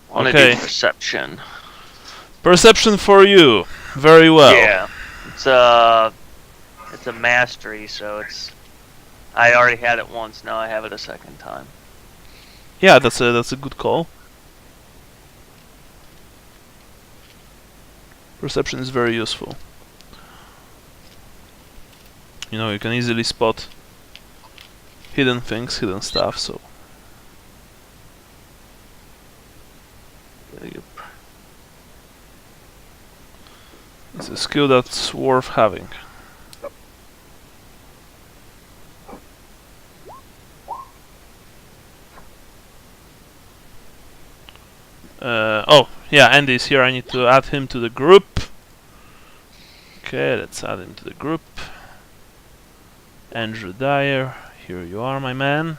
I want to do perception. Perception for you. Very well. Yeah. It's a mastery, so it's... I already had it once, now I have it a second time. Yeah, that's a good call. Perception is very useful. You know, you can easily spot hidden things, hidden stuff, so... It's a skill that's worth having. Oh, yeah, Andy's here. I need to add him to the group. Okay, let's add him to the group. Andrew Dyer, here you are, my man.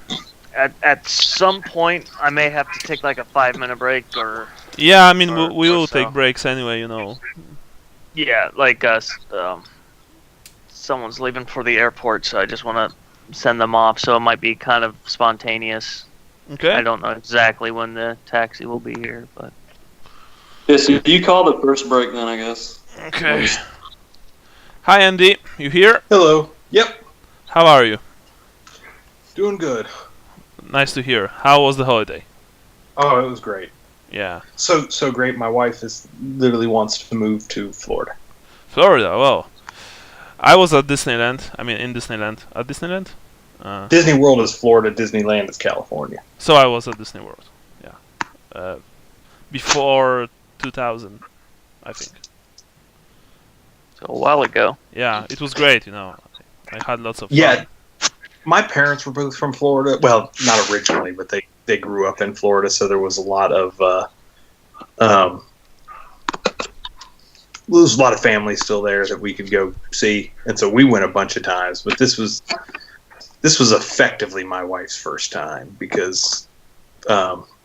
At some point, I may have to take like a 5-minute break, or... Yeah, I mean, we will take breaks anyway, you know. Yeah, like someone's leaving for the airport, so I just want to send them off, so it might be kind of spontaneous. Okay. I don't know exactly when the taxi will be here, but... Yeah, so you call the first break then, I guess. Okay. Hi, Andy. You here? Hello. Yep. How are you? Doing good. Nice to hear. How was the holiday? Oh, it was great. Yeah. So great. My wife literally wants to move to Florida. Florida, well. I was at Disneyland. I mean, in Disneyland. At Disneyland? Disney World is Florida. Disneyland is California. So I was at Disney World. Yeah. Before 2000, I think. So a while ago. Yeah, it was great, you know. I had lots of fun. Yeah. My parents were both from Florida. Well, not originally, but they grew up in Florida, so there was a lot of family still there that we could go see, and so we went a bunch of times. But this was effectively my wife's first time because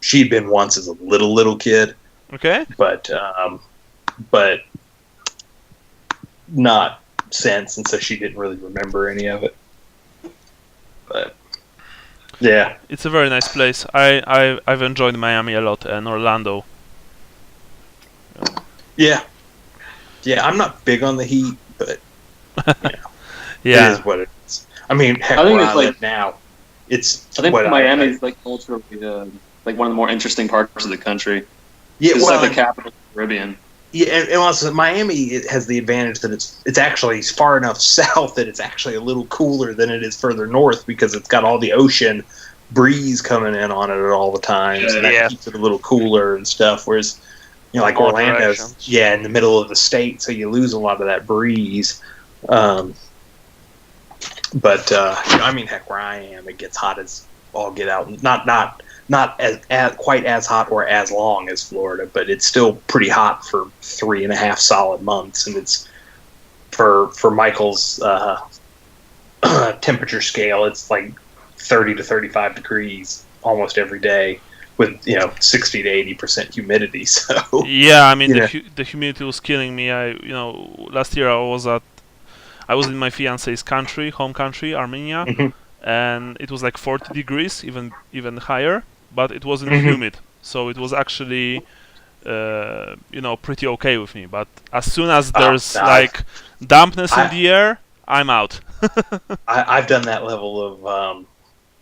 she'd been once as a little kid. Okay. But not since, and so she didn't really remember any of it. But yeah, it's a very nice place. I've enjoyed Miami a lot and Orlando. Yeah. I'm not big on the heat, but yeah, it is what it is. I mean, heck, I think where it's I like live now, it's. I think Miami is like culturally like one of the more interesting parts of the country. Yeah, it's like the capital of the Caribbean. Yeah, and also Miami has the advantage that it's actually far enough south that it's actually a little cooler than it is further north because it's got all the ocean breeze coming in on it at all the times, and that keeps it a little cooler and stuff. Whereas, you know, like Orlando's, in the middle of the state, so you lose a lot of that breeze. But you know, I mean, heck, where I am, it gets hot as all get out. Not as quite as hot or as long as Florida, but it's still pretty hot for 3.5 solid months, and it's for Michael's temperature scale. It's like 30 to 35 degrees almost every day, with 60 to 80% humidity. So yeah, I mean the humidity was killing me. Last year I was in my fiance's country, home country, Armenia, and it was like 40 degrees, even higher. But it wasn't humid, so it was actually, pretty okay with me. But as soon as there's like dampness in the air, I'm out. I've done that level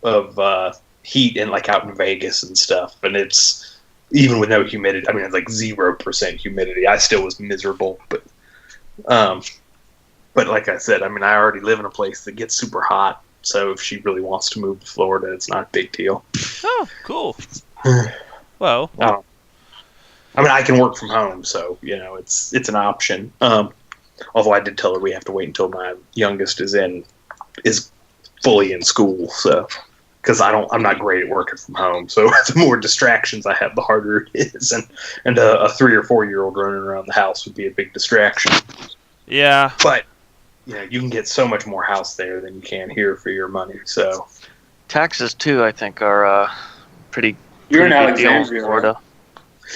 of heat in like out in Vegas and stuff, and it's even with no humidity. I mean, it's like 0% humidity. I still was miserable, but like I said, I mean, I already live in a place that gets super hot. So if she really wants to move to Florida, it's not a big deal. Oh, cool. Well, I mean, I can work from home, so it's an option. Although I did tell her we have to wait until my youngest is fully in school, so because I'm not great at working from home. So the more distractions I have, the harder it is, and a 3 or 4 year old running around the house would be a big distraction. Yeah, but. You can get so much more house there than you can here for your money. So taxes too, I think, are pretty. You're in Alexandria, Florida.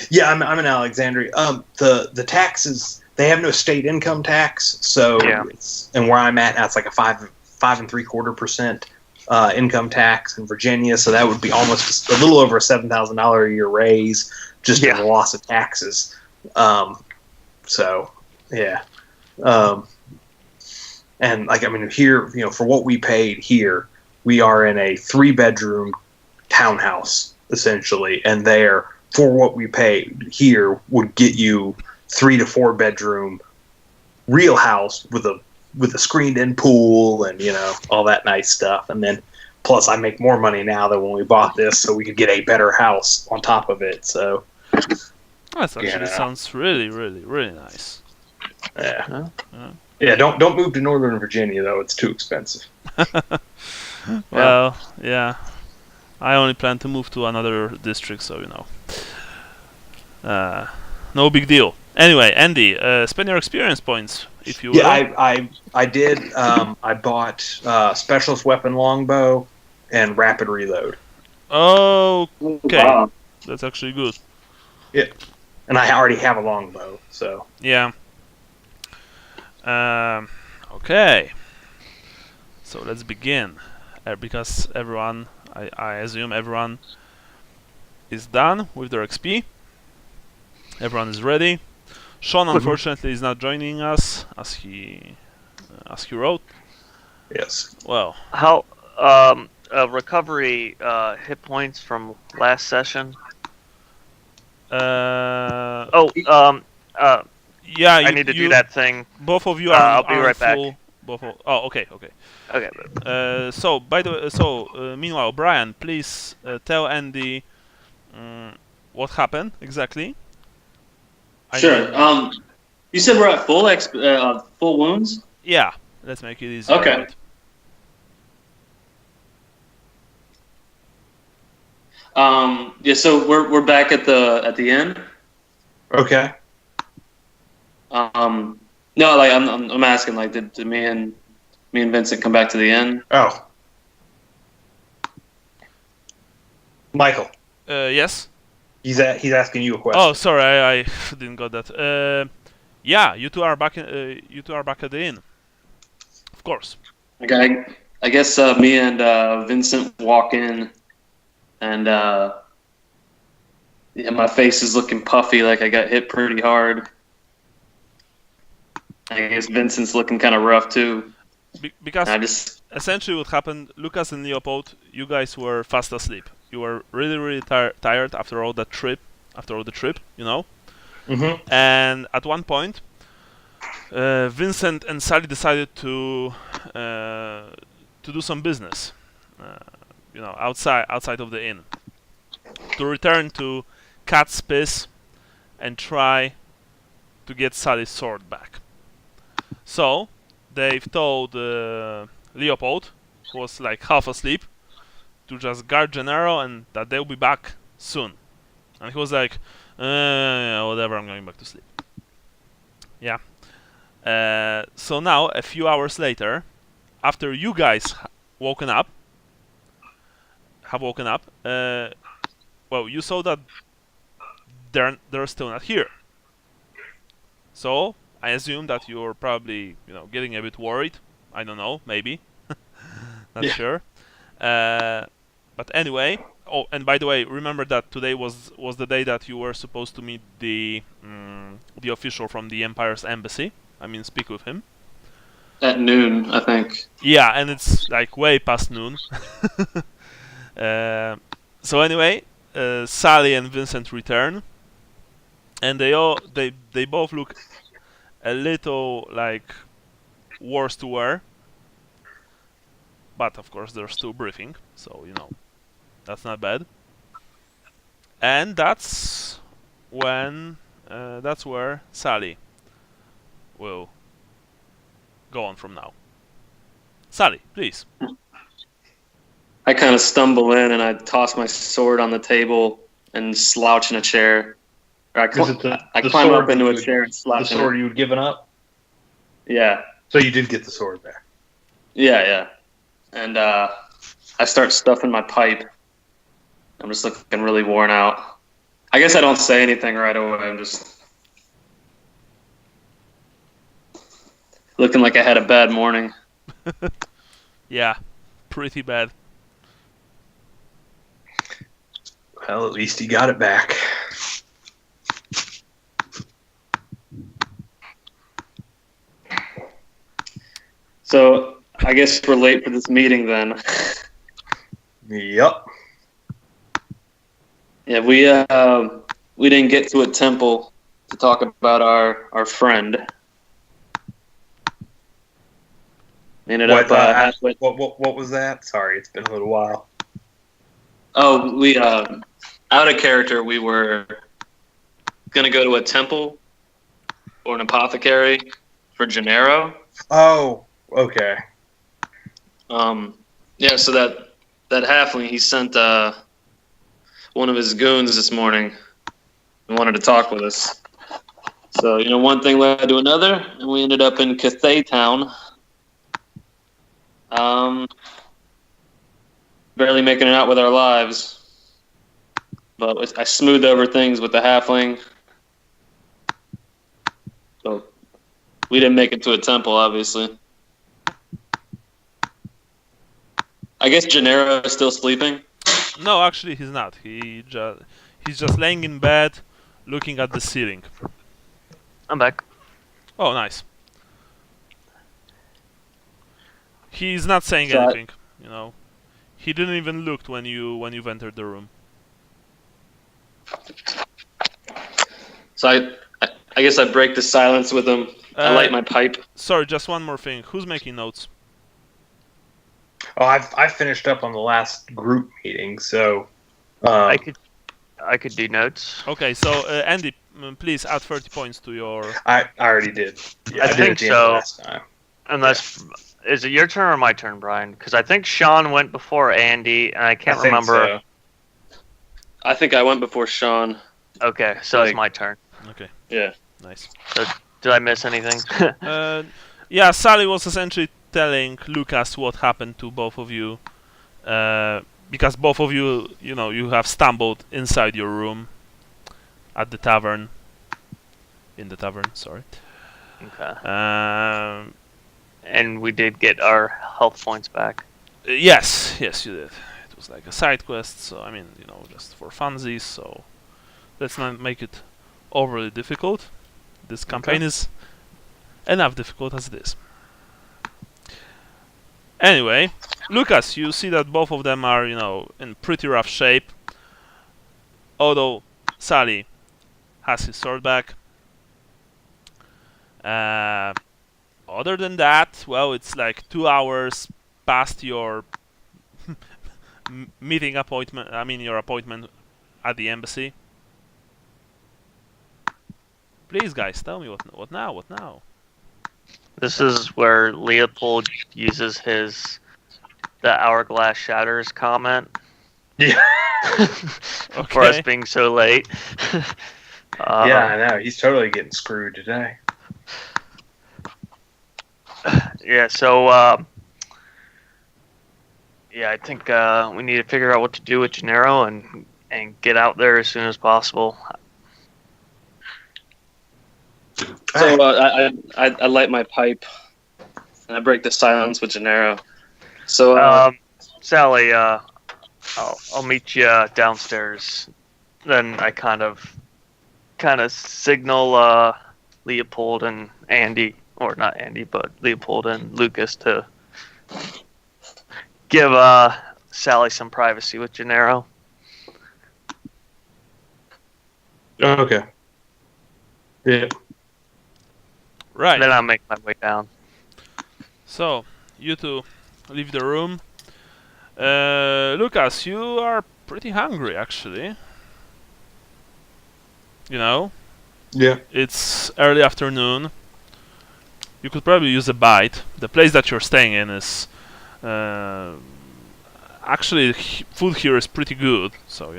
Yeah, I'm in Alexandria. The taxes, they have no state income tax, so and where I'm at now, it's like a 5 3/4%. income tax in Virginia, so that would be almost a little over a $7,000 a year raise just for the loss of taxes. So, yeah. And like, I mean, here, you know, for what we paid here, we are in a 3-bedroom townhouse essentially, and there, for what we paid here, would get you 3 to 4 bedroom real house with a screened in pool and, you know, all that nice stuff. And then plus I make more money now than when we bought this, so we could get a better house on top of it. So that actually sounds really, really, really nice. Yeah. Yeah, don't move to Northern Virginia though, it's too expensive. Well, yeah. I only plan to move to another district, so you know. No big deal. Anyway, Andy, spend your experience points, if you will. Yeah, I did. I bought Specialist Weapon Longbow and Rapid Reload. Okay. Wow. That's actually good. Yeah. And I already have a longbow, so. Yeah. Okay. So let's begin. Because everyone, I assume everyone is done with their XP. Everyone is ready. Sean, unfortunately, is not joining us, as he wrote. Yes. Well. How recovery hit points from last session? Yeah. I need to do that thing. Both of you are. I'll be right back. Okay. Okay. So by the way, meanwhile, Brian, please tell Andy what happened exactly. Sure. You said we're at full wounds? Yeah. Let's make it easy. Okay. Right? Yeah. So we're back at the inn. Okay. No, like I'm asking, like, did me and Vincent come back to the inn? Oh. Michael. Yes. He's asking you a question. Oh, sorry, I didn't got that. Yeah, you two are back. You two are back at the inn. Of course. Okay. I guess me and Vincent walk in, and yeah, my face is looking puffy, like I got hit pretty hard. I guess Vincent's looking kind of rough too. Because essentially what happened, Lucas and Leopold, you guys were fast asleep. You were really, really tired after all the trip, you know. Mm-hmm. And at one point, Vincent and Sally decided to do some business, you know, outside of the inn, to return to Cat's Piss and try to get Sally's sword back. So they've told Leopold, who was like half asleep, to just guard Gennaro and that they'll be back soon. And he was like, whatever, I'm going back to sleep. Yeah. So now, a few hours later, after you guys have woken up, well, you saw that they're still not here. So I assume that you're probably, you know, getting a bit worried. I don't know, maybe. Not sure. But anyway, oh, and by the way, remember that today was the day that you were supposed to meet the official from the Empire's embassy. I mean, speak with him. At noon, I think. Yeah, and it's like way past noon. So anyway, Sally and Vincent return, and they both look a little like worse to wear. But of course they're still breathing, so you know, that's not bad. And that's where Sally will go on from now. Sally, please. I kind of stumble in and I toss my sword on the table and slouch in a chair. Or I climb up into a chair and slouch. The sword you had given up? Yeah. So you did get the sword back? Yeah. And I start stuffing my pipe. I'm just looking really worn out. I guess I don't say anything right away. I'm just looking like I had a bad morning. Yeah, pretty bad. Well, at least he got it back. So I guess we're late for this meeting then. Yep. Yeah, we didn't get to a temple to talk about our friend. Ended up halfway. What was that? Sorry, it's been a little while. Oh, we out of character. We were gonna go to a temple or an apothecary for Gennaro. Oh, okay. Yeah. So that halfling, he sent one of his goons this morning and wanted to talk with us. So one thing led to another, and we ended up in Cathay Town. Barely making it out with our lives, but I smoothed over things with the halfling. So we didn't make it to a temple, obviously. I guess Gennaro is still sleeping. No, actually, he's not. He's just laying in bed, looking at the ceiling. I'm back. Oh, nice. He's not saying So anything. He didn't even look when you've entered the room. So I guess I break the silence with him. I light my pipe. Sorry, just one more thing. Who's making notes? Oh, I finished up on the last group meeting, so I could do notes. Okay, so Andy, please add 30 points to your... I already did. Yeah, I did think at the end of so. last time. Unless, is it your turn or my turn, Brian? Because I think Sean went before Andy, and I can't I think remember. so. I think I went before Sean. Okay, so it's my turn. Okay, Yeah. nice. So did I miss anything? Yeah, Sally was essentially telling Lucas what happened to both of you, because both of you, you have stumbled inside your room at the tavern. In the tavern, sorry. Okay. And we did get our health points back. Yes, you did. It was like a side quest, so I mean, just for funsies. So let's not make it overly difficult. This campaign is enough difficult as it is. Anyway, Lucas, you see that both of them are, in pretty rough shape. Although Sally has his sword back. Other than that, well, it's like 2 hours past your meeting appointment. I mean, your appointment at the embassy. Please, guys, tell me what now? What now? This is where Leopold uses the hourglass shatters comment. Yeah. For us being so late. Yeah, I know. He's totally getting screwed today. Yeah, so I think we need to figure out what to do with Gennaro and get out there as soon as possible. So I light my pipe and I break the silence with Gennaro. So Sally, I'll meet you downstairs. Then I kind of signal Leopold and Andy, or not Andy, but Leopold and Lucas to give Sally some privacy with Gennaro. Okay. Yeah. Right. Then I'll make my way down. So, you two leave the room. Lucas, you are pretty hungry, actually. Yeah. It's early afternoon. You could probably use a bite. The place that you're staying in is... actually, food here is pretty good, so,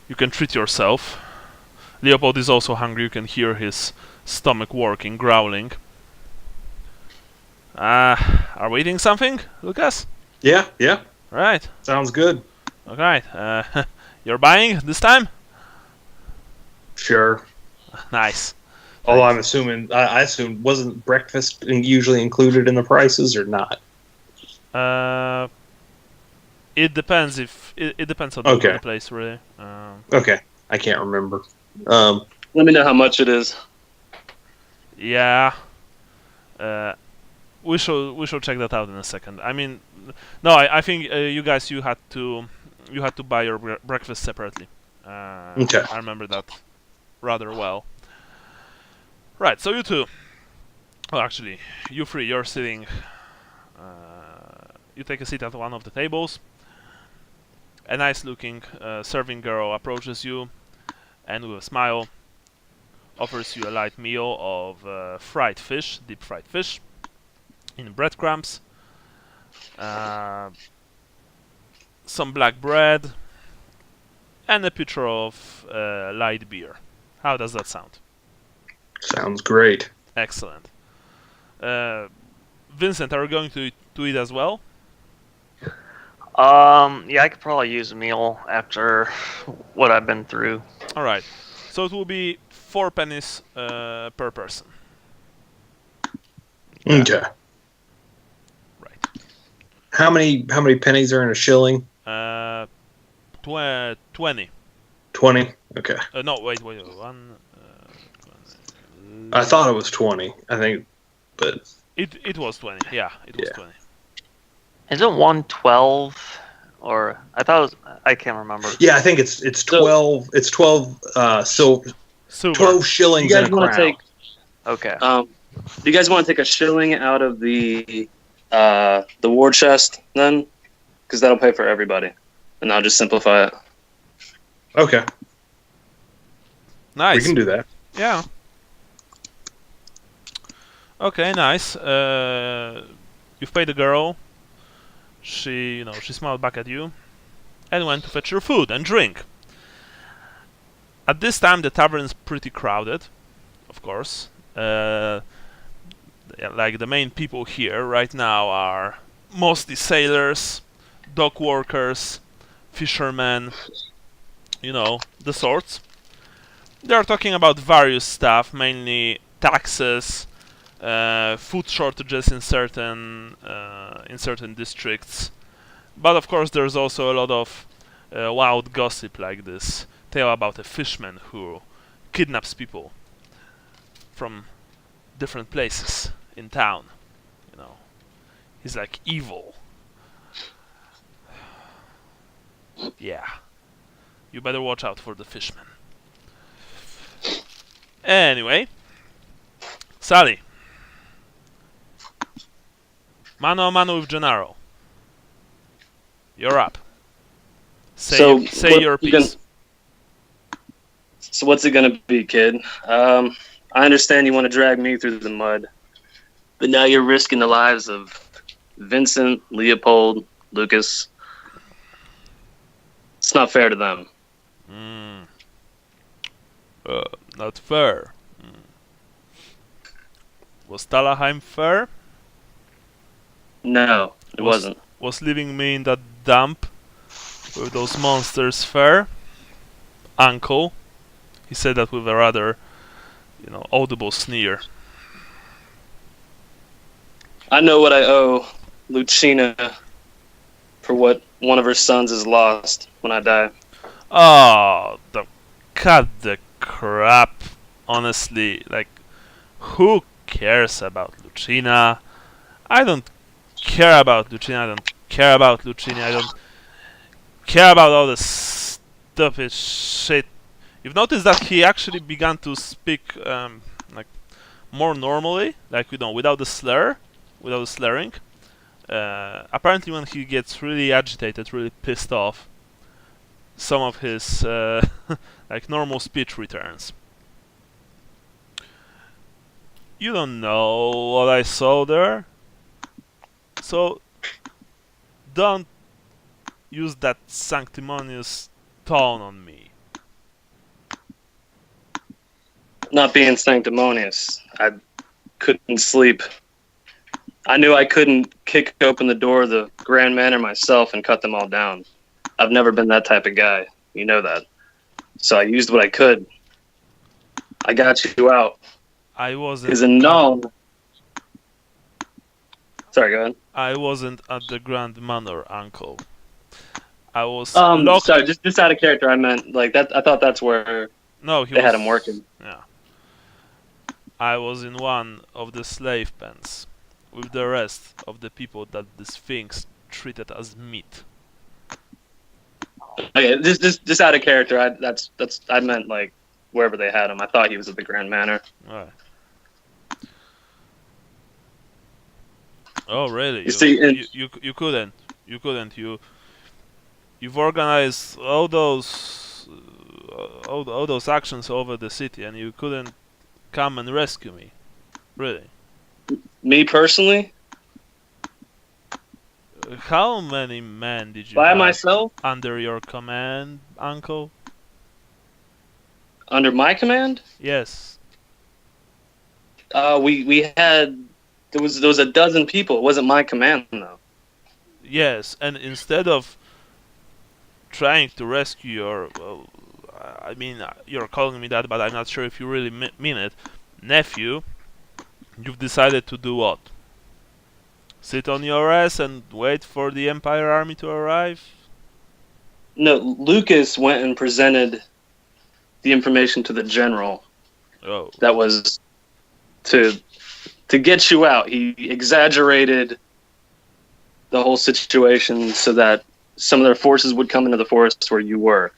you can treat yourself. Leopold is also hungry. You can hear his stomach working, growling. Are we eating something, Lucas? Yeah. Right. Sounds good. Okay. You're buying this time? Sure. Nice. Although I'm assuming, I assume, wasn't breakfast usually included in the prices or not? It depends it depends on the place, really. Okay, I can't remember. Let me know how much it is. Yeah. We shall check that out in a second. I mean, no, I think you guys you had to buy your breakfast separately. Okay. I remember that rather well. Right, so you two. Oh, actually, you three, you're sitting. You take a seat at one of the tables. A nice-looking serving girl approaches you, and with a smile, offers you a light meal of fried fish, deep fried fish, in breadcrumbs, some black bread, and a pitcher of light beer. How does that sound? Sounds great. Excellent. Vincent, are you going to eat as well? Yeah, I could probably use a meal after what I've been through. All right. So it will be 4 pennies per person. Okay. Right. How many pennies are in a shilling? 20. 20. Okay. No, wait. One. I thought it was 20. I think, but It was 20. Yeah, it was 20. Isn't 112? Or I thought it was. I can't remember. yeah, I think it's 12. It's 12. Silver. 12 shillings You and guys a want to crown. take? Okay. Do you guys want to take a shilling out of the war chest then? Because that'll pay for everybody, and I'll just simplify it. Okay, Nice. we can do that. Yeah. Okay, nice. You've paid the girl. She smiled back at you, and went to fetch your food and drink. At this time, the tavern's pretty crowded, of course. Like the main people here right now are mostly sailors, dock workers, fishermen, the sorts. They are talking about various stuff, mainly taxes, food shortages in certain districts. But of course, there's also a lot of wild gossip, like this tale about a fishman who kidnaps people from different places in town. He's like evil. Yeah. You better watch out for the fishman. Anyway, Sally. Mano a mano with Gennaro. You're up. Say your piece. So what's it gonna be, kid? I understand you want to drag me through the mud, but now you're risking the lives of Vincent, Leopold, Lucas. It's not fair to them. Not fair. Was Talaheim fair? No, it wasn't. Was leaving me in that dump with those monsters fair? Uncle. He said that with a rather, audible sneer. I know what I owe Lucina for what one of her sons is lost when I die. Oh, cut the crap. Honestly, who cares about Lucina? I don't care about Lucina. I don't care about Lucina. I don't care about all this stupid shit. You've noticed that he actually began to speak more normally, without the slurring. Apparently, when he gets really agitated, really pissed off, some of his normal speech returns. You don't know what I saw there, so don't use that sanctimonious tone on me. Not being sanctimonious, I couldn't sleep. I knew I couldn't kick open the door of the Grand Manor myself and cut them all down. I've never been that type of guy. You know that. So I used what I could. I got you out. I wasn't. Because a gnome. Sorry, go ahead. I wasn't at the Grand Manor, Uncle. I was locked. Sorry, just out of character. I meant like that. I thought that's where No, they had him working. Yeah. I was in one of the slave pens with the rest of the people that the Sphinx treated as meat. Okay, just out of character. I meant like wherever they had him. I thought he was at the Grand Manor. Alright. Oh really? You see, you couldn't. You've organized all those actions over the city, and you couldn't come and rescue me. Really? me personally, How many men did you by have myself, under your command, Uncle? under my command, Yes. we had there was a dozen people. It wasn't my command though. Yes, and instead of trying to rescue your, I mean, you're calling me that, but I'm not sure if you really mean it, nephew, you've decided to do what? Sit on your ass and wait for the Empire army to arrive? No, Lucas went and presented the information to the general. Oh, That was to get you out. He exaggerated the whole situation so that some of their forces would come into the forest where you were.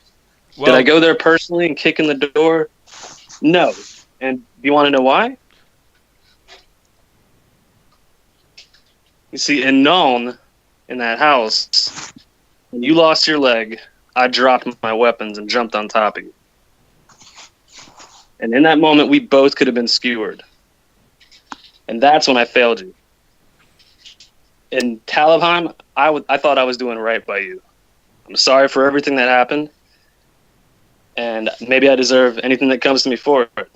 well, Did I go there personally and kick in the door? No. And do you want to know why? You see, in Nuln, in that house, when you lost your leg, I dropped my weapons and jumped on top of you. And in that moment, we both could have been skewered. And that's when I failed you. In Talabheim, I thought I was doing right by you. I'm sorry for everything that happened. And maybe I deserve anything that comes to me for it.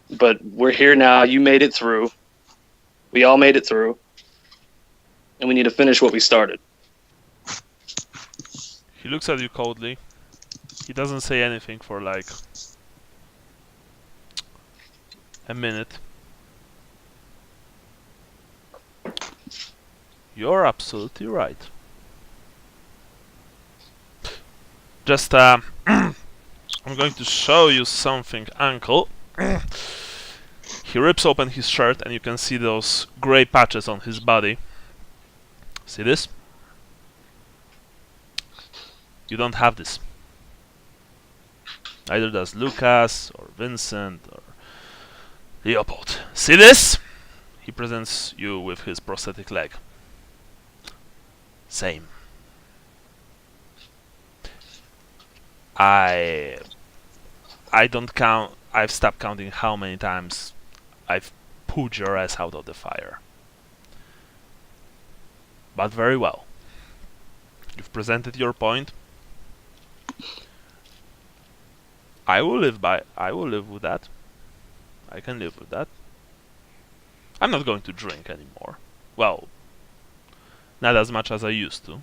But we're here now. You made it through. We all made it through. And we need to finish what we started. he looks at you coldly. He doesn't say anything for like a minute. You're absolutely right. Just, I'm going to show you something, Uncle. He rips open his shirt and you can see those grey patches on his body. See this? You don't have this. Neither does Lucas or Vincent or Leopold. See this? He presents you with his prosthetic leg. Same. I don't count. I've stopped counting how many times I've pulled your ass out of the fire. But very well. You've presented your point. I will live with that. I can live with that. I'm not going to drink anymore. Well, not as much as I used to.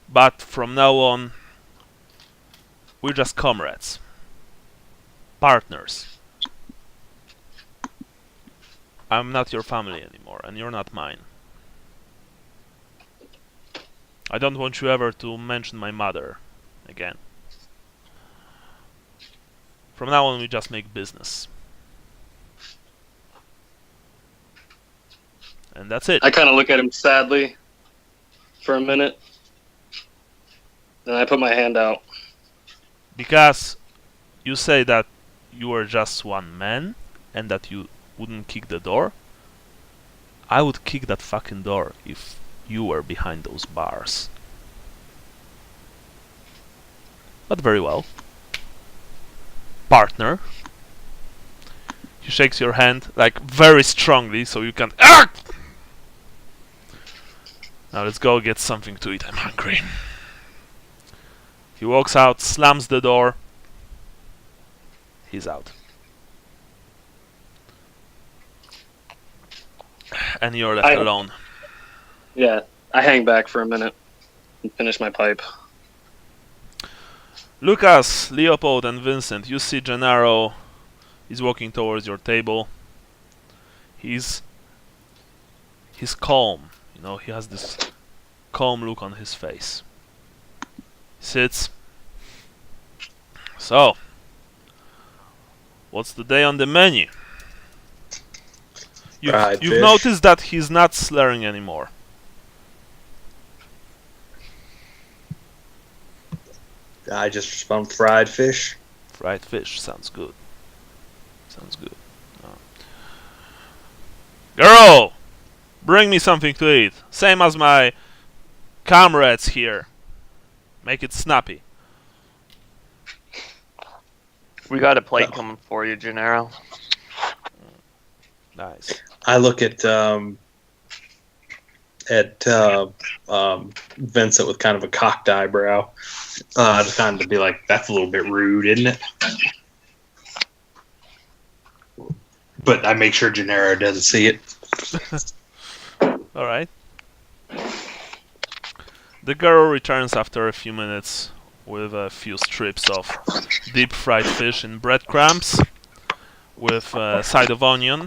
But from now on, we're just comrades. Partners. I'm not your family anymore, and you're not mine. I don't want you ever to mention my mother again. From now on, we just make business. And that's it. I kind of look at him sadly for a minute. Then I put my hand out. Because you say that you were just one man and that you wouldn't kick the door. I would kick that fucking door if you were behind those bars. But very well. Partner. He shakes your hand like very strongly so you can. Now let's go get something to eat. I'm hungry. He walks out, slams the door. He's out. And you're left alone. Yeah, I hang back for a minute and finish my pipe. Lucas, Leopold, and Vincent, you see Gennaro is walking towards your table. he's calm. You know, he has this calm look on his face. He sits. So, what's today on the menu? You've fish. noticed that he's not slurring anymore. I just respond with fried fish. Fried fish sounds good. Sounds good. Girl, bring me something to eat. Same as my comrades here. Make it snappy. We got a plate coming for you, Gennaro. Nice. I look at Vincent with kind of a cocked eyebrow. Just kind of to be like, that's a little bit rude, isn't it? But I make sure Gennaro doesn't see it. All right. The girl returns after a few minutes with a few strips of deep fried fish in breadcrumbs with a side of onion.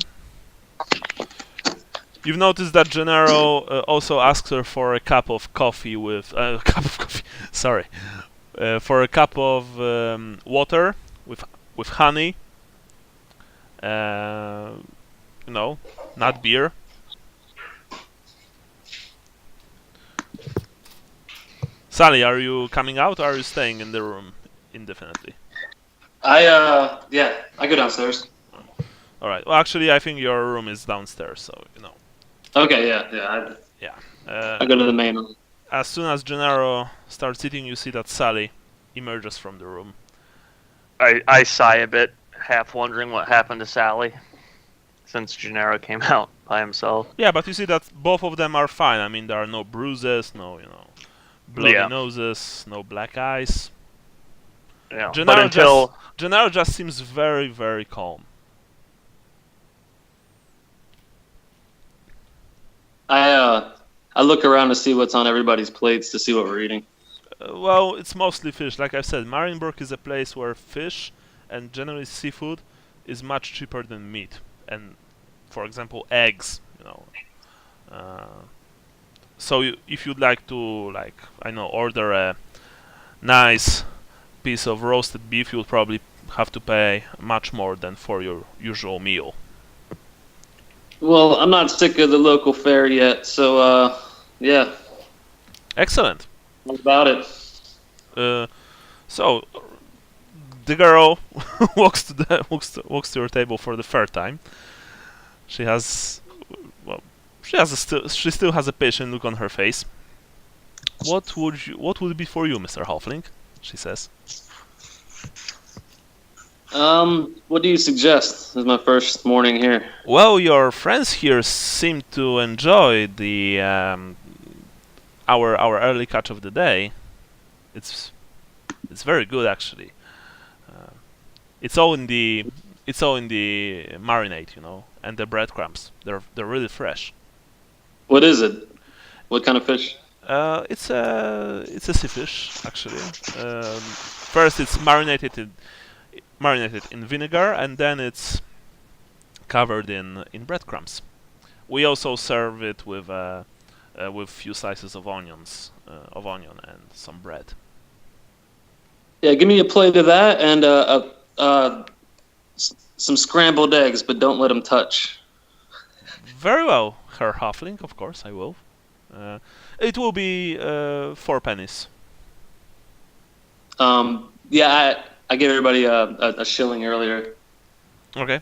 You've noticed that Gennaro also asks her for a cup of coffee with for a cup of water with honey. You know, not beer. Sally, are you coming out or are you staying in the room indefinitely? I go downstairs. All right. Well, actually, I think your room is downstairs, so you know. Okay, yeah. Yeah. I go to the main room. As soon as Gennaro starts eating, you see that Sally emerges from the room. I sigh a bit, half wondering what happened to Sally, since Gennaro came out by himself. Yeah, but you see that both of them are fine. I mean, there are no bruises, no, bloody noses, no black eyes. Yeah, but Gennaro just seems very, very calm. I look around to see what's on everybody's plates to see what we're eating. Well, it's mostly fish. Like I said, Marienburg is a place where fish and generally seafood is much cheaper than meat. And, for example, eggs. So if you'd like to, order a nice piece of roasted beef, you'll probably have to pay much more than for your usual meal. Well, I'm not sick of the local fare yet, so yeah. Excellent. What about it? So the girl walks to your table for the third time. She still has a patient look on her face. What would it be for you, Mr. Halfling? She says. What do you suggest? This is my first morning here. Well, your friends here seem to enjoy the our early catch of the day. It's very good actually. It's all in the marinade, and the breadcrumbs. They're really fresh. What is it? What kind of fish? It's a sea fish actually. First, it's marinated in vinegar, and then it's covered in breadcrumbs. We also serve it with few slices of onion and some bread. Yeah, give me a plate of that and some scrambled eggs, but don't let them touch. Very well, Herr Halfling. Of course, I will. It will be 4 pennies. Yeah, I gave everybody a shilling earlier. Okay.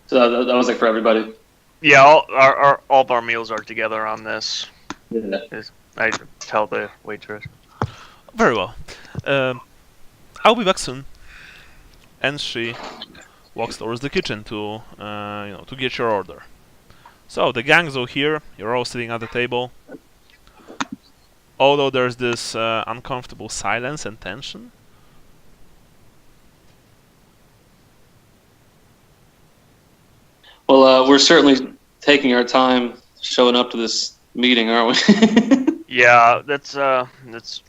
So that was like for everybody. Yeah, all of our meals are together on this. Yeah. I tell the waitress. Very well. I'll be back soon. And she walks towards the kitchen to get your order. So the gang's all here. You're all sitting at the table. Although there's this uncomfortable silence and tension. Well, we're certainly taking our time showing up to this meeting, aren't we? Yeah, let's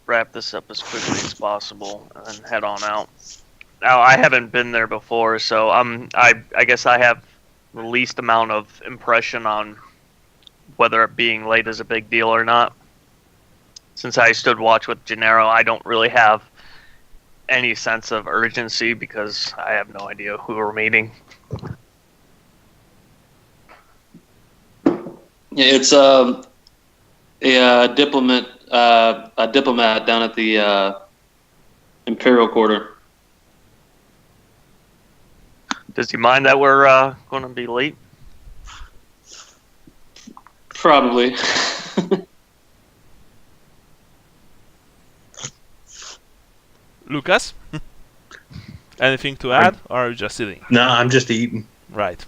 wrap this up as quickly as possible and head on out. Now, I haven't been there before, so I guess I have the least amount of impression on whether it being late is a big deal or not. Since I stood watch with Gennaro, I don't really have any sense of urgency because I have no idea who we're meeting. Yeah, it's a diplomat down at the Imperial Quarter. Does he mind that we're going to be late? Probably. Lucas? Anything to add, or are you just sitting? No, I'm just eating. Right.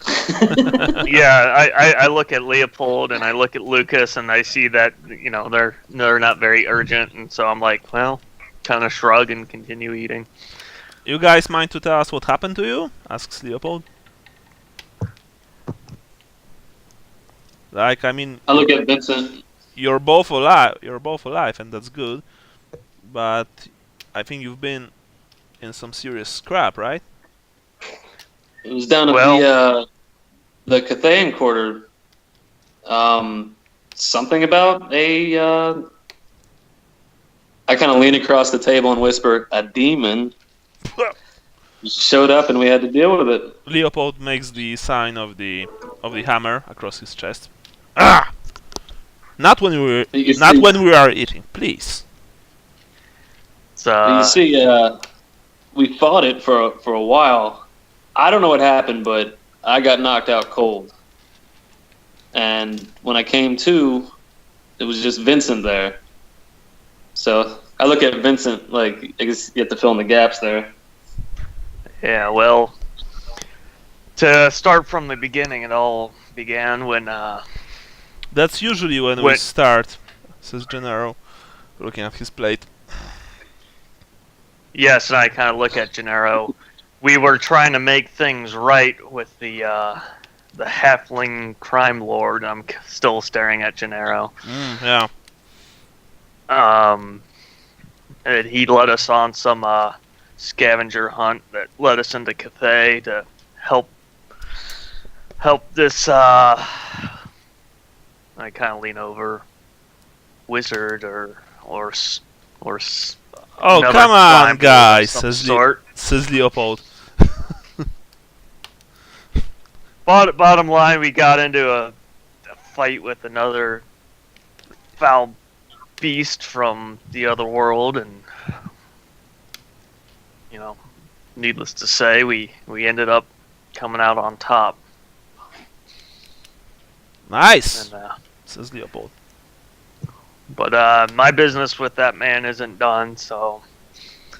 Yeah, I look at Leopold and I look at Lucas and I see that, you know, they're not very urgent, and so I'm like, well, kind of shrug and continue eating. You guys mind to tell us what happened to you? Asks Leopold. Like, I mean, I look at Vincent. you're both alive. You're both alive, and that's good. But I think you've been in some serious scrap, right? It was down at the Cathayan Quarter. Something about a. I kind of lean across the table and whisper, "A demon." Showed up and we had to deal with it. Leopold makes the sign of the hammer across his chest. Ah! Not when we are eating, please. You see, we fought it for a while. I don't know what happened, but I got knocked out cold. And when I came to, it was just Vincent there. So I look at Vincent like I guess you have to fill in the gaps there. Yeah, well, to start from the beginning, it all began when That's usually when we start, says Gennaro, looking at his plate. Yes, and I kind of look at Gennaro. We were trying to make things right with the halfling crime lord. I'm still staring at Gennaro. Yeah. And he led us on some scavenger hunt that led us into Cathay to help this. I kind of lean over, wizard or. Oh, come on, guys, says Leopold. Bottom line, we got into a fight with another foul beast from the other world, and you know, needless to say, we ended up coming out on top. Nice, and, says Leopold. But my business with that man isn't done, so in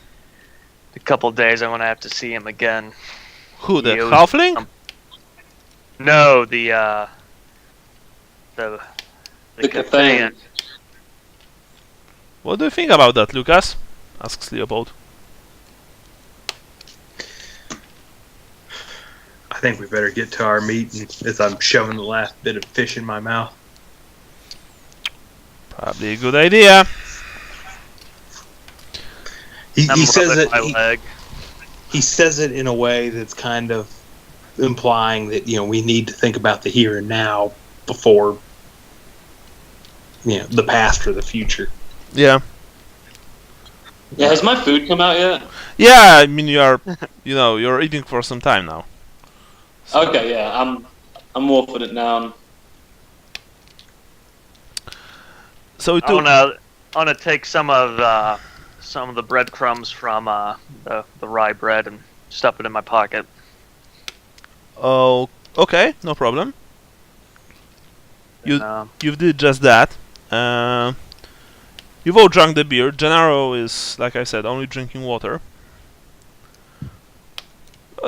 a couple of days I'm gonna have to see him again. Who, the halfling? No, the Cathayan. What do you think about that, Lucas? Asks Leopold. I think we better get to our meeting as I'm shoving the last bit of fish in my mouth. Probably a good idea. He says it. He says it in a way that's kind of implying that, you know, we need to think about the here and now before, you know, the past or the future. Yeah. Yeah, has my food come out yet? Yeah, I mean you're eating for some time now. So. Okay, yeah, I'm wolfing it down. So I wanna take some of the breadcrumbs from the rye bread and stuff it in my pocket. Oh, okay, no problem. You did just that. You've all drunk the beer. Gennaro is, like I said, only drinking water.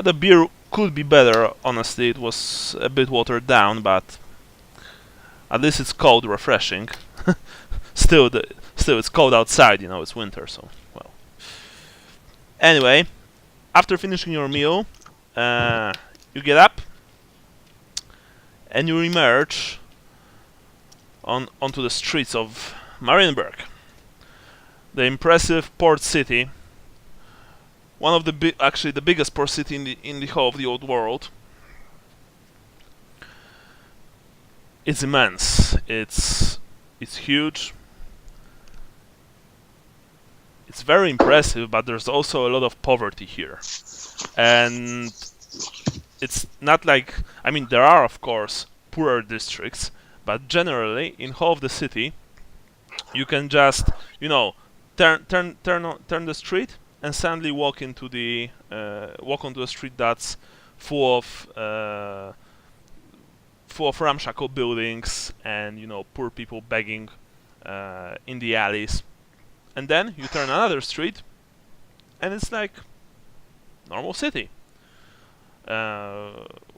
The beer could be better, honestly. It was a bit watered down, but at least it's cold, refreshing. Still, it's cold outside. You know, it's winter, so well. Anyway, after finishing your meal, you get up and you emerge onto the streets of Marienburg, the impressive port city, one of the actually the biggest port city in the whole of the old world. it's immense. It's huge. It's very impressive, but there's also a lot of poverty here. And it's not like, I mean, there are of course poorer districts, but generally in whole of the city you can just, you know, turn the street and suddenly walk onto a street that's full of ramshackle buildings and, you know, poor people begging in the alleys. And then you turn another street and it's like normal city.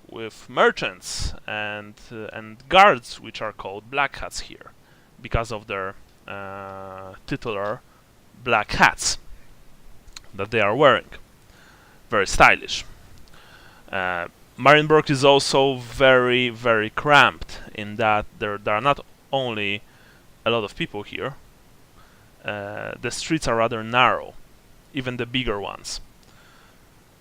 With merchants and guards, which are called black hats here, because of their titular black hats that they are wearing. Very stylish. Marienburg is also very, very cramped in that there are not only a lot of people here. The streets are rather narrow, even the bigger ones.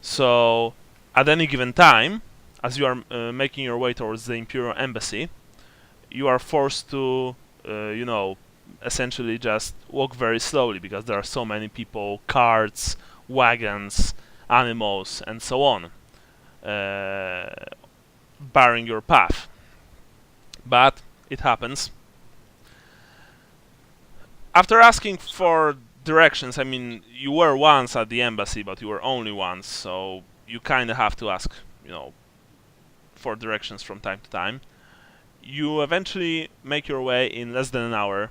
So at any given time, as you are making your way towards the Imperial Embassy, you are forced to, you know, essentially just walk very slowly because there are so many people, carts, wagons, animals, and so on, barring your path. But it happens. After asking for directions, I mean, you were once at the embassy, but you were only once, so you kind of have to ask, you know, for directions from time to time. You eventually make your way in less than an hour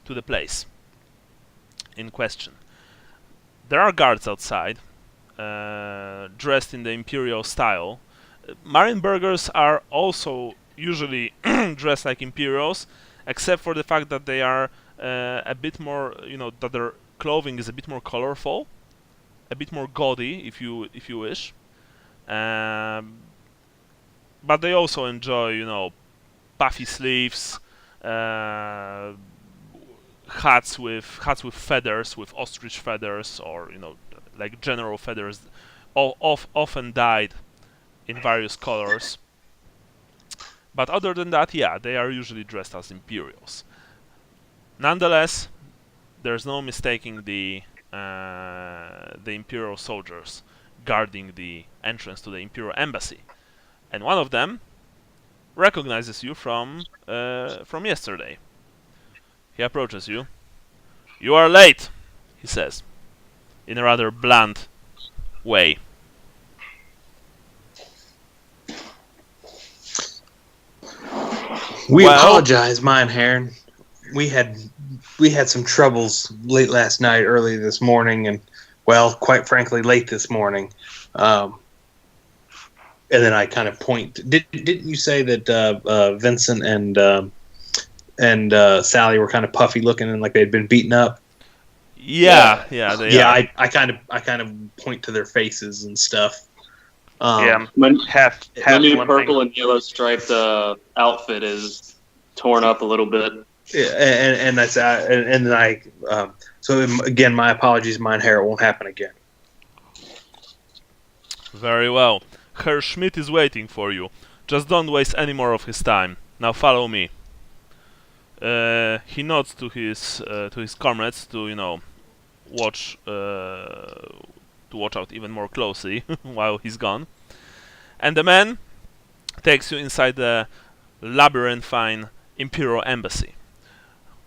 to the place in question. There are guards outside, dressed in the imperial style. Marienburgers are also usually dressed like imperials, except for the fact that they are a bit more, you know, that their clothing is a bit more colorful, a bit more gaudy, if you wish. But they also enjoy, you know, puffy sleeves, hats with feathers, with ostrich feathers, or, you know, like general feathers, often dyed in various colors. But other than that, yeah, they are usually dressed as imperials. Nonetheless, there's no mistaking the imperial soldiers guarding the entrance to the imperial embassy, and one of them recognizes you from yesterday. He approaches you. "You are late," he says, in a rather blunt way. We apologize, Mein Herren. We had some troubles late last night, early this morning, and, well, quite frankly, late this morning. And then I kind of point. Didn't you say that Vincent and Sally were kind of puffy looking and like they'd been beaten up? Yeah. I kind of point to their faces and stuff. My half new limping. purple and yellow striped outfit is torn up a little bit. Yeah, and that's and then I. So again, my apologies, Mein Herr. It won't happen again. Very well. Herr Schmidt is waiting for you. Just don't waste any more of his time. Now follow me. He nods to his comrades to, you know, watch out even more closely while he's gone. And the man takes you inside the labyrinthine Imperial Embassy,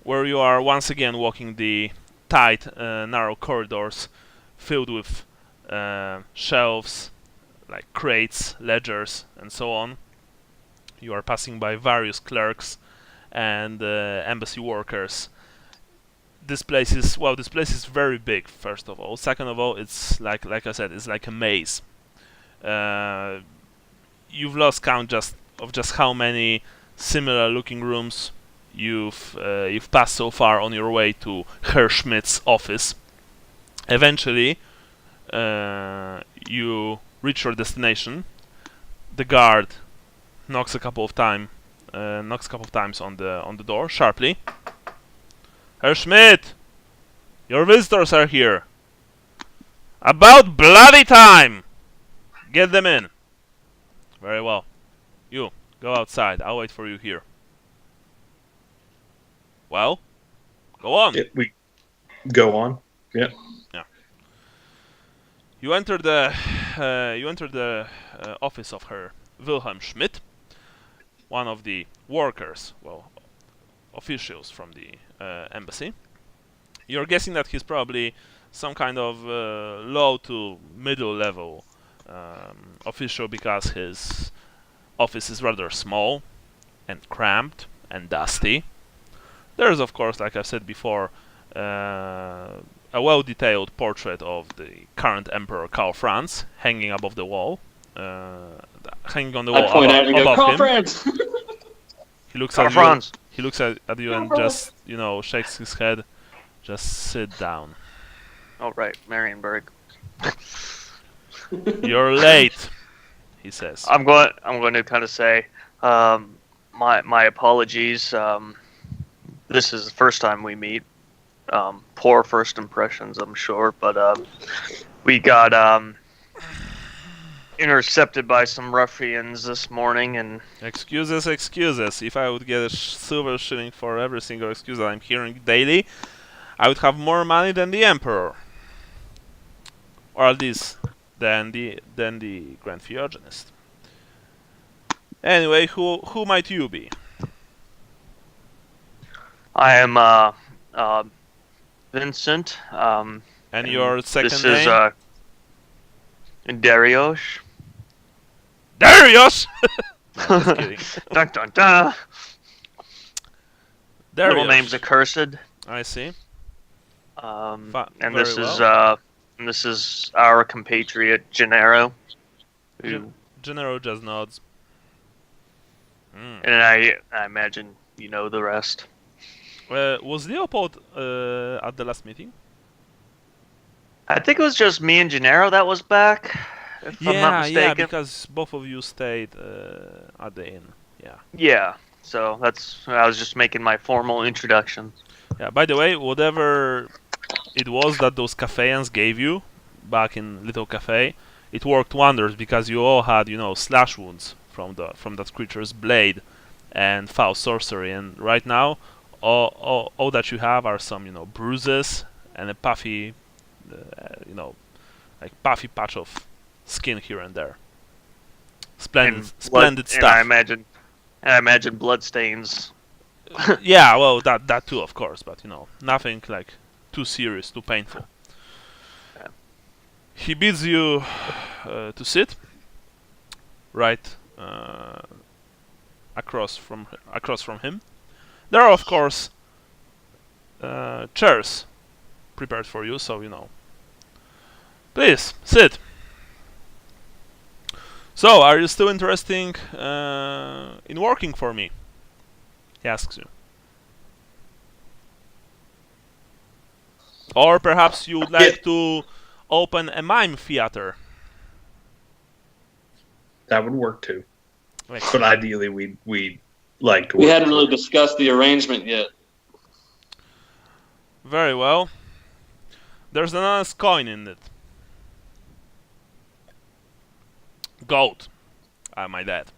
where you are once again walking the tight, narrow corridors filled with shelves, like crates, ledgers, and so on. You are passing by various clerks and embassy workers. This place is very big, first of all. Second of all, it's like I said, it's like a maze. You've lost count of just how many similar looking rooms you've passed so far on your way to Herr Schmidt's office. Eventually, you reach your destination. The guard knocks a couple of times on the door sharply. "Herr Schmidt, your visitors are here. About bloody time! Get them in." "Very well. You, go outside. I'll wait for you here." Well, go on. We go on. Yep. Yeah. You enter the office of Herr Schmidt, one of the workers, well, officials from the embassy. You're guessing that he's probably some kind of low to middle level official, because his office is rather small and cramped and dusty. There's, of course, like I said before, a well-detailed portrait of the current Emperor Karl Franz hanging above the wall, hanging on the wall I point out and go, above Karl him. Franz! He looks Karl at you. Franz. He looks at you and just, shakes his head. Just sit down. Oh, right, Marienburg. You're late, he says. I'm going to kind of say, my apologies. This is the first time we meet. Poor first impressions, I'm sure, but we got intercepted by some ruffians this morning, and Excuses. If I would get a silver shilling for every single excuse that I'm hearing daily, I would have more money than the Emperor, or at least than the Grand Theogenist. Anyway, who might you be? I am Vincent. And your second this name? Is Darius. Darius! No, just kidding. Dun dun dun. Darius. Middle name's accursed. I see. And very this is our compatriot Gennaro. Gennaro just nods. And I imagine you know the rest. Was Leopold at the last meeting? I think it was just me and Gennaro that was back, if I'm not mistaken. Yeah, because both of you stayed at the inn. Yeah. Yeah, so I was just making my formal introduction. Yeah. By the way, whatever it was that those Cafeans gave you back in Little Cafe, it worked wonders, because you all had, slash wounds from that creature's blade and foul sorcery, and right now all that you have are some bruises and a puffy puffy patch of skin here and there. Splendid stuff. And I imagine bloodstains. Yeah, well, that too, of course, but nothing like too serious, too painful. Yeah. He bids you to sit right across from him. There are, of course, chairs prepared for you, so please sit. So, are you still interested in working for me? He asks you. Or perhaps you would like to open a mime theater. That would work too. Right. But ideally, we'd like to. We hadn't really discussed the arrangement yet. Very well. There's an honest coin in it. Gold, I might add.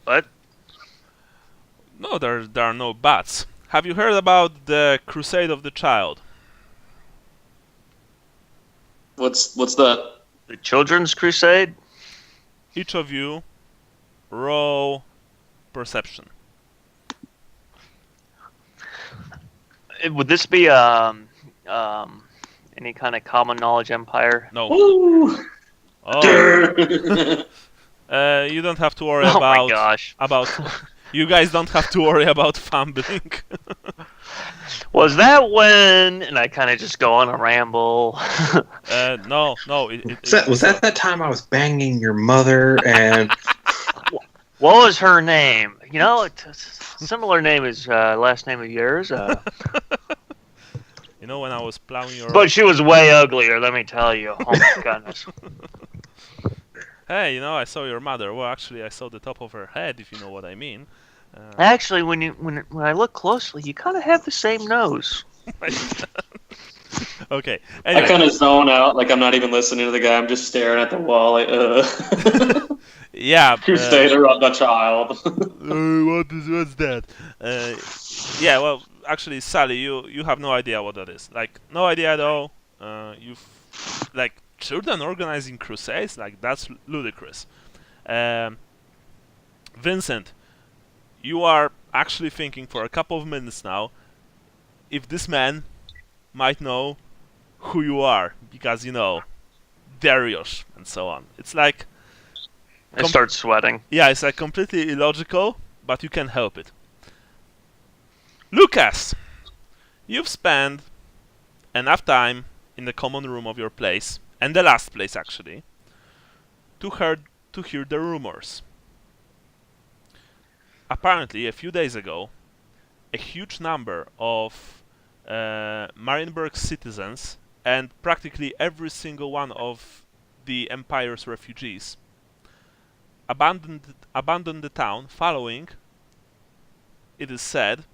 What? No, there are no buts. Have you heard about the Crusade of the Child? What's that? The Children's Crusade? Each of you, roll perception. Would this be any kind of common knowledge empire? No. Woo! Oh. You don't have to worry Oh my about gosh. You guys don't have to worry about fumbling. Was that when? And I kind of just go on a ramble. No. Was that time I was banging your mother and? What was her name? It's a similar name as last name of yours. When I was plowing your. But she was way uglier. Let me tell you. Oh my goodness. Hey, I saw your mother. Well, actually, I saw the top of her head, if you know what I mean. Actually, when I look closely, you kind of have the same nose. Okay. Anyway. I kind of zone out, like I'm not even listening to the guy. I'm just staring at the wall. Like, Yeah. Crusader of the Child. What's that? Yeah, well, actually, Sally, you have no idea what that is. Like, no idea at all. You've like children organizing crusades, like that's ludicrous. Vincent, you are actually thinking for a couple of minutes now if this man might know who you are because Darius and so on. It's like I start sweating. yeah, it's like completely illogical, but you can't help it. Lucas, you've spent enough time in the common room of your place, and the last place actually, to hear the rumors. Apparently, a few days ago, a huge number of Marienburg citizens and practically every single one of the Empire's refugees abandoned the town following, it is said,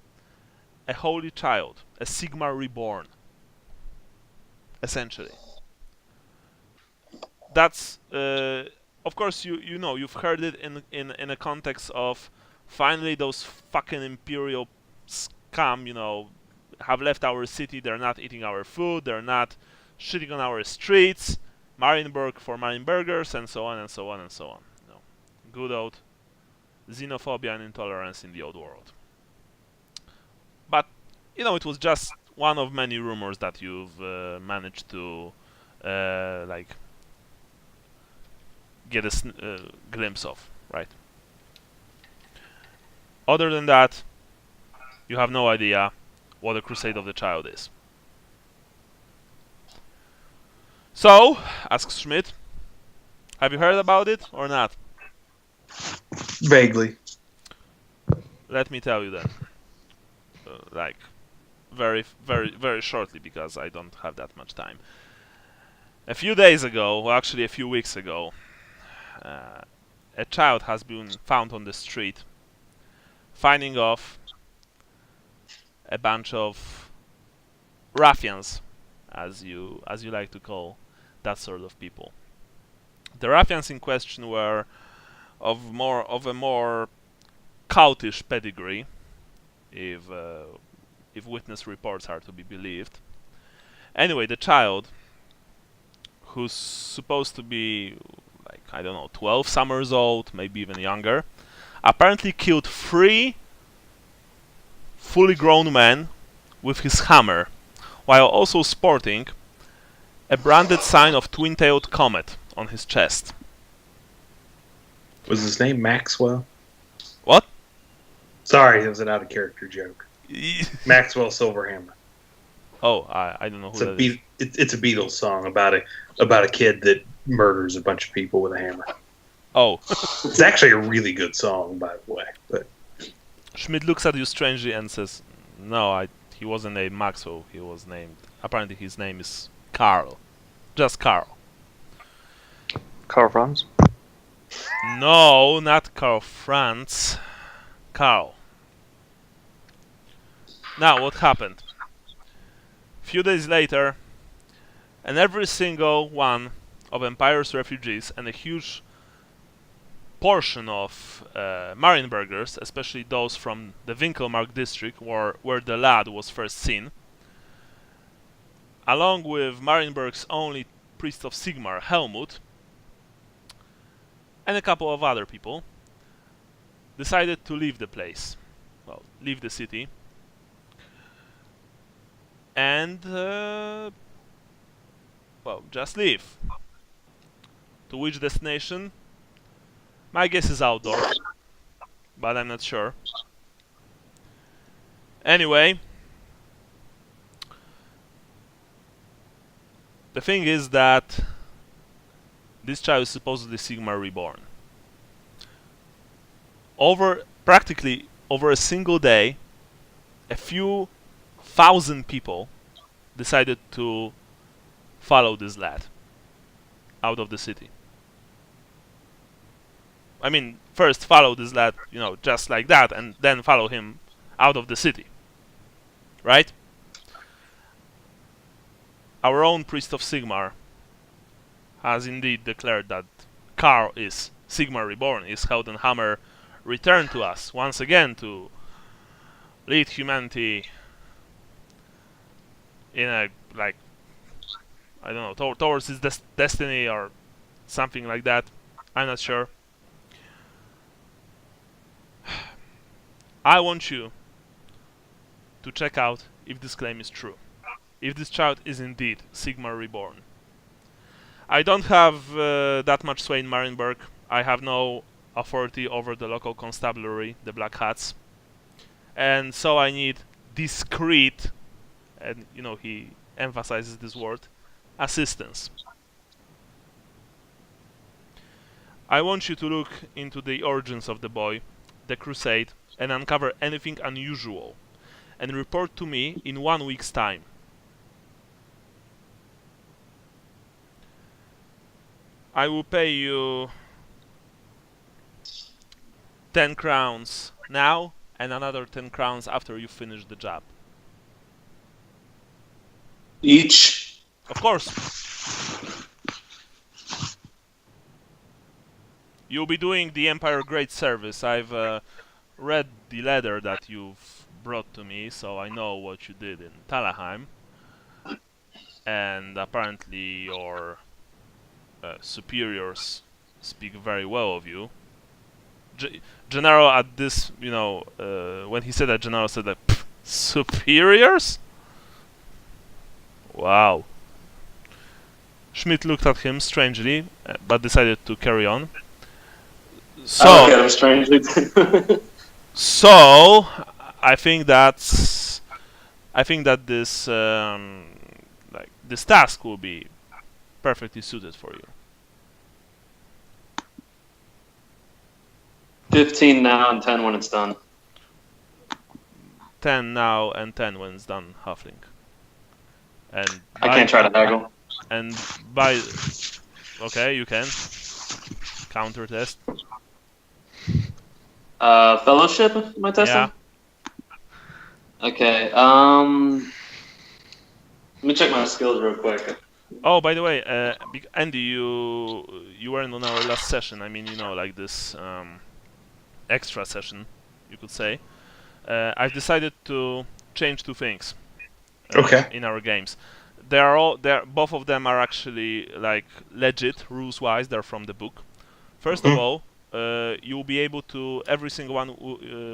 a holy child, a Sigmar reborn. Essentially. That's of course you've heard it in a context of finally those fucking imperial scum, have left our city, they're not eating our food, they're not shitting on our streets, Marienburg for Marienburgers, and so on and so on and so on. Good old xenophobia and intolerance in the old world. But, it was just one of many rumors that you've managed to, get a glimpse of, right? Other than that, you have no idea what a Crusade of the Child is. So, asks Schmidt, have you heard about it or not? Vaguely. Let me tell you then. Very, very, very shortly, because I don't have that much time. A few days ago, well, actually a few weeks ago, a child has been found on the street, finding off a bunch of ruffians, as you like to call that sort of people. The ruffians in question were of a more cultish pedigree, if witness reports are to be believed. Anyway, the child, who's supposed to be 12 summers old, maybe even younger, apparently killed 3 fully grown men with his hammer, while also sporting a branded sign of twin-tailed comet on his chest. Was his name Maxwell? What? Sorry, it was an out-of-character joke. Maxwell Silverhammer. Oh, I don't know who that is. It's a Beatles song about a kid that murders a bunch of people with a hammer. Oh. It's actually a really good song, by the way. But Schmidt looks at you strangely and says, "No, he wasn't named Maxwell. He was named. Apparently, his name is Carl. Just Carl." Carl Franz? No, not Carl Franz. Carl. Now, what happened? A few days later, and every single one of Empire's refugees and a huge portion of Marienburgers, especially those from the Winkelmark district where the lad was first seen, along with Marienburg's only priest of Sigmar, Helmut, and a couple of other people, decided to leave the place. Well, leave the city. And, just leave. To which destination? My guess is outdoors, but I'm not sure. Anyway, the thing is that this child is supposedly Sigmar reborn. Practically over a single day, a few thousand people decided to follow this lad out of the city. I mean, first follow this lad, just like that, and then follow him out of the city. Right? Our own priest of Sigmar has indeed declared that Carl is Sigmar Reborn. Is Heldenhammer returned to us once again to lead humanity in a, like, I don't know, towards his destiny or something like that. I'm not sure. I want you to check out if this claim is true. If this child is indeed Sigmar Reborn. I don't have that much sway in Marienburg. I have no authority over the local constabulary, the Black Hats. And so I need discreet, and he emphasizes this word, assistance. I want you to look into the origins of the boy, the crusade, and uncover anything unusual, and report to me in 1 week's time. I will pay you 10 crowns now, and another 10 crowns after you finish the job. Each? Of course. You'll be doing the Empire great service. I've read the letter that you've brought to me, so I know what you did in Talheim. And apparently your superiors speak very well of you. Gennaro at this, when he said that, Gennaro said that, superiors? Wow. Schmidt looked at him strangely, but decided to carry on. So, I look at him strangely too. So, I think that this this task will be perfectly suited for you. 15 now and 10 when it's done. 10 now and 10 when it's done, halfling. And I can't try to haggle. And by okay, you can counter test. Fellowship, am I testing? Yeah. Okay, let me check my skills real quick. Oh, by the way, Andy, you weren't on our last session. I mean, like this extra session, you could say. I've decided to change 2 things. In our games, both of them are actually like legit rules-wise. They're from the book. First of all, you will be able to, every single one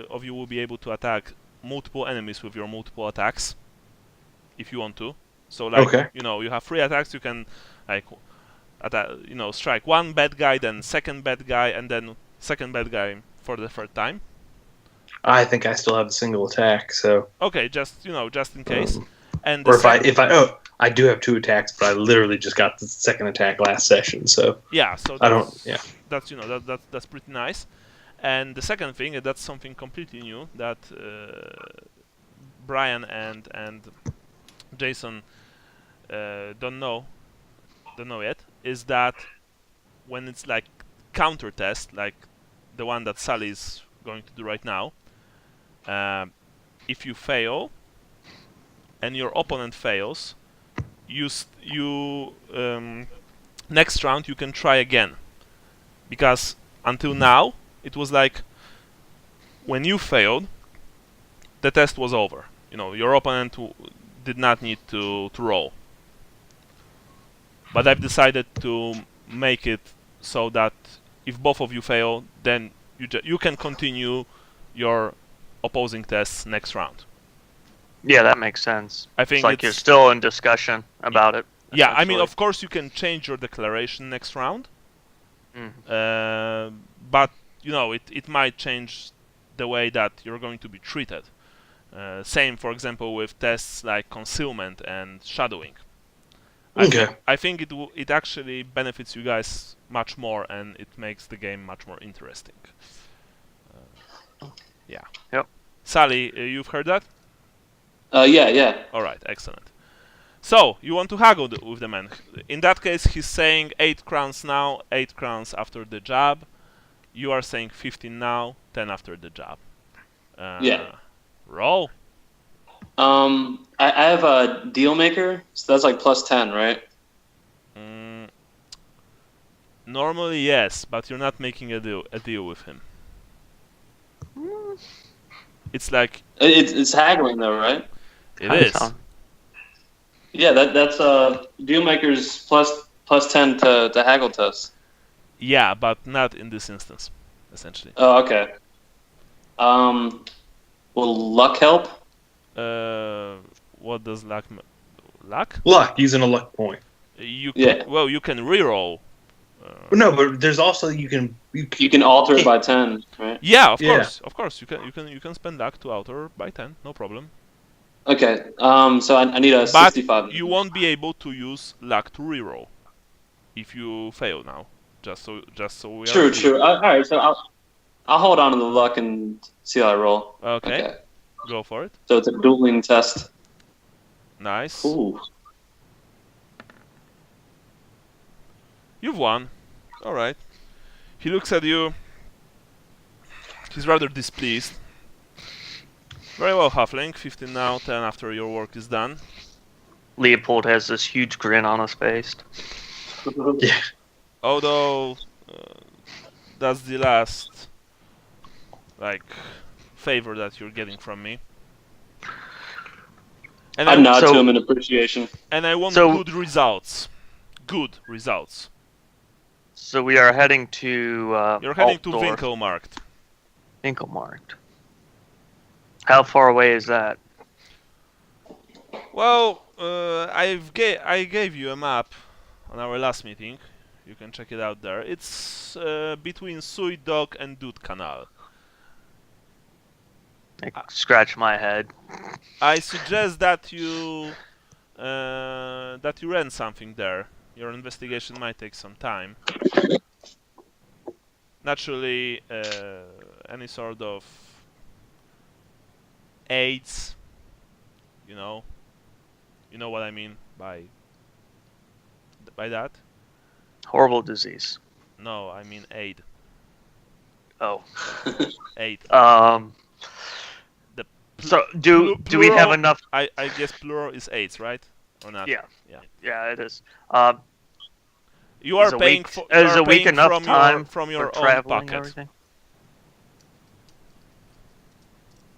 of you will be able to attack multiple enemies with your multiple attacks, if you want to. So like, you have 3 attacks. You can like, strike 1 bad guy, then second bad guy, and then second bad guy for the 3rd time. I think I still have a single attack, so. Okay, just in case. And or I do have 2 attacks, but I literally just got the 2nd attack last session, so. Yeah, so that's pretty nice. And the second thing, that's something completely new that Brian and Jason don't know yet, is that when it's like counter test, like the one that Sally is going to do right now, if you fail and your opponent fails, next round you can try again, because until now it was like when you failed, the test was over. Your opponent did not need to roll. But I've decided to make it so that if both of you fail, then you can continue your opposing tests next round. Yeah, that makes sense. I think it's like you're still in discussion about it. Yeah, I mean, of course you can change your declaration next round. But, it might change the way that you're going to be treated. Same, for example, with tests like concealment and shadowing. I think it actually benefits you guys much more, and it makes the game much more interesting. Yeah. Yep. Sally, you've heard that? Yeah. All right, excellent. So, you want to haggle with the man. In that case, he's saying 8 crowns now, 8 crowns after the job. You are saying 15 now, 10 after the job. Yeah. Roll. I have a deal maker, so that's like plus 10, right? Normally, yes, but you're not making a deal with him. It's like It's haggling though, right? it Kinda is. sound- Yeah, that's Dealmaker's plus 10 to haggle test. Yeah, but not in this instance, essentially. Oh, okay. Will luck help? What does luck? Luck? Luck, using a luck point. You Yeah. well, you can reroll. No, but there's also you can You can alter it by 10, right? Yeah, of Yeah. course. You can spend luck to alter by 10, no problem. Okay. So I need a But 65. you won't be able to use luck to reroll if you fail now. Just so we are True, clear. true. All right, so I'll hold on to the luck and see how I roll. Okay. Go for it. So it's a dueling test. Nice. Ooh. You've won. All right. He looks at you. He's rather displeased. Very well, Halfling. 15 now, 10 after your work is done. Leopold has this huge grin on his face. yeah. Although that's the last favor that you're getting from me. And I nod so- to him in appreciation. And I want So- good results. Good results. So we are heading to. You're heading to Altdorf. Winkelmarkt. Winkelmarkt. How far away is that? Well, I gave you a map on our last meeting. You can check it out there. It's between Suidok and Dud Canal. I scratch my head. I suggest that you rent something there. Your investigation might take some time. Naturally, any sort of aids, you know what I mean by that? Horrible disease. No, I mean aid. Oh. Aid. So do we have plural- enough? I guess plural is AIDS, right? Or not? Yeah. Yeah. Yeah, it is. You are Is a paying week- for. is you are a week paying enough from time from for your own traveling and pocket. everything?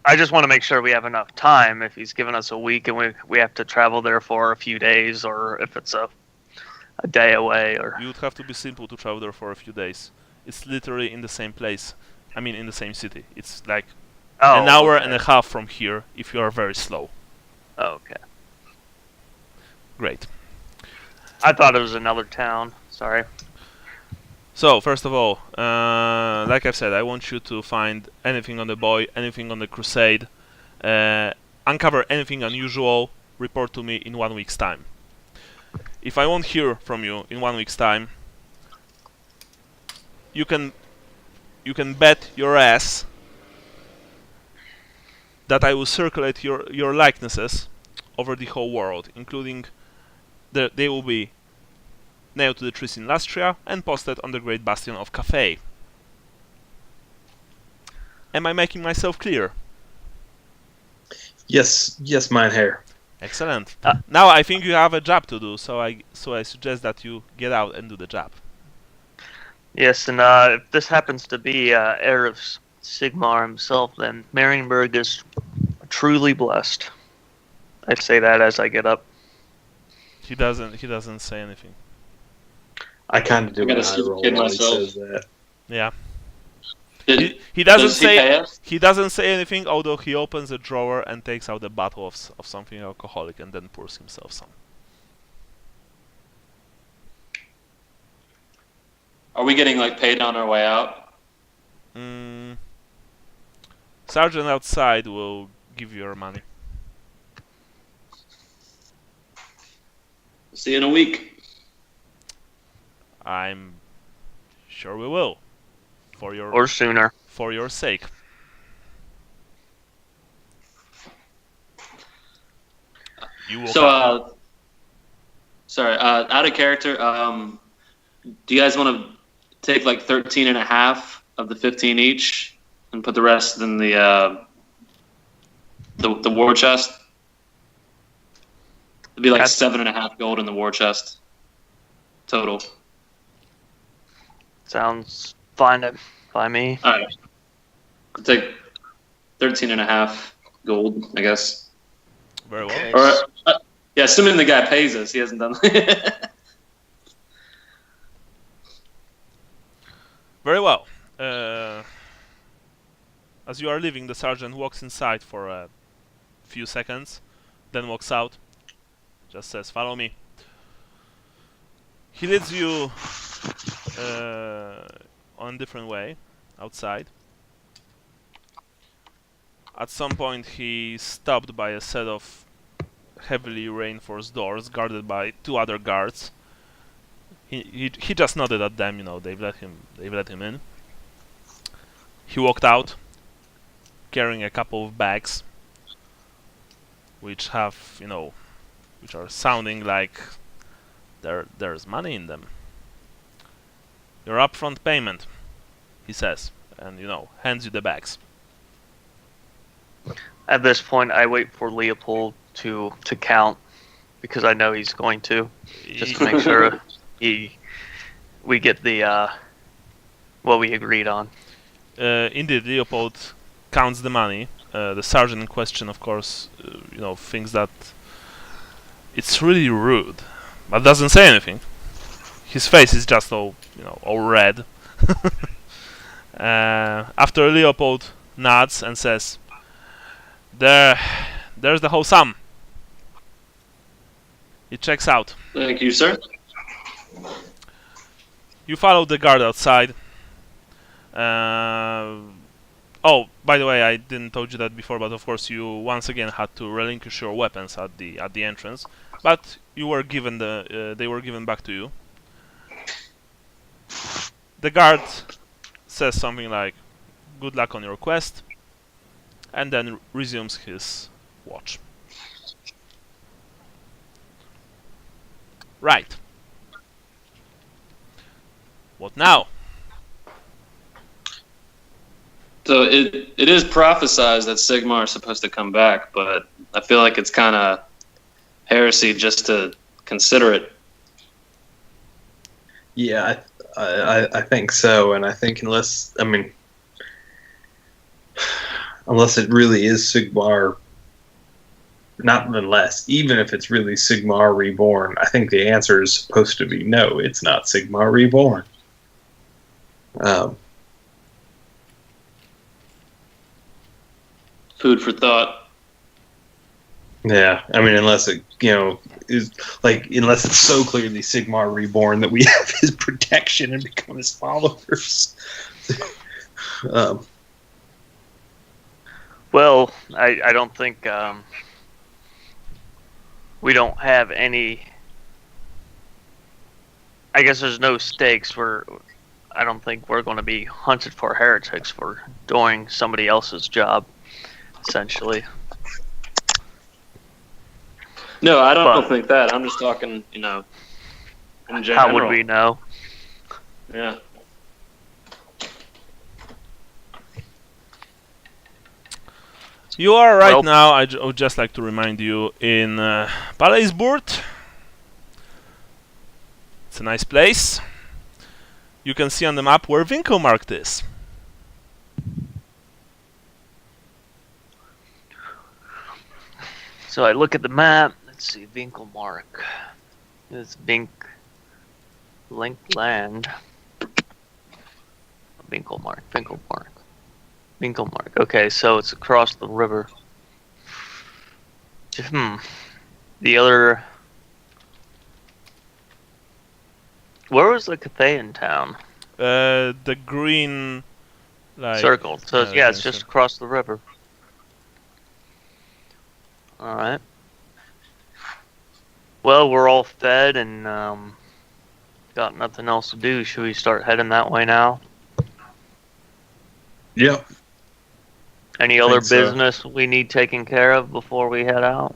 I just want to make sure we have enough time. If he's given us a week and we have to travel there for a few days, or if it's a day away, or You would have to be simple to travel there for a few days. It's literally in the same place. I mean, in the same city. It's like an hour okay. and a half from here if you are very slow. Okay. Great. I thought it was another town. Sorry. So, first of all, like I've said, I want you to find anything on the boy, anything on the crusade, uncover anything unusual, report to me in 1 week's time. If I won't hear from you in 1 week's time, you can bet your ass that I will circulate your likenesses over the whole world, including they will be nailed to the trees in Lastria and posted on the Great Bastion of Cathay. Am I making myself clear? Yes, mein Herr. Excellent. Now I think you have a job to do, so I suggest that you get out and do the job. Yes, and if this happens to be heir of Sigmar himself, then Marienburg is truly blessed. I say that as I get up. He doesn't say anything. I kind of do I gotta an eye super roll kid while he myself. says that. Yeah. Did, He doesn't does he pay say us? he doesn't say anything, although he opens a drawer and takes out a bottle of something alcoholic and then pours himself some. Are we getting like paid on our way out? Sergeant outside will give you your money. See you in a week. I'm sure we will. For your Or sooner. for your sake. You woke So, up. sorry, out of character, do you guys want to take like 13 and a half of the 15 each and put the rest in the war chest? It'd be like That's- 7.5 gold in the war chest total. Sounds fine by me. All right. I'll take 13.5 gold, I guess. Very well. Okay. Or yeah, assuming the guy pays us, he hasn't done. Very well. As you are leaving, the sergeant walks inside for a few seconds, then walks out. Just says, "Follow me." He leads you on a different way, outside. At some point, he stopped by a set of heavily reinforced doors guarded by 2 other guards. He just nodded at them, they've let him in. He walked out, carrying a couple of bags, which have, which are sounding like there's money in them. Your upfront payment, he says, and hands you the bags. At this point, I wait for Leopold to count, because I know he's going to, just to make sure we get the what we agreed on. Indeed, Leopold counts the money. The sergeant in question, of course, thinks that it's really rude, but doesn't say anything. His face is just all red. After Leopold nods and says, "There's the whole sum." He checks out. Thank you, sir. You follow the guard outside. Oh, by the way, I didn't told you that before, but of course you once again had to relinquish your weapons at the entrance. But you were given they were given back to you. The guard says something like, "Good luck on your quest," and then resumes his watch. Right. What now? So it is prophesized that Sigmar is supposed to come back, but I feel like it's kind of heresy just to consider it. Yeah, I think so, and I think unless it really is Sigmar, not unless, even if it's really Sigmar reborn, I think the answer is supposed to be no, it's not Sigmar reborn. Food for thought. Yeah, unless it, is unless it's so clearly Sigmar reborn that we have his protection and become his followers. Well, I don't think we don't have any. I guess there's no stakes. I don't think we're going to be hunted for heretics for doing somebody else's job, essentially. No, I don't think that. I'm just talking, in general. How would we know? Yeah. You are right now, I would just like to remind you, in Palaisburt. It's a nice place. You can see on the map where Winkelmarkt is. So I look at the map. Let's see, Winkelmark. It's Linkland. Winkelmark. Okay, so it's across the river. The other. Where was the Cathayan town? The green circle. So it's just across the river. All right. Well, we're all fed and got nothing else to do. Should we start heading that way now? Yep. Any other business we need taken care of before we head out?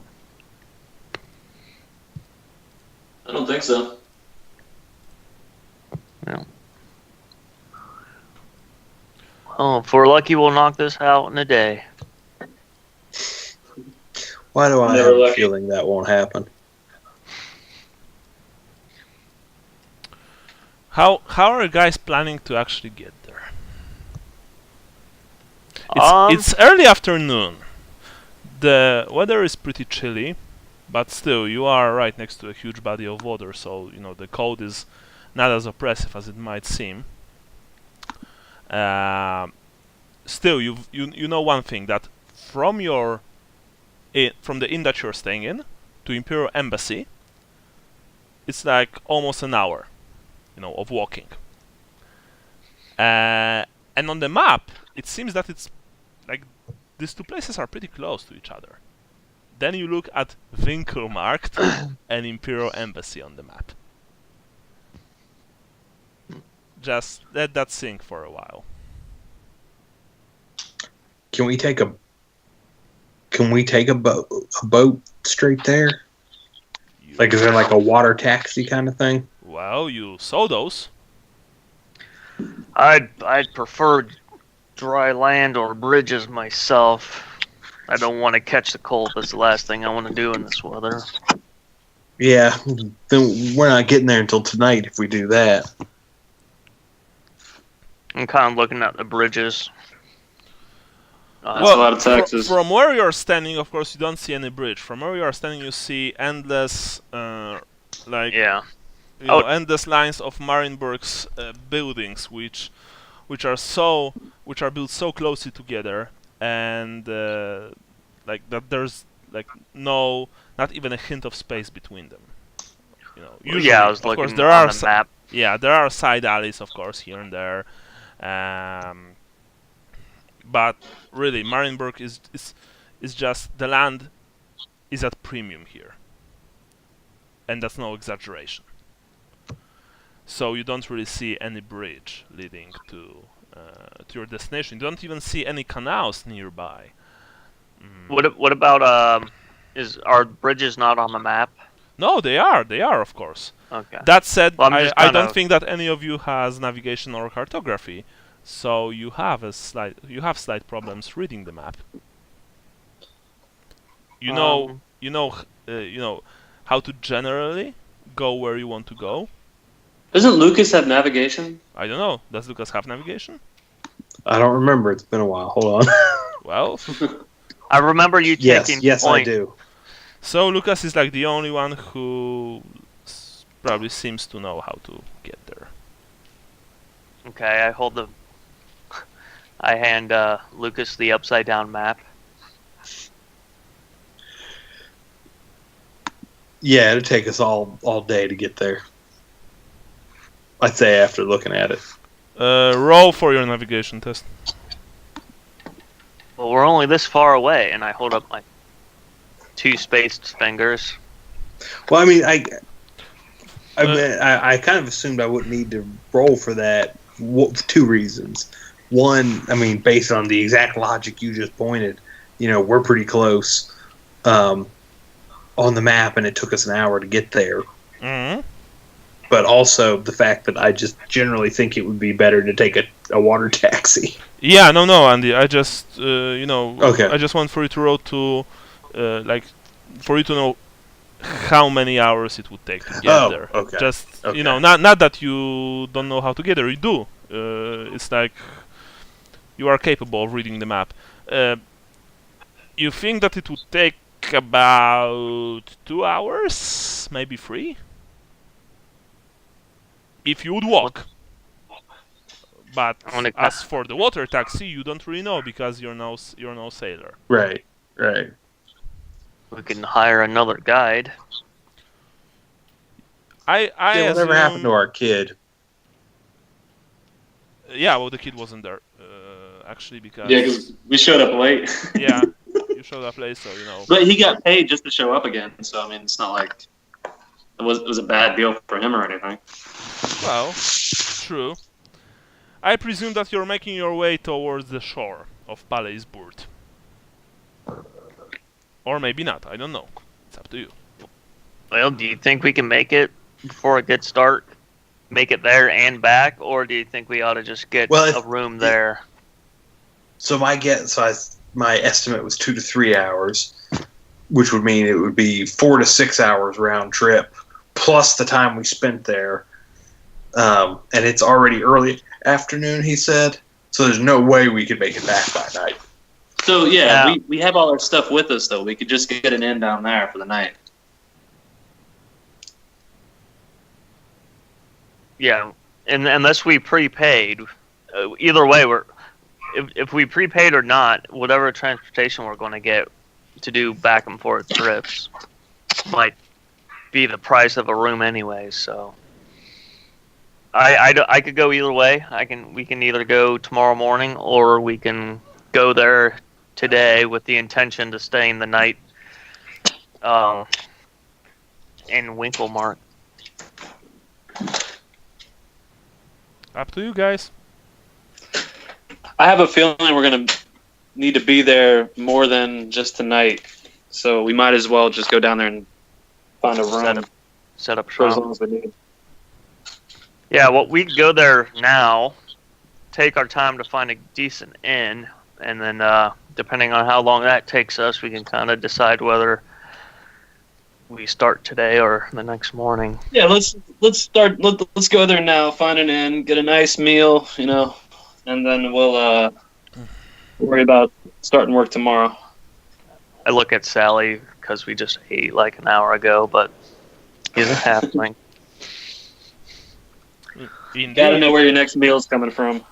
I don't think so. No. Oh, if we're lucky, we'll knock this out in a day. Why do I have a feeling that won't happen? How are you guys planning to actually get there? It's early afternoon. The weather is pretty chilly, but still, you are right next to a huge body of water, so the cold is not as oppressive as it might seem. Still, you know one thing, that from the inn that you're staying in to Imperial Embassy, it's like almost an hour, of walking. And on the map, it seems that it's like these two places are pretty close to each other. Then you look at Winkelmarkt and Imperial Embassy on the map. Just let that sink for a while. Can we take a boat straight there? Like, is there like a water taxi kind of thing? Well, you saw those. I'd prefer dry land or bridges myself. I don't want to catch the cold. That's the last thing I want to do in this weather. Yeah, then we're not getting there until tonight if we do that. I'm kind of looking at the bridges. That's a lot of taxes. From where you're standing, of course, you don't see any bridge. From where you are standing, you see endless, endless lines of Marienburg's buildings, which are built so closely together, and like that there's like not even a hint of space between them. Usually, I was of looking course, there on are the map. Yeah, there are side alleys, of course, here and there. But really, Marienburg is just, the land is at premium here, and that's no exaggeration. So you don't really see any bridge leading to your destination. You don't even see any canals nearby. What about are bridges not on the map? No, they are, of course. Okay. That said, Well, I don't think that any of you has navigation or cartography, so you have slight problems reading the map. You know how to generally go where you want to go. Doesn't Lucas have navigation? I don't know. Does Lucas have navigation? I don't remember. It's been a while. Hold on. Well, I remember you taking Yes, point. I do. so Lucas is like the only one who probably seems to know how to get there. Okay, I hand Lucas the upside down map. Yeah, it'd take us all day to get there. I'd say after looking at it. Roll for your navigation test. Well, we're only this far away, and I hold up my two spaced fingers. Well, I mean, I kind of assumed I wouldn't need to roll for that. Two reasons. One, I mean, based on the exact logic you just pointed, we're pretty close on the map, and it took us an hour to get there. Mm-hmm. But also the fact that I just generally think it would be better to take a water taxi. Yeah, no, Andy. I just, Okay. I just want for you to roll to, for you to know how many hours it would take to get there. Okay. Just, Okay. not that you don't know how to get there. You do. It's like you are capable of reading the map. You think that it would take about 2 hours, maybe 3, if you would walk. But as for the water taxi, you don't really know because you're no sailor. Right. We can hire another guide. Whatever happened to our kid? Yeah, well, the kid wasn't there, actually, because... Yeah, because we showed up late. Yeah, you showed up late, so, But he got paid just to show up again, so, I mean, it's not like it was a bad deal for him or anything. Well, true. I presume that you're making your way towards the shore of Paleisburg. Or maybe not, I don't know. It's up to you. Well, do you think we can make it before it gets dark? Make it there and back? Or do you think we ought to just get a room there? So my estimate was 2 to 3 hours, which would mean it would be 4 to 6 hours round trip, plus the time we spent there. and it's already early afternoon, he said. So there's no way we could make it back by night. So, yeah. We have all our stuff with us, though. We could just get an inn down there for the night. Yeah, and unless we prepaid, either way, if we prepaid or not, whatever transportation we're going to get to do back and forth trips might be the price of a room anyway. So I could go either way. We can either go tomorrow morning or we can go there today with the intention to stay the night in Winklemark. Up to you guys. I have a feeling we're going to need to be there more than just tonight. So we might as well just go down there and find a room. Set up for as shop. long as we need. Yeah, well, we can go there now, take our time to find a decent inn, and then depending on how long that takes us, we can kind of decide whether we start today or the next morning. Yeah, let's start. Let's go there now. Find an inn, get a nice meal, and then we'll worry about starting work tomorrow. I look at Sally because we just ate like an hour ago, but he's a halfling. Gotta know where your next meal's coming from.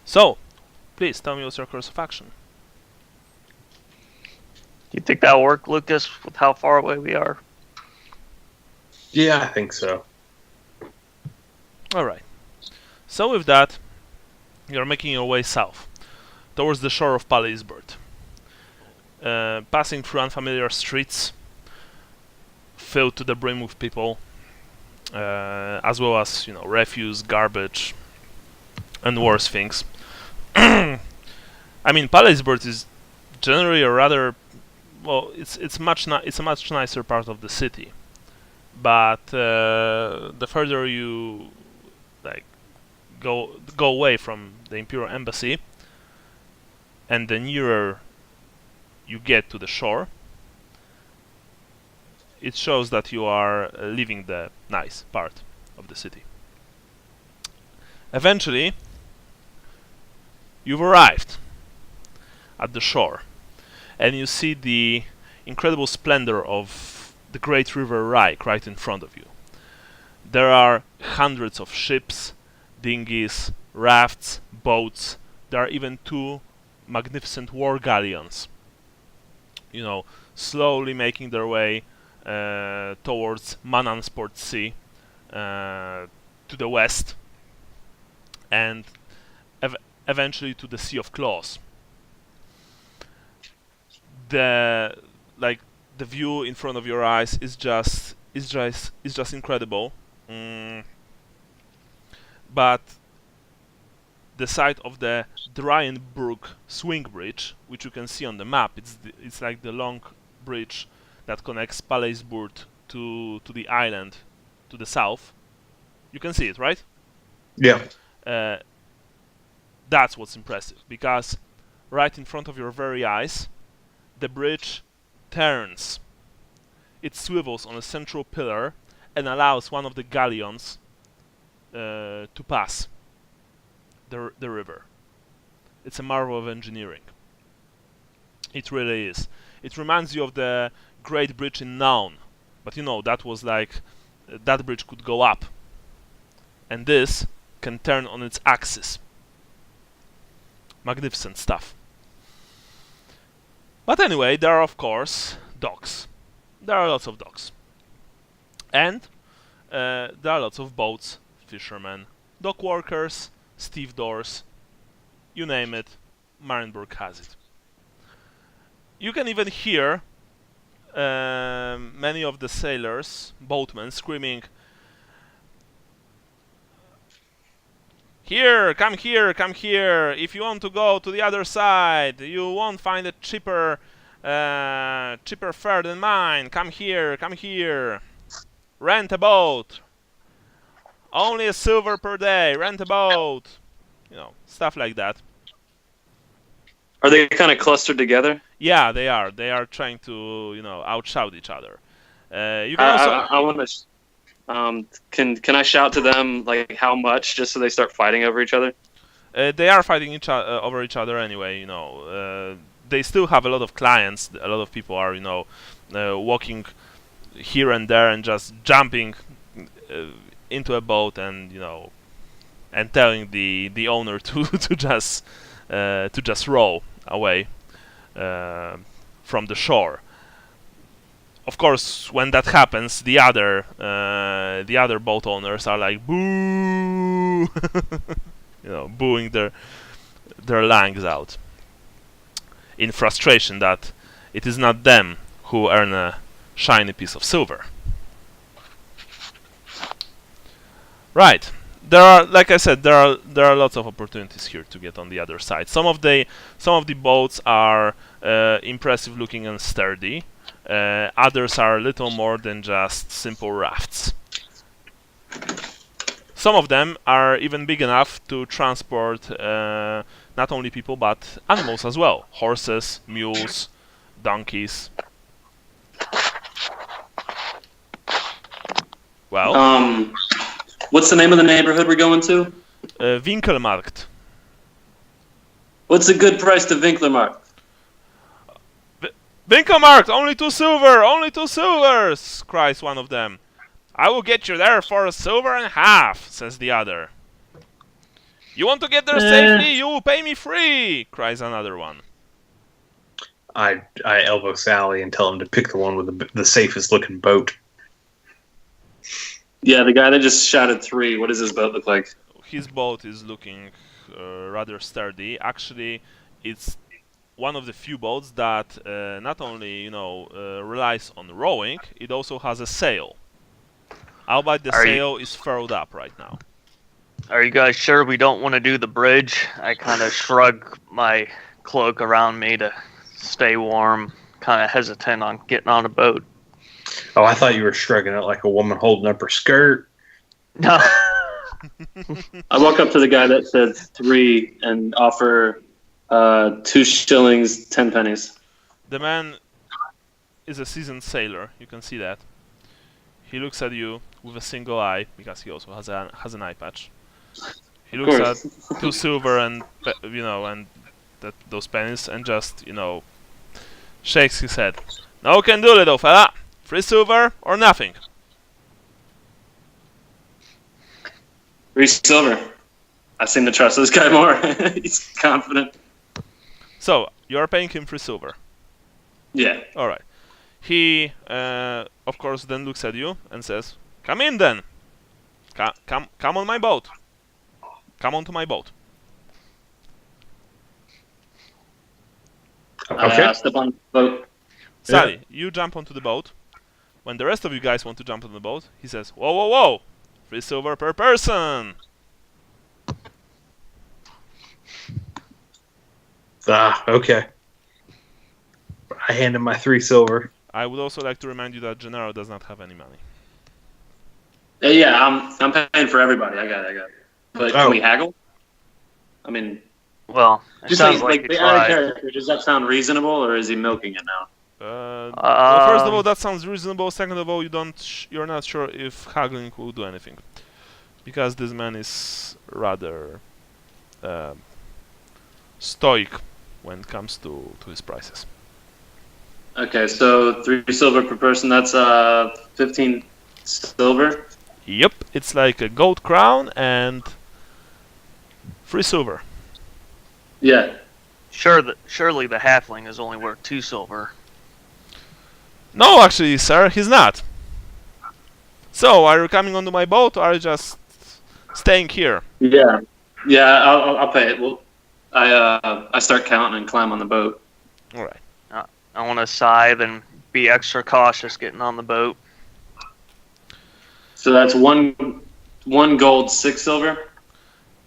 So, please tell me what's your course of action. Do you think that'll work, Lucas, with how far away we are? Yeah, I think so. Alright. So with that, you're making your way south, towards the shore of Palaisburg. Passing through unfamiliar streets, filled to the brim with people, as well as, refuse, garbage, and worse things. I mean, Palaisburg is generally a rather... Well, it's a much nicer part of the city, but the further you go away from the Imperial Embassy, and the nearer you get to the shore, it shows that you are leaving the nice part of the city. Eventually, you've arrived at the shore, and you see the incredible splendor of the great river Reich right in front of you. There are hundreds of ships, dinghies, rafts, boats. There are even 2 magnificent war galleons, slowly making their way towards Manansport Sea to the west, and eventually to the Sea of Claws. The view in front of your eyes is just incredible. But the site of the Marienburg swing bridge, which you can see on the map, it's like the long bridge that connects Palaisburg to the island to the south. You can see it, right? Yeah. That's what's impressive, because right in front of your very eyes, the bridge turns. It swivels on a central pillar and allows one of the galleons to pass the river. It's a marvel of engineering. It really is. It reminds you of the Great Bridge in Naun, but that was that bridge could go up, and this can turn on its axis. Magnificent stuff. But anyway, there are of course docks. There are lots of docks. And there are lots of boats, fishermen, dock workers, stevedores, you name it, Marienburg has it. You can even hear many of the sailors, boatmen, screaming, "Here, come here, come here! If you want to go to the other side, you won't find a cheaper fare than mine. Come here, come here! Rent a boat! Only a silver per day, rent a boat!" Stuff like that. Are they kind of clustered together? Yeah, they are. They are trying to, outshout each other. You can also... Can I shout to them like how much, just so they start fighting over each other? They are fighting over each other anyway. They still have a lot of clients. A lot of people are, walking here and there and just jumping into a boat and and telling the owner to just row away from the shore. Of course, when that happens, the other boat owners are like boo, booing their lungs out in frustration that it is not them who earn a shiny piece of silver. Right. There are, like I said, there are lots of opportunities here to get on the other side. Some of the boats are impressive looking and sturdy. Others are little more than just simple rafts. Some of them are even big enough to transport not only people but animals as well. Horses, mules, donkeys. Well, what's the name of the neighborhood we're going to? Winkelmarkt. What's a good price to Winklermarkt? Winkelmarkt, only 2 silver, only 2 silvers, cries one of them. I will get you there for 1.5 silver, says the other. You want to get there safely? You will pay me free, cries another one. I elbow Sally and tell him to pick the one with the safest looking boat. Yeah, the guy that just shouted 3. What does his boat look like? His boat is looking rather sturdy. Actually, it's one of the few boats that not only relies on rowing, it also has a sail. Albeit the sail is furled up right now. Are you guys sure we don't want to do the bridge? I kind of shrug my cloak around me to stay warm, kind of hesitant on getting on a boat. Oh, I thought you were shrugging it like a woman holding up her skirt. No. I walk up to the guy that said 3 and offer 2 shillings, 10 pennies. The man is a seasoned sailor. You can see that. He looks at you with a single eye because he also has an eye patch. He looks at 2 silver and those pennies and just shakes his head. No can do, little fella. 3 silver or nothing. 3 silver. I seem to trust this guy more. He's confident. So, you're paying him 3 silver. Yeah. Alright. He, of course, then looks at you and says, come in then. Come on my boat. Come onto my boat. Okay. I step on the boat. Sally, you jump onto the boat. When the rest of you guys want to jump on the boat, he says, whoa, whoa, whoa. 3 silver per person. Okay. I hand him my 3 silver. I would also like to remind you that Gennaro does not have any money. Yeah, I'm paying for everybody. I got it. But can we haggle? I mean, well, it just sounds like the other character. Does that sound reasonable, or is he milking it now? Well, first of all, that sounds reasonable. Second of all, you're not sure if haggling will do anything, because this man is rather stoic when it comes to his prices. Okay, so 3 silver per person. That's 15 silver. Yep, it's like a gold crown and 3 silver. Yeah. Surely the halfling is only worth 2 silver. No, actually, sir, he's not. So, are you coming onto my boat, or are you just staying here? Yeah, I'll pay it. Well, I start counting and climb on the boat. All right. I want to scythe and be extra cautious getting on the boat. So that's one gold, 6 silver.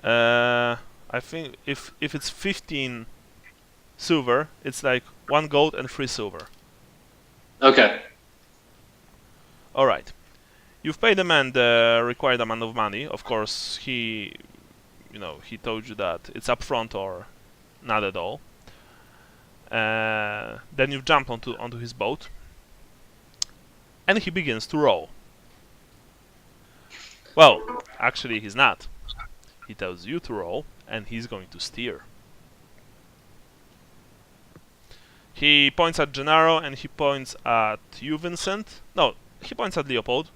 I think if it's 15 silver, it's like 1 gold and 3 silver. Okay. All right. You've paid the man the required amount of money. Of course, he told you that it's upfront or not at all. Then you jump onto his boat, and he begins to row. Well, actually, he's not. He tells you to roll, and he's going to steer. He points at Gennaro, and he points at you, Vincent. No, he points at Leopold.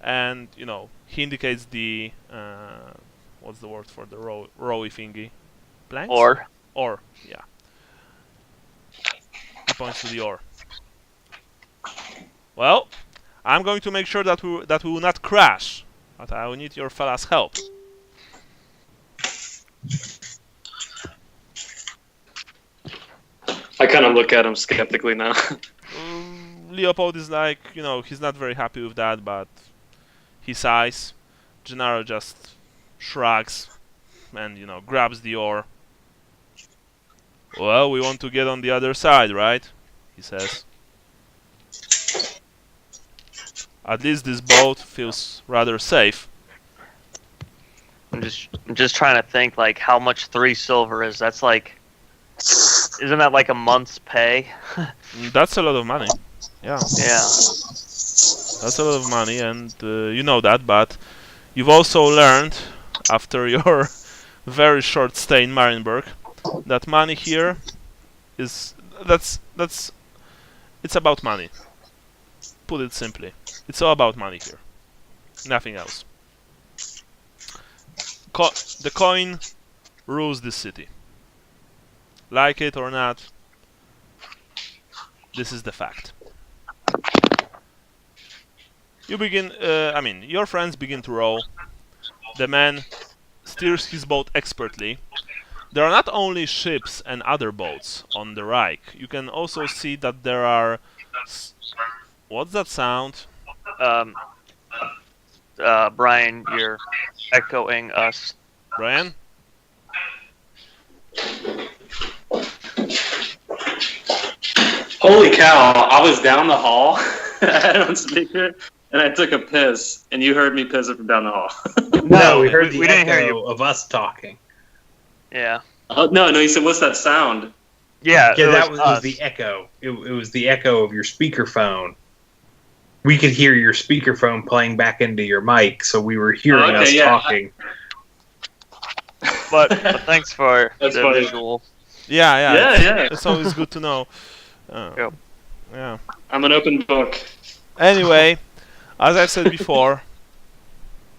And, he indicates the... what's the word for the rowy thingy? Planks? Oar, yeah. He points to the oar. Well, I'm going to make sure that we will not crash. But I will need your fella's help. I kind of look at him skeptically now. Leopold is like, he's not very happy with that, but he sighs. Gennaro just shrugs and, grabs the oar. Well, we want to get on the other side, right? He says. At least this boat feels rather safe. I'm just trying to think, like, how much 3 silver is. That's like... Isn't that like a month's pay? That's a lot of money. Yeah. Yeah. That's a lot of money, and you know that, but you've also learned, after your very short stay in Marienburg, that money here is... It's about money. Put it simply. It's all about money here. Nothing else. The coin rules this city. Like it or not, this is the fact. Your friends begin to row. The man steers his boat expertly. There are not only ships and other boats on the Reich. You can also see that there are... What's that sound? Brian, you're echoing us. Brian? Holy cow, I was down the hall. I had it on speaker, and I took a piss, and you heard me pissing from down the hall. No, we heard we the didn't hear echo you. of us talking. Yeah. Oh, no, you said, what's that sound? Yeah, Yeah, that was was us. the echo. It was the echo of your speakerphone. We could hear your speakerphone playing back into your mic, so we were hearing us talking. But thanks for That's the funny. visual. Yeah. It's always good to know. Yep. Yeah. I'm an open book. Anyway, as I've said before,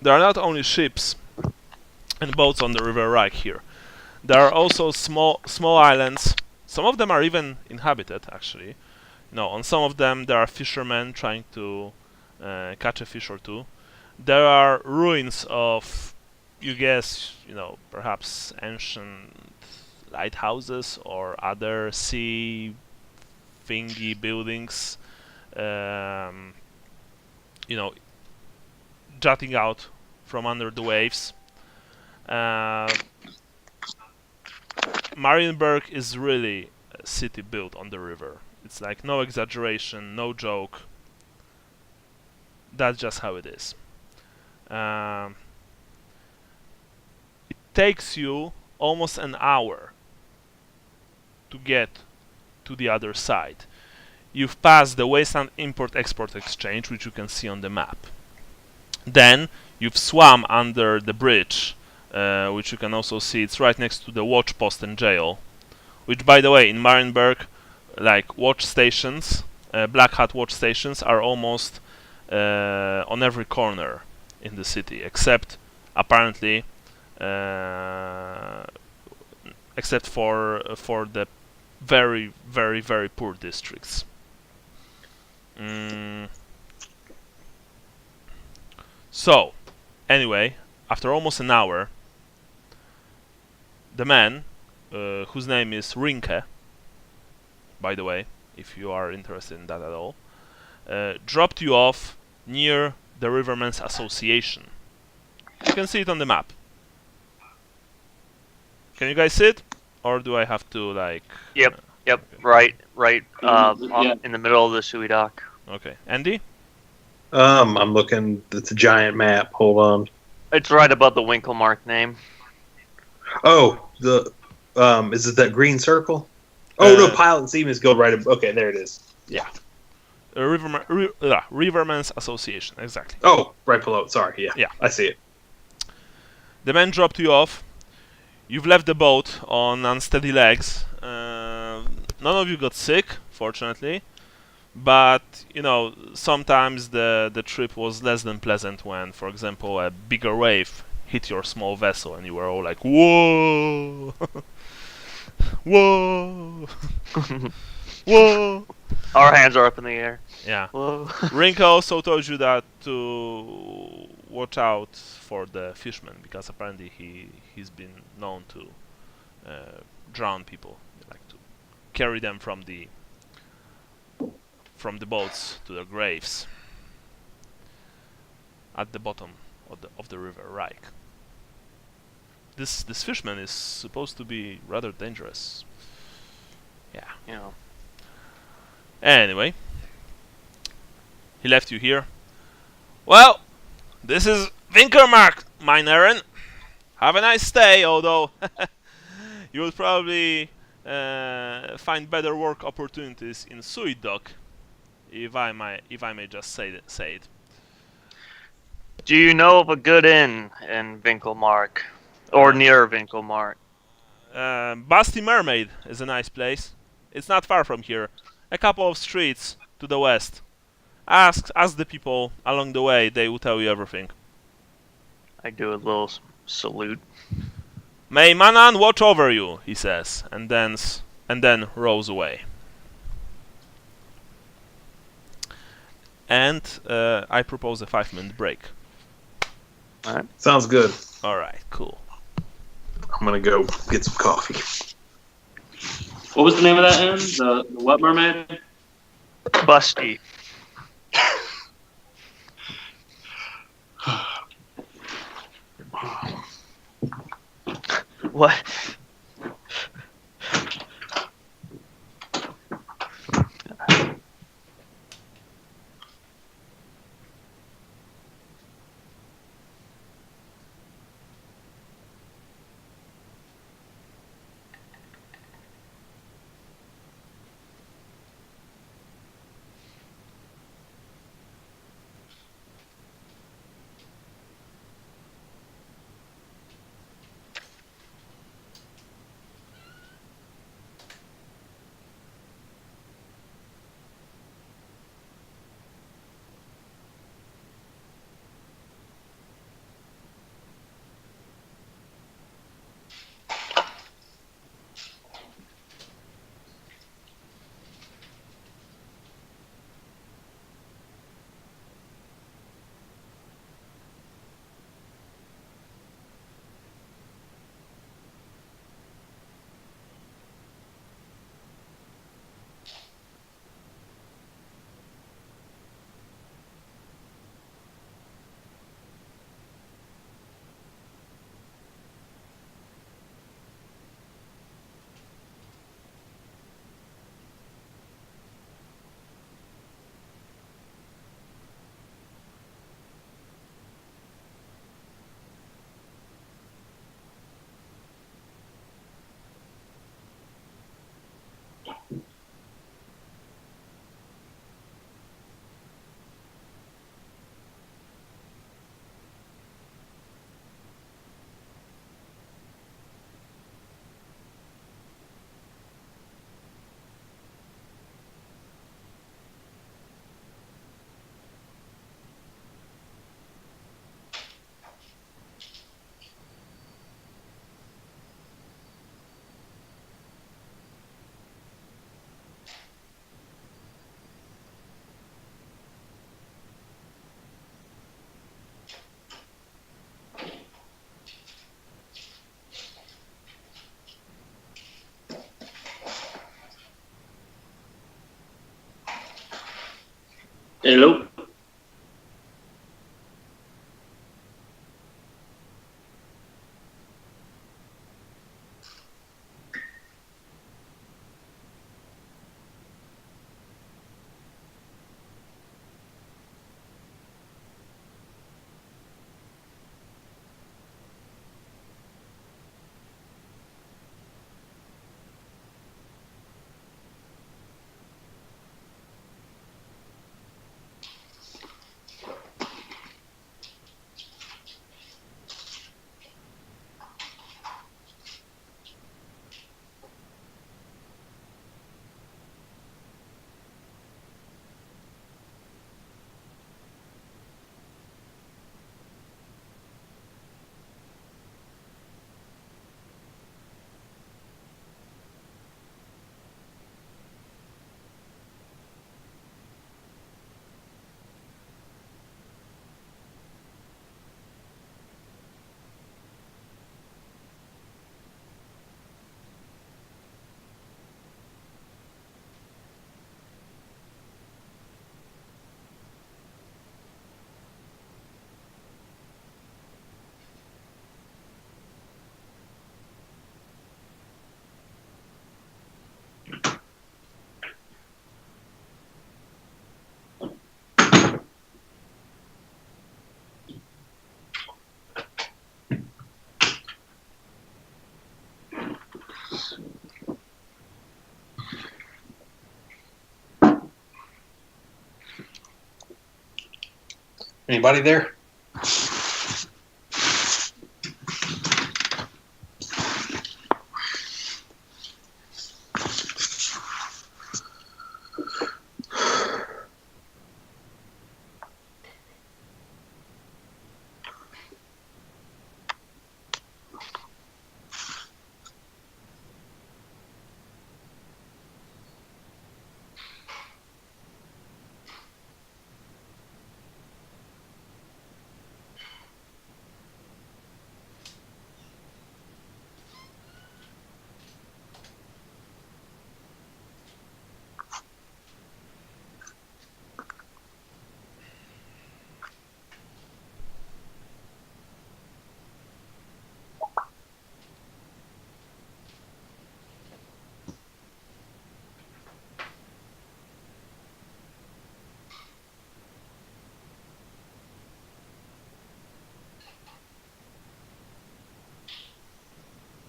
there are not only ships and boats on the River Reich here. There are also small islands. Some of them are even inhabited, actually. On some of them there are fishermen trying to catch a fish or two. There are ruins of, you guess, perhaps ancient lighthouses or other sea thingy buildings, jutting out from under the waves. Marienburg is really a city built on the river. It's like no exaggeration, no joke. That's just how it is. It takes you almost an hour to get to the other side. You've passed the Wasteland Import-Export Exchange, which you can see on the map. Then you've swum under the bridge, which you can also see. It's right next to the watch post and jail, which, by the way, in Marienburg, like watch stations, black hat watch stations are almost on every corner in the city, except apparently except for the very, very, very poor districts. So, anyway, after almost an hour, the man, whose name is Rinke, by the way, if you are interested in that at all, dropped you off near the Rivermen's Association. You can see it on the map. Can you guys see it? Or do I have to, like... Yep, okay. right, Yeah. in the middle of the Sui dock. Okay. Andy? I'm looking at the giant map. Hold on. It's right above the Winklemark name. Oh, is it that green circle? Oh, no, Pilot and Seaman's Guild right above. Okay, there it is. Yeah. Rivermen's Association, exactly. Oh, right below it. Sorry. Yeah. Yeah. I see it. The men dropped you off. You've left the boat on unsteady legs. None of you got sick, fortunately. But, sometimes the trip was less than pleasant when, for example, a bigger wave hit your small vessel and you were all like, whoa! Whoa! Whoa! Our hands are up in the air. Yeah. Whoa. Rinka also told you that to watch out for the fisherman, because apparently he's been known to drown people, like to carry them from the boats to their graves at the bottom of the river Reich. This fisherman is supposed to be rather dangerous. Yeah. Anyway, he left you here. Well, this is Winkelmark, mein Herren. Have a nice stay, although you will probably find better work opportunities in Suidok, if I may just say it. Do you know of a good inn in Winkelmark? Or near Winkelmark? Basti Mermaid is a nice place. It's not far from here. A couple of streets to the west. Ask the people along the way, they will tell you everything. I do a little salute. May Manan watch over you, he says, and then rows away. And I propose a 5-minute break. Alright. Sounds good. Alright, cool. I'm gonna go get some coffee. What was the name of that inn? The what mermaid? Busty. What? Hello. Anybody there?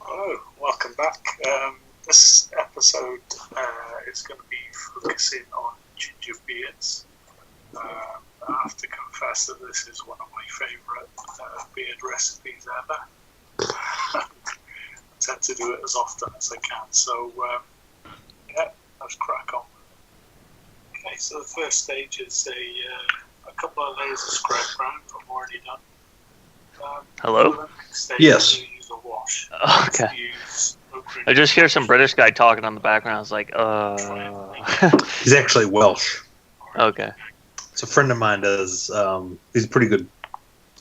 Hello, welcome back. This episode is going to be focusing on ginger beards. I have to confess that this is one of my favourite beard recipes ever. I tend to do it as often as I can, so yeah, let's crack on. Okay, so the first stage is a couple of layers of scrub brown I've already done. Hello? The next stage Yes. is use a wash. Okay. Use ochre I just hear some British guy talking on the background. I was like, He's actually Welsh. Okay. So a friend of mine does. He's a pretty good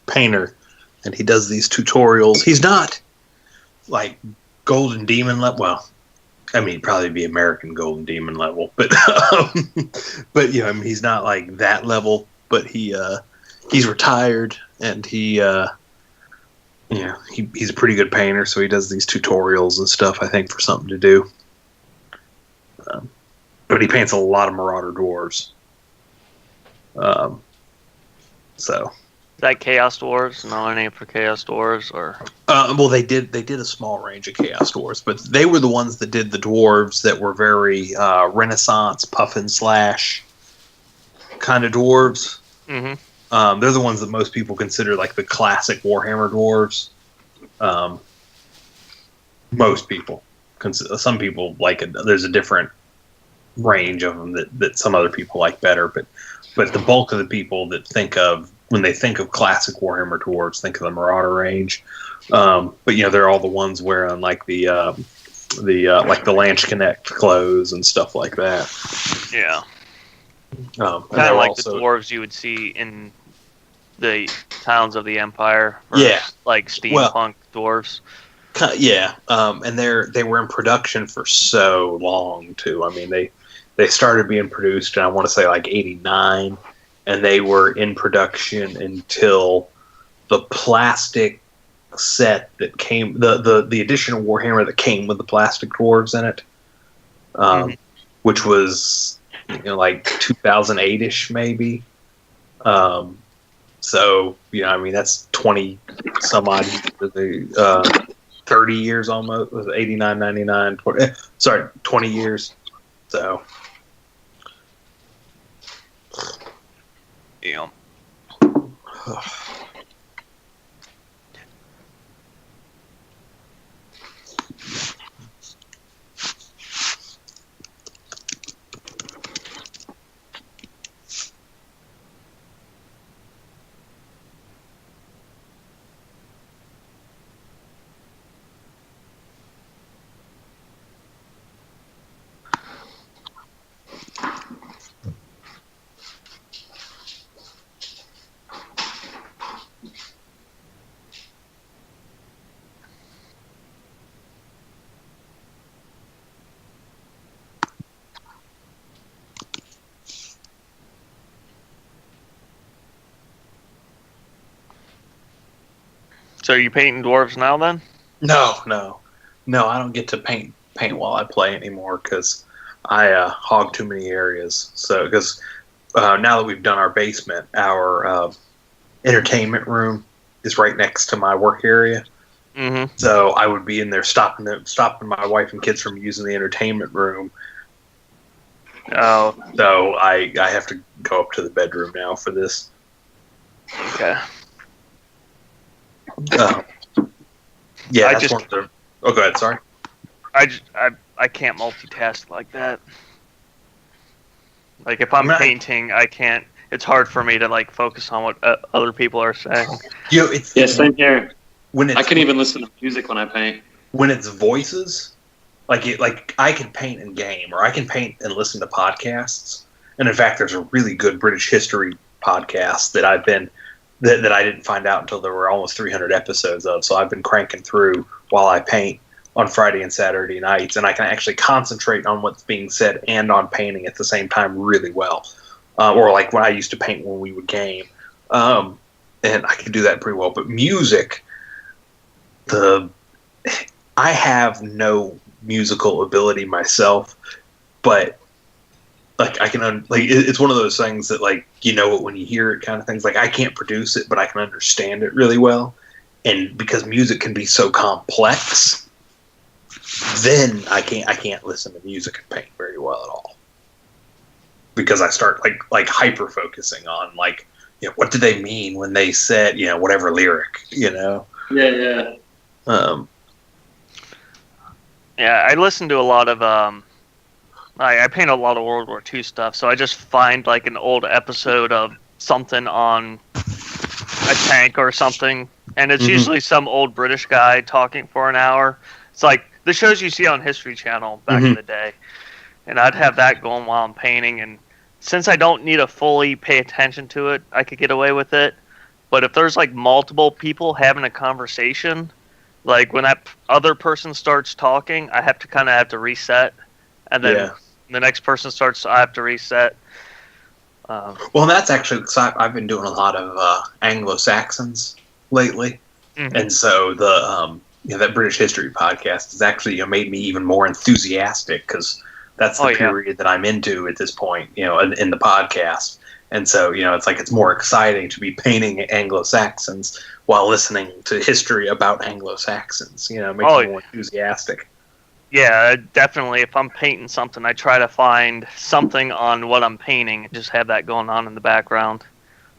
painter, and he does these tutorials. He's not like Golden Demon level. Well, I mean, he'd probably be American Golden Demon level, but you know, I mean, he's not like that level. But he's retired, and he's a pretty good painter. So he does these tutorials and stuff. I think for something to do. But he paints a lot of Marauder dwarves. So. Is that Chaos Dwarves? Another name for Chaos Dwarves? Or Well, they did a small range of Chaos Dwarves, but they were the ones that did the dwarves that were very Renaissance, puff and slash kind of dwarves. Mm-hmm. They're the ones that most people consider like the classic Warhammer dwarves. Most people, some people like it. There's a different range of them that some other people like better, but the bulk of the people that think of when they think of classic Warhammer dwarves, think of the Marauder range. But you know, they're all the ones wearing like the like the Lanch Connect clothes and stuff like that. Yeah. And Kind they're of like also, the dwarves you would see in the towns of the Empire. Yeah. Like steampunk dwarves. Yeah, and they were in production for so long too. I mean, they started being produced in, I want to say like '89, and they were in production until the plastic set that came, the edition of Warhammer that came with the plastic dwarves in it, which was like 2008ish maybe. So I mean that's 20 some odd years, 30 years almost. Was 89, 99, 20, sorry, 20 years. So Yeah. So are you painting dwarves now then? no, I don't get to paint while I play anymore because I hog too many areas. So because now that we've done our basement, our entertainment room is right next to my work area. Mm-hmm. So I would be in there stopping my wife and kids from using the entertainment room. Oh. So I have to go up to the bedroom now for this. Okay. Yeah, I that's just- one of the. Oh, go ahead. Sorry. I can't multitask like that. Like if I'm Right. painting, I can't. It's hard for me to like focus on what other people are saying. You know, it's Yeah, same here. when it's I can even listen to music when I paint. when it's voices. Like I can paint in game, or I can paint and listen to podcasts. And in fact, there's a really good British history podcast that that I didn't find out until there were almost 300 episodes of. So I've been cranking through while I paint on Friday and Saturday nights, and I can actually concentrate on what's being said and on painting at the same time really well. Or like when I used to paint when we would game, and I can do that pretty well. But music, I have no musical ability myself, but like I can it's one of those things that like you know it when you hear it kind of things. Like I can't produce it, but I can understand it really well, and because music can be so complex, then I can't listen to music and paint very well at all, because I start like hyper focusing on like, you know, what did they mean when they said, you know, whatever lyric, you know. Yeah. Yeah, I listen to a lot of I paint a lot of World War II stuff, so I just find like an old episode of something on a tank or something, and it's usually some old British guy talking for an hour. It's like the shows you see on History Channel back in the day, and I'd have that going while I'm painting. And since I don't need to fully pay attention to it, I could get away with it. But if there's like multiple people having a conversation, like when that other person starts talking, I have to reset, and then the next person starts, I have to reset. Well, that's actually, cause I've been doing a lot of Anglo-Saxons lately, and so the that British history podcast has actually made me even more enthusiastic, because that's the period that I'm into at this point, in the podcast. And so, it's like it's more exciting to be painting Anglo-Saxons while listening to history about Anglo-Saxons, makes me more enthusiastic. Yeah, definitely. If I'm painting something, I try to find something on what I'm painting and just have that going on in the background.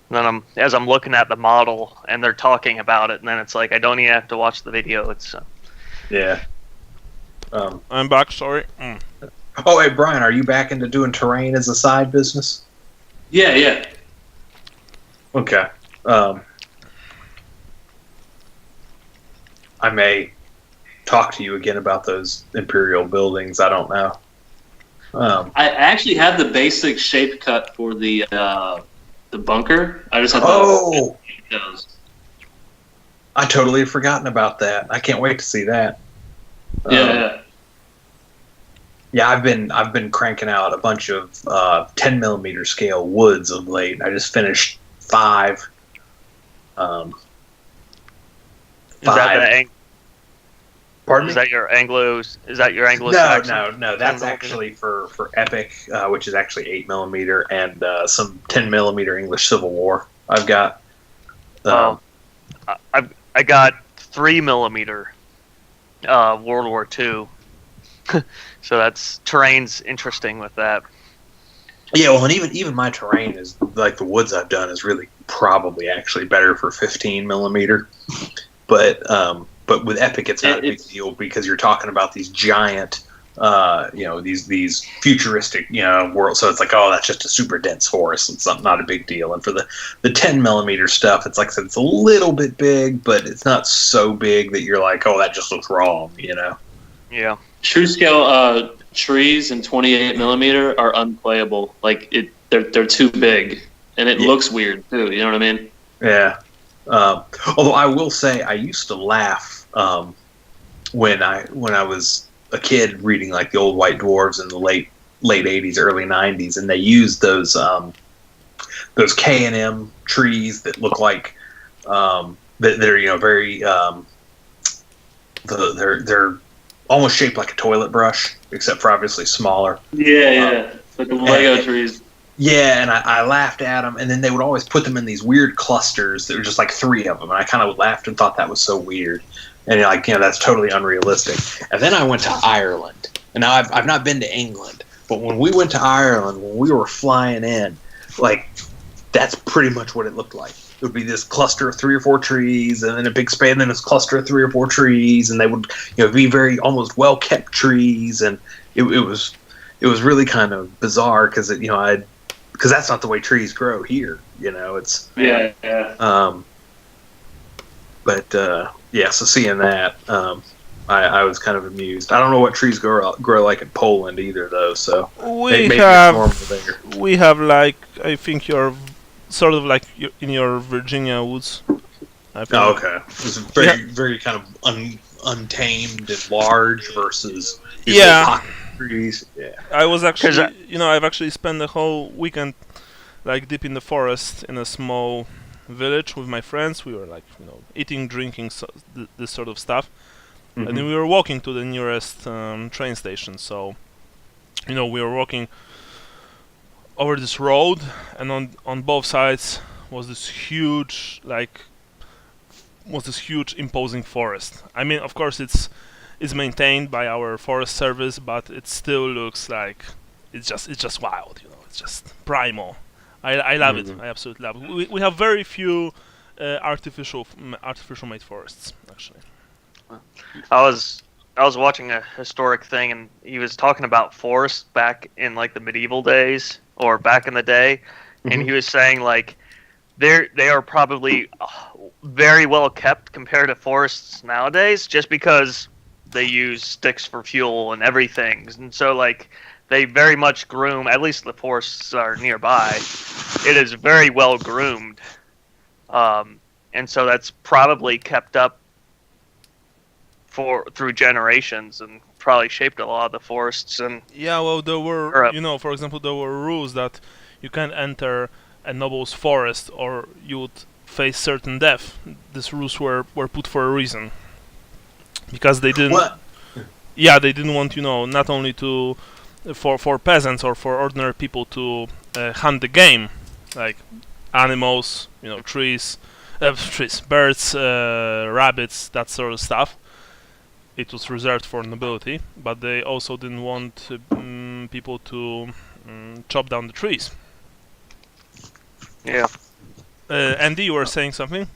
And then as I'm looking at the model and they're talking about it, and then it's like I don't even have to watch the video. It's yeah. I'm back. Sorry. Oh, hey Brian, are you back into doing terrain as a side business? Yeah. Okay. I may talk to you again about those Imperial buildings. I don't know. I actually have the basic shape cut for the bunker. I just have to those. I totally have forgotten about that. I can't wait to see that. Yeah. Yeah, I've been cranking out a bunch of 10mm scale woods of late. I just finished 5. Is that Pardon me? Is that your Anglo? Is that your Anglo? No. That's actually for Epic, which is actually 8mm, and some 10mm English Civil War. I've got. I got 3mm World War II. So that's terrain's interesting with that. Yeah, well, and even my terrain is like the woods I've done is really probably actually better for 15mm, but with Epic it's not a big deal, because you're talking about these giant, these futuristic, worlds. So it's like, that's just a super dense forest. It's not a big deal. And for the 10mm stuff, it's like I said, it's a little bit big, but it's not so big that you're like, that just looks wrong, Yeah. True scale trees in 28mm are unplayable. Like they're too big, and it looks weird too. You know what I mean? Yeah. Although I will say, I used to laugh when I was a kid reading like the old White Dwarves in the late 80s, early 90s, and they used those K&M trees that look like that are very they're almost shaped like a toilet brush, except for obviously smaller. Yeah. Like the Lego trees. Yeah, and I laughed at them, and then they would always put them in these weird clusters that were just like 3 of them, and I kind of laughed and thought that was so weird, and that's totally unrealistic. And then I went to Ireland, and now I've not been to England, but when we went to Ireland, when we were flying in, like that's pretty much what it looked like. It would be this cluster of 3 or 4 trees, and then a big span, and then this cluster of 3 or 4 trees, and they would be very almost well kept trees, and it was really kind of bizarre because because that's not the way trees grow here. It's so seeing that, I was kind of amused. I don't know what trees grow like in Poland either, though. So maybe it's normal there. We have like, I think you're sort of like in your Virginia woods. I think. Oh, okay. It's very kind of untamed and large versus pocket trees. Yeah. I was actually, I've actually spent the whole weekend like deep in the forest in a small village with my friends. We were like, eating, drinking, this sort of stuff. Mm-hmm. And then we were walking to the nearest train station. So, we were walking over this road, and on both sides was this huge, imposing forest. I mean, of course, it's maintained by our forest service, but it still looks like it's just wild. It's just primal. I love it. I absolutely love it. We have very few artificial made forests, actually. I was watching a historic thing, and he was talking about forests back in like the medieval days or back in the day, and he was saying like they are probably very well kept compared to forests nowadays, just because they use sticks for fuel and everything, and so like they very much groom. At least the forests are nearby. It is very well groomed, and so that's probably kept up through generations, and probably shaped a lot of the forests. And there were, for example, there were rules that you can't enter a noble's forest or you would face certain death. These rules were put for a reason, because they didn't. What? Yeah, they didn't want not only for peasants or for ordinary people to hunt the game, like animals, trees, birds, rabbits, that sort of stuff. It was reserved for nobility, but they also didn't want people to chop down the trees. Yeah. Andy, you were saying something?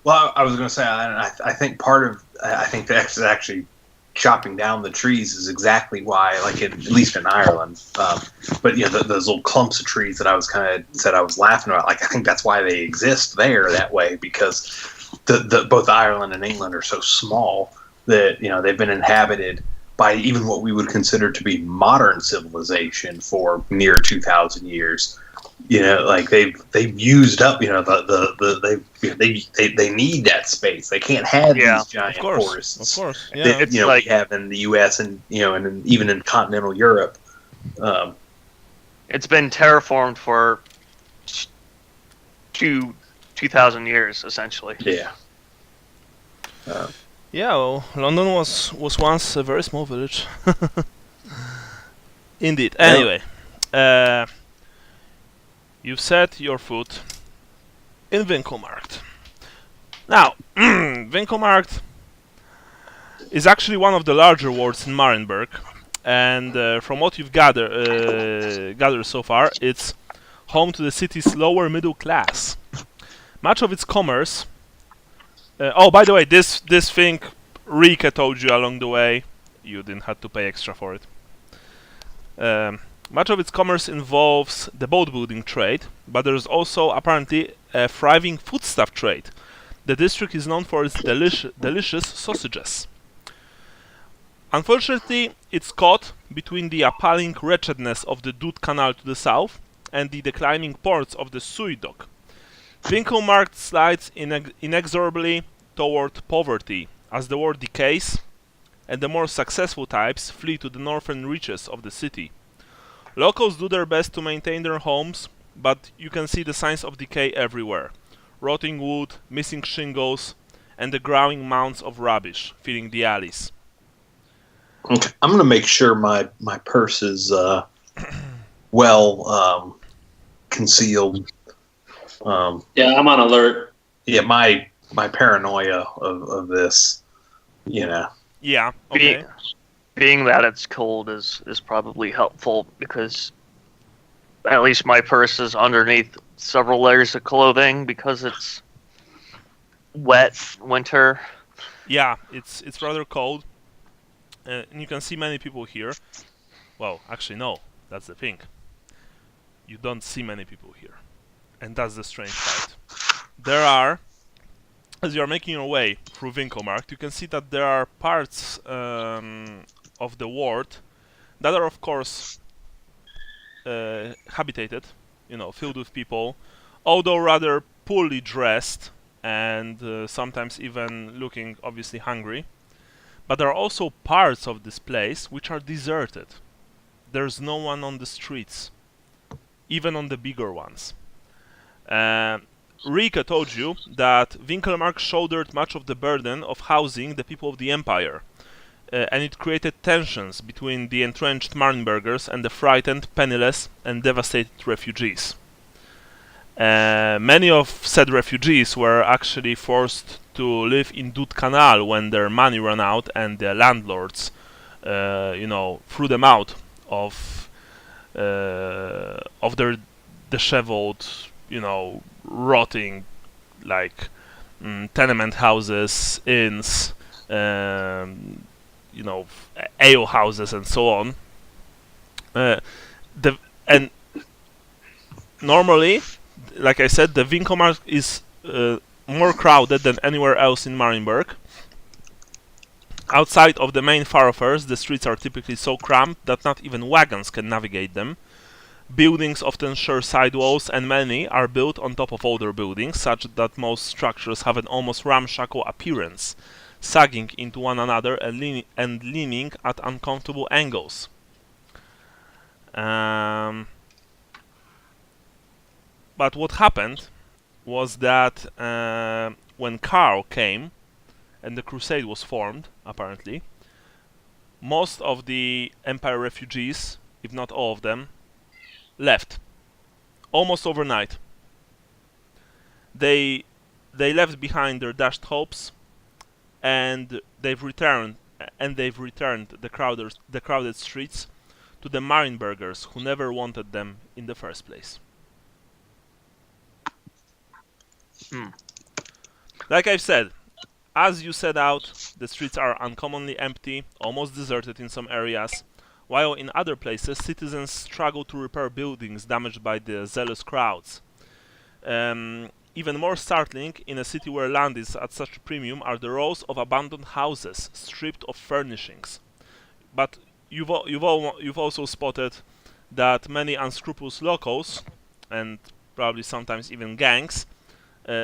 Well, I was going to say, I think that's actually chopping down the trees is exactly why, like at least in Ireland. But those little clumps of trees that I was said I was laughing about. Like I think that's why they exist there that way, because both Ireland and England are so small that they've been inhabited by even what we would consider to be modern civilization for near 2,000 years. Like they've used up. They need that space. They can't have these giant forests. Of course, yeah. That, we have in the U.S. and and even in continental Europe. It's been terraformed for 2,000 years, essentially. Yeah. Well, London was once a very small village. Indeed. Anyway, you've set your foot in Winkelmarkt. Now, Winkelmarkt is actually one of the larger wards in Marienburg, and from what you've gathered so far, it's home to the city's lower middle class. Much of its commerce. By the way, this thing Rika told you along the way. You didn't have to pay extra for it. Much of its commerce involves the boat building trade, but there's also apparently a thriving foodstuff trade. The district is known for its delicious sausages. Unfortunately, it's caught between the appalling wretchedness of the Dud Canal to the south and the declining ports of the Suidok. Winkelmarkt slides inexorably toward poverty as the war decays and the more successful types flee to the northern reaches of the city. Locals do their best to maintain their homes, but you can see the signs of decay everywhere. Rotting wood, missing shingles, and the growing mounds of rubbish filling the alleys. Okay. I'm going to make sure my purse is well concealed. I'm on alert. Yeah, my paranoia of this, Yeah, okay. Being that it's cold is probably helpful, because At least my purse is underneath several layers of clothing because it's wet winter. Yeah, it's rather cold, and you can see many people here. Well, actually, no, that's the thing. You don't see many people here, and that's the strange part. There are, as you are making your way through Winkelmarkt, you can see that there are parts of the ward that are, of course, habitated, filled with people, although rather poorly dressed and sometimes even looking obviously hungry. But there are also parts of this place which are deserted. There's no one on the streets, even on the bigger ones. Rika told you that Winkelmark shouldered much of the burden of housing the people of the Empire, and it created tensions between the entrenched Marienburgers and the frightened, penniless, and devastated refugees. Many of said refugees were actually forced to live in Dud Canal when their money ran out and the landlords, threw them out of their disheveled, rotting, like tenement houses, inns, ale houses, and so on. And normally, like I said, the Winkelmarkt is more crowded than anywhere else in Marienburg. Outside of the main thoroughfares, the streets are typically so cramped that not even wagons can navigate them. Buildings often share sidewalls, and many are built on top of older buildings, such that most structures have an almost ramshackle appearance, sagging into one another and leaning at uncomfortable angles. But what happened was that when Karl came and the crusade was formed, apparently, most of the Empire refugees, if not all of them, left almost overnight. They left behind their dashed hopes, and they've returned the crowded streets to the Marienburgers who never wanted them in the first place. Like I've said, as you set out, the streets are uncommonly empty, almost deserted in some areas, while in other places citizens struggle to repair buildings damaged by the zealous crowds. Even more startling, in a city where land is at such a premium, are the rows of abandoned houses stripped of furnishings. But you've also spotted that many unscrupulous locals, and probably sometimes even gangs,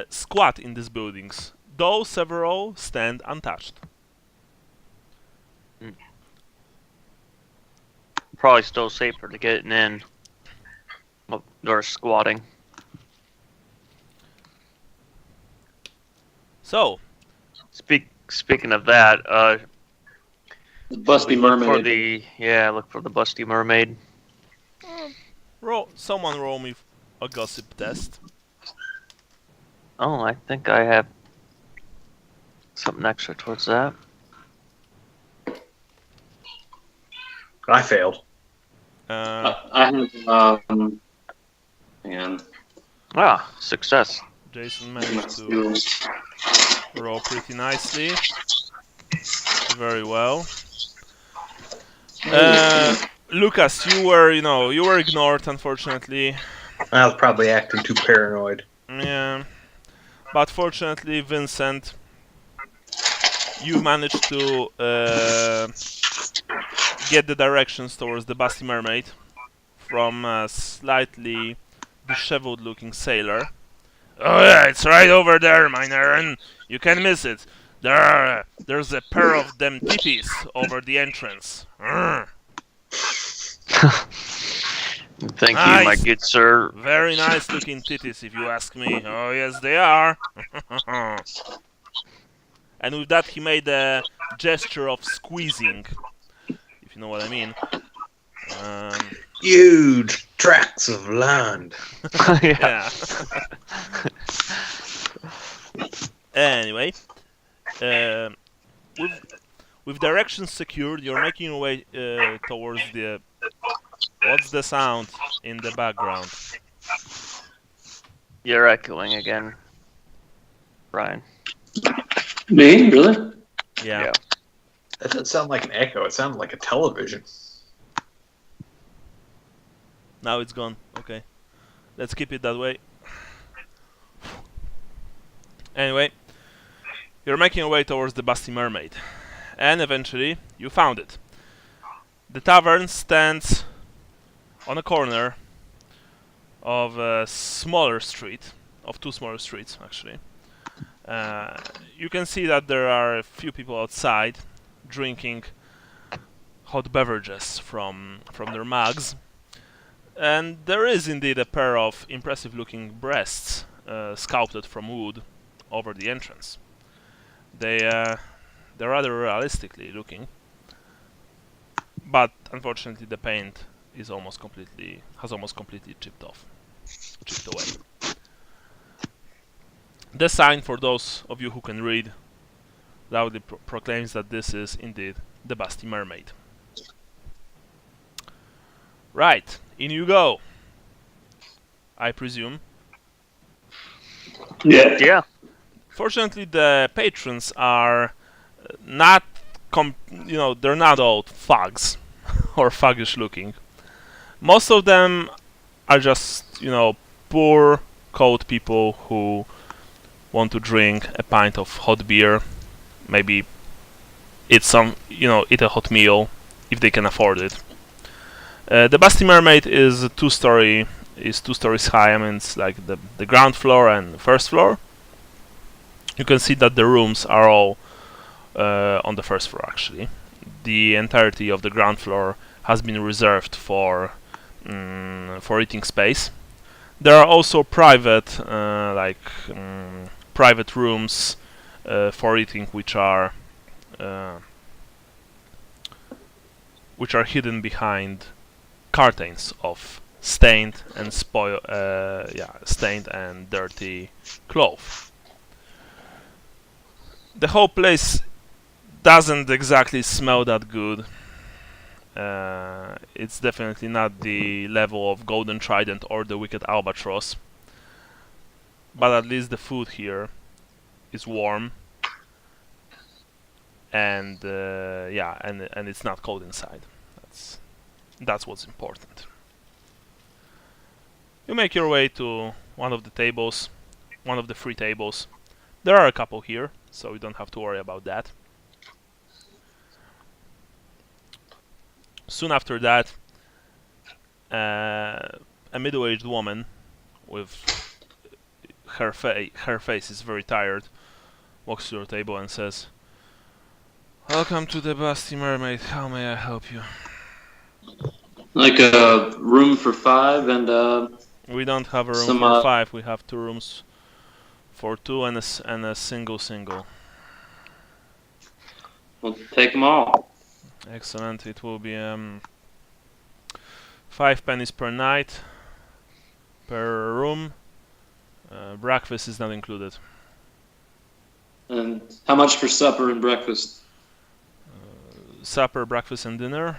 squat in these buildings, though several stand untouched. Probably still safer to getting in or squatting. So, speaking of that, The Busty Mermaid. Look for the Busty Mermaid. someone roll me a gossip test. Oh, I think I have something extra towards that. I failed. I have, hang on. Success. Jason managed to roll pretty nicely. Very well. Lucas, you were ignored, unfortunately. I was probably acting too paranoid. Yeah. But fortunately, Vincent, you managed to get the directions towards the Busty Mermaid from a slightly disheveled-looking sailor. Oh yeah, it's right over there, mein Herren. You can't miss it. There's a pair of them titties over the entrance. Thank you, my good sir. Very nice looking titties, if you ask me. Oh yes, they are. And with that, he made a gesture of squeezing, if you know what I mean. Huge tracts of land. Yeah. Anyway, with directions secured, you're making your way towards the... What's the sound? in the background. You're echoing again, Brian. Me? Really? Yeah. That doesn't sound like an echo. It sounded like a television. Now it's gone. Okay. Let's keep it that way. Anyway, you're making your way towards the Busty Mermaid. And eventually, you found it. The tavern stands on a corner of a smaller street, of two smaller streets, actually. You can see that there are a few people outside drinking hot beverages from their mugs. And there is indeed a pair of impressive-looking breasts sculpted from wood over the entrance. They're rather realistically looking, but unfortunately the paint has almost completely chipped away. The sign, for those of you who can read, loudly proclaims that this is indeed the Busty Mermaid. Right, in you go. I presume. Yeah. Yeah. Fortunately, the patrons are not, they're not all thugs or thuggish looking. Most of them are just, poor, cold people who want to drink a pint of hot beer, maybe eat a hot meal if they can afford it. The Busty Mermaid is two stories high. I mean, it's like the ground floor and the first floor. You can see that the rooms are all on the first floor, actually. The entirety of the ground floor has been reserved for eating space. There are also private rooms for eating, which are hidden behind curtains of stained and dirty cloth. The whole place doesn't exactly smell that good. It's definitely not the level of Golden Trident or the Wicked Albatross. But at least the food here is warm. And and it's not cold inside. That's what's important. You make your way to one of the tables, one of the free tables. There are a couple here, so you don't have to worry about that. Soon after that, a middle-aged woman with her face is very tired, walks to your table and says, "Welcome to the Busty Mermaid. How may I help you?" Like a room for 5 and We don't have a room some, for 5. We have 2 rooms for 2 and a single. we'll take them all. Excellent. It will be 5 pennies per night per room. Breakfast is not included. And how much for supper and breakfast? Supper, breakfast, and dinner,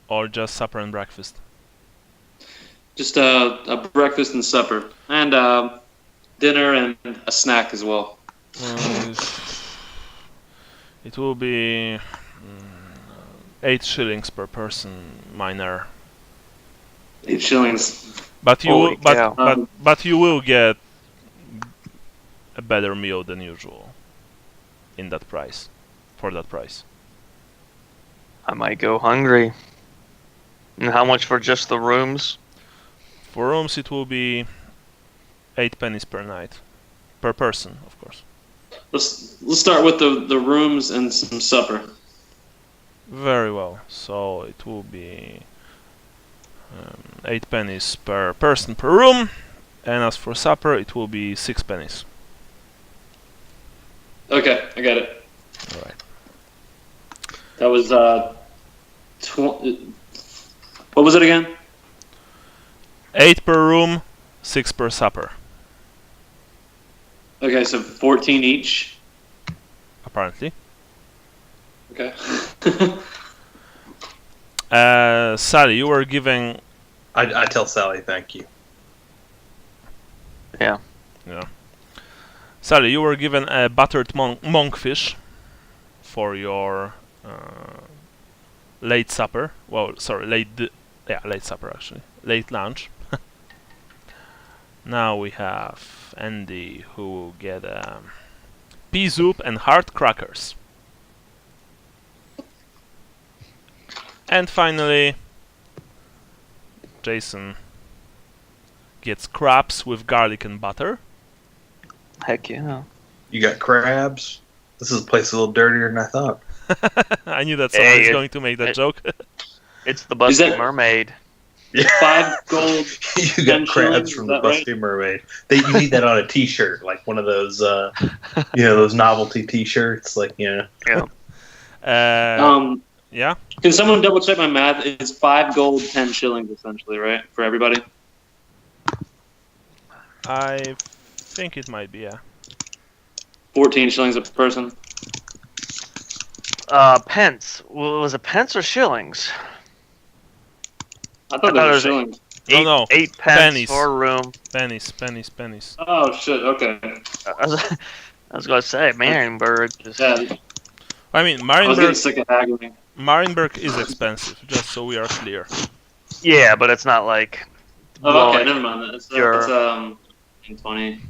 or just supper and breakfast? Just a breakfast and supper, and dinner and a snack as well. It will be 8 shillings per person, minor. 8 shillings. But you Holy cow. but you will get a better meal than usual in that price, for that price. I might go hungry. And how much for just the rooms? For rooms, it will be 8 pennies per night, per person, of course. Let's start with the rooms and some supper. Very well. So it will be 8 pennies per person per room, and as for supper, it will be 6 pennies. Okay, I got it. All right. That was what was it again? 8 per room, 6 per supper. Okay, so 14 each. Apparently. Okay. Sally, you were given. I tell Sally thank you. Yeah. Sally, you were given a buttered monkfish for your late supper. Well, sorry, late supper actually. Late lunch. Now we have Andy, who will get pea soup and hard crackers. And finally, Jason gets crabs with garlic and butter. Heck yeah. You got crabs. This is a place a little dirtier than I thought. I knew that someone was going to make that joke. It's the Busty Mermaid. Yeah. 5 gold. You got crabs from the Busty Mermaid. You need that on a T-shirt, like one of those, those novelty T-shirts, Yeah. Yeah. Can someone double check my math? It's 5 gold, 10 shillings, essentially, right, for everybody? I think it might be, yeah. 14 shillings a person. Pence. Well, was it pence or shillings? I thought that was shillings. No. 8 pence Pennies. for a room. Pennies. Oh, shit, okay. I was going to say, Marienburg. Yeah, I mean, I was getting sick of haggling. Marienburg is expensive, just so we are clear. Yeah, but it's not like... Oh, okay, never mind. It's 20.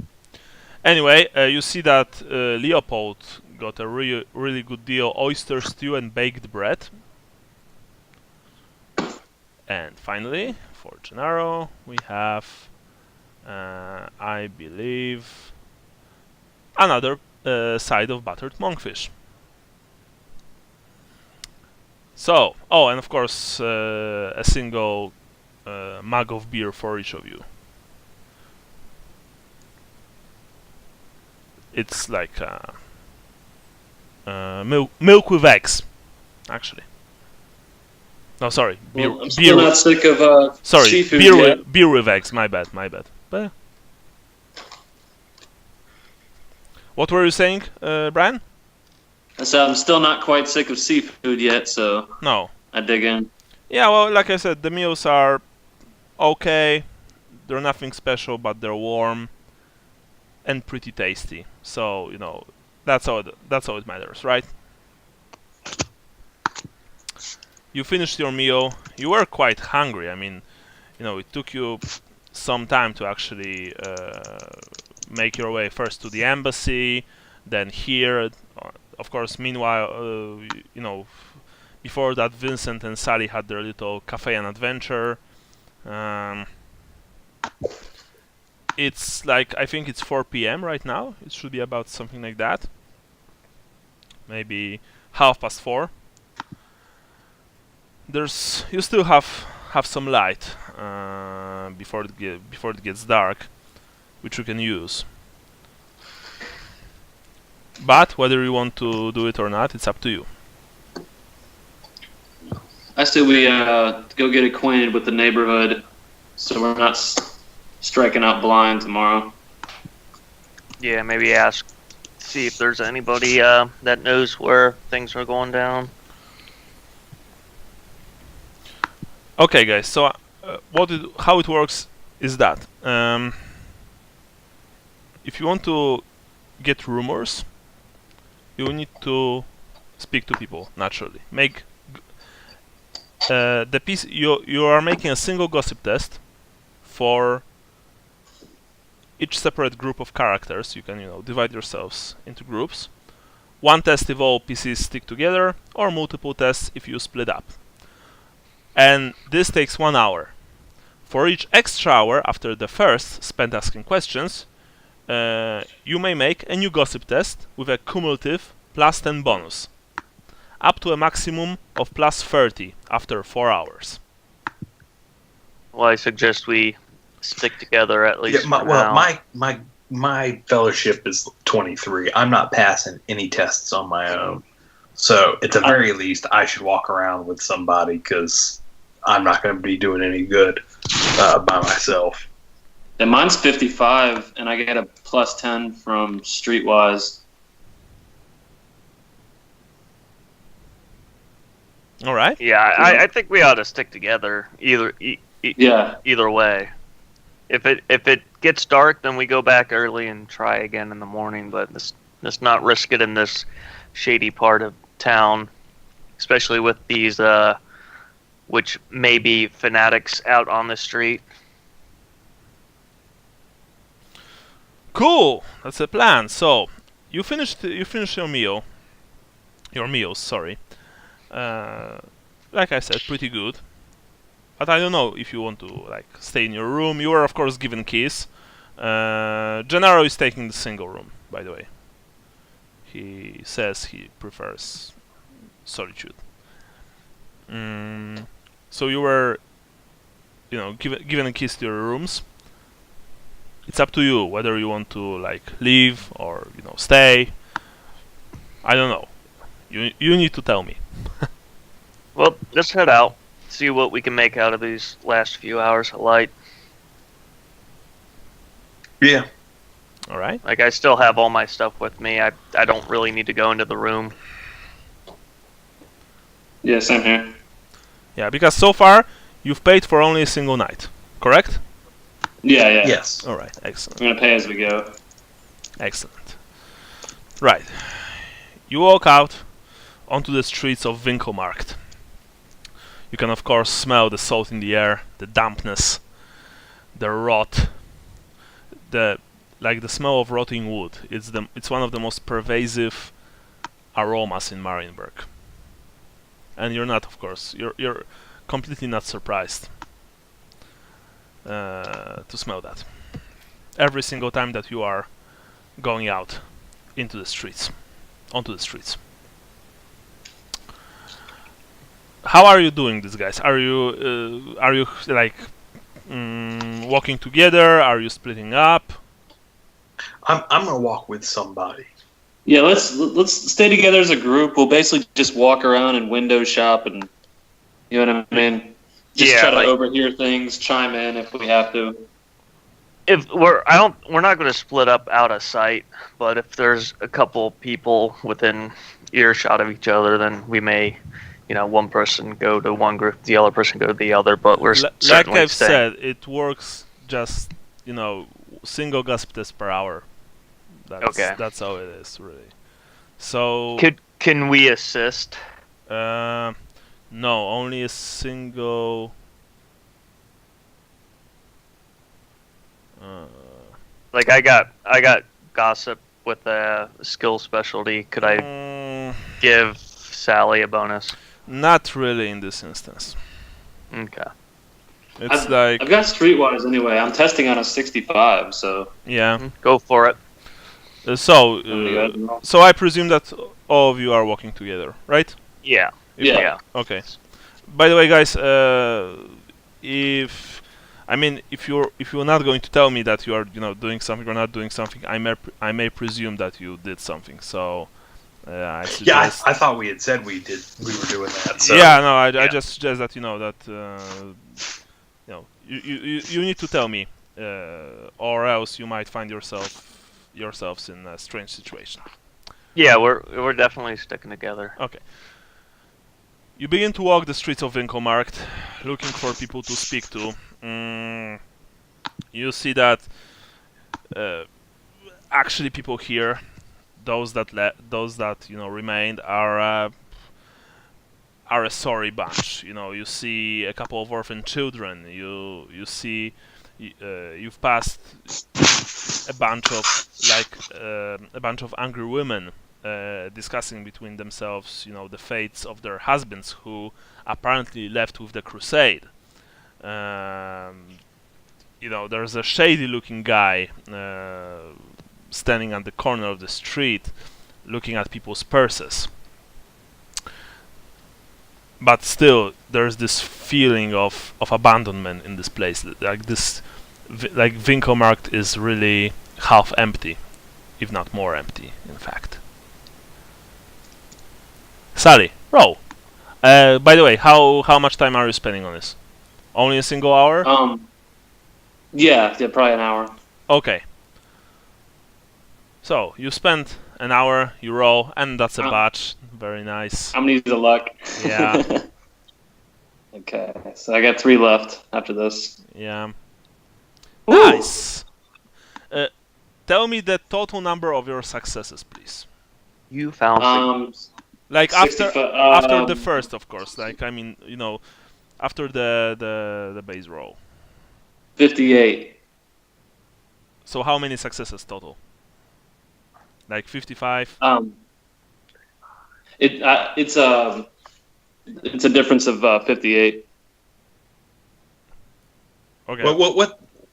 Anyway, you see that Leopold got a really good deal: oyster stew and baked bread. And finally, for Gennaro, we have, I believe, another side of buttered monkfish. So, and of course, a single mug of beer for each of you. It's like milk with eggs, actually. No, sorry. Well, I'm still not sick of sorry, seafood beer with eggs. My bad. But what were you saying, Brian? So I'm still not quite sick of seafood yet, so No. I dig in. Yeah, well, like I said, the meals are okay. They're nothing special, but they're warm and pretty tasty. So that's all it matters, right? You finished your meal. You were quite hungry. I mean, it took you some time to actually make your way first to the embassy, then here. Of course, meanwhile, before that, Vincent and Sally had their little cafe and adventure. It's like, I think it's 4 p.m. right now. It should be about something like that. Maybe 4:30. You still have some light before it gets dark, which you can use. But whether you want to do it or not, it's up to you. I say we go get acquainted with the neighborhood, so we're not striking out blind tomorrow. Yeah, maybe see if there's anybody that knows where things are going down. Okay, guys. So, how it works is that if you want to get rumors, you need to speak to people naturally. Make the piece. You are making a single gossip test for each separate group of characters. You can divide yourselves into groups. One test if all PCs stick together, or multiple tests if you split up. And this takes 1 hour. For each extra hour after the first spent asking questions, you may make a new gossip test with a cumulative +10 bonus, up to a maximum of +30 after 4 hours. Well, I suggest we stick together at least. Yeah, my fellowship is 23. I'm not passing any tests on my own. So at the very least, I should walk around with somebody, because I'm not going to be doing any good by myself. And mine's 55, and I get a +10 from Streetwise. All right. Yeah, I think we ought to stick together Yeah. either way. If it gets dark, then we go back early and try again in the morning. But let's not risk it in this shady part of town, especially with these which may be fanatics out on the street. Cool. That's the plan. So you finished your meal. Your meals, sorry. Like I said, pretty good. But I don't know if you want to like stay in your room. You are of course given keys. Gennaro is taking the single room, by the way. He says he prefers solitude. So you were, given keys to your rooms. It's up to you whether you want to like leave or stay. I don't know. You need to tell me. Well, let's head out. See what we can make out of these last few hours of light. Yeah. All right. Like, I still have all my stuff with me. I don't really need to go into the room. Yeah, same here. Yeah, because so far you've paid for only a single night, correct? Yeah. Yes. All right. Excellent. I'm gonna pay as we go. Excellent. Right. You walk out onto the streets of Winkelmarkt. You can of course smell the salt in the air, the dampness, the rot, the smell of rotting wood. It's one of the most pervasive aromas in Marienburg. And you're not, of course, you're completely not surprised to smell that. Every single time that you are going out onto the streets. How are you doing this, guys? Are you like walking together? Are you splitting up? I'm gonna walk with somebody. Yeah, let's stay together as a group. We'll basically just walk around and window shop, and you know what I mean. Just try to overhear things, chime in if we have to. We're not going to split up out of sight, but if there's a couple people within earshot of each other, then we may, one person go to one group, the other person go to the other. But we're certainly like I've staying. said, it works just single gasp test per hour. That's how it is, really. So can we assist? No, only a single. Like I got gossip with a skill specialty. Could I give Sally a bonus? Not really in this instance. Okay. I've got streetwise anyway. I'm testing on a 65, so yeah. Go for it. So I presume that all of you are walking together, right? Yeah. Yeah. Okay. By the way, guys, if you're not going to tell me that you are doing something or not doing something, I may presume that you did something. So I suggest. Yeah, I thought we had said we were doing that. So. Yeah, no, I just suggest that you need to tell me, or else you might find yourselves in a strange situation. Yeah, we're definitely sticking together. Okay. You begin to walk the streets of Winkelmarkt, looking for people to speak to. You see that actually people here, those that remained, are a sorry bunch. You see a couple of orphan children. You see you've passed a bunch of angry women discussing between themselves, the fates of their husbands who apparently left with the crusade. There's a shady-looking guy standing at the corner of the street, looking at people's purses. But still, there's this feeling of abandonment in this place. Like Winkelmarkt is really half empty, if not more empty, in fact. Sally, roll. By the way, how much time are you spending on this? Only a single hour? Yeah, probably an hour. Okay. So you spend an hour, you roll, and that's a batch. Very nice. I'm gonna use the luck. Yeah. Okay, so I got 3 left after this. Yeah. Ooh. Nice. Tell me the total number of your successes, please. You found Like after 65, the first, of course. Like I mean, after the base roll. 58. So how many successes total? Like 55. It's a difference of 58. Okay.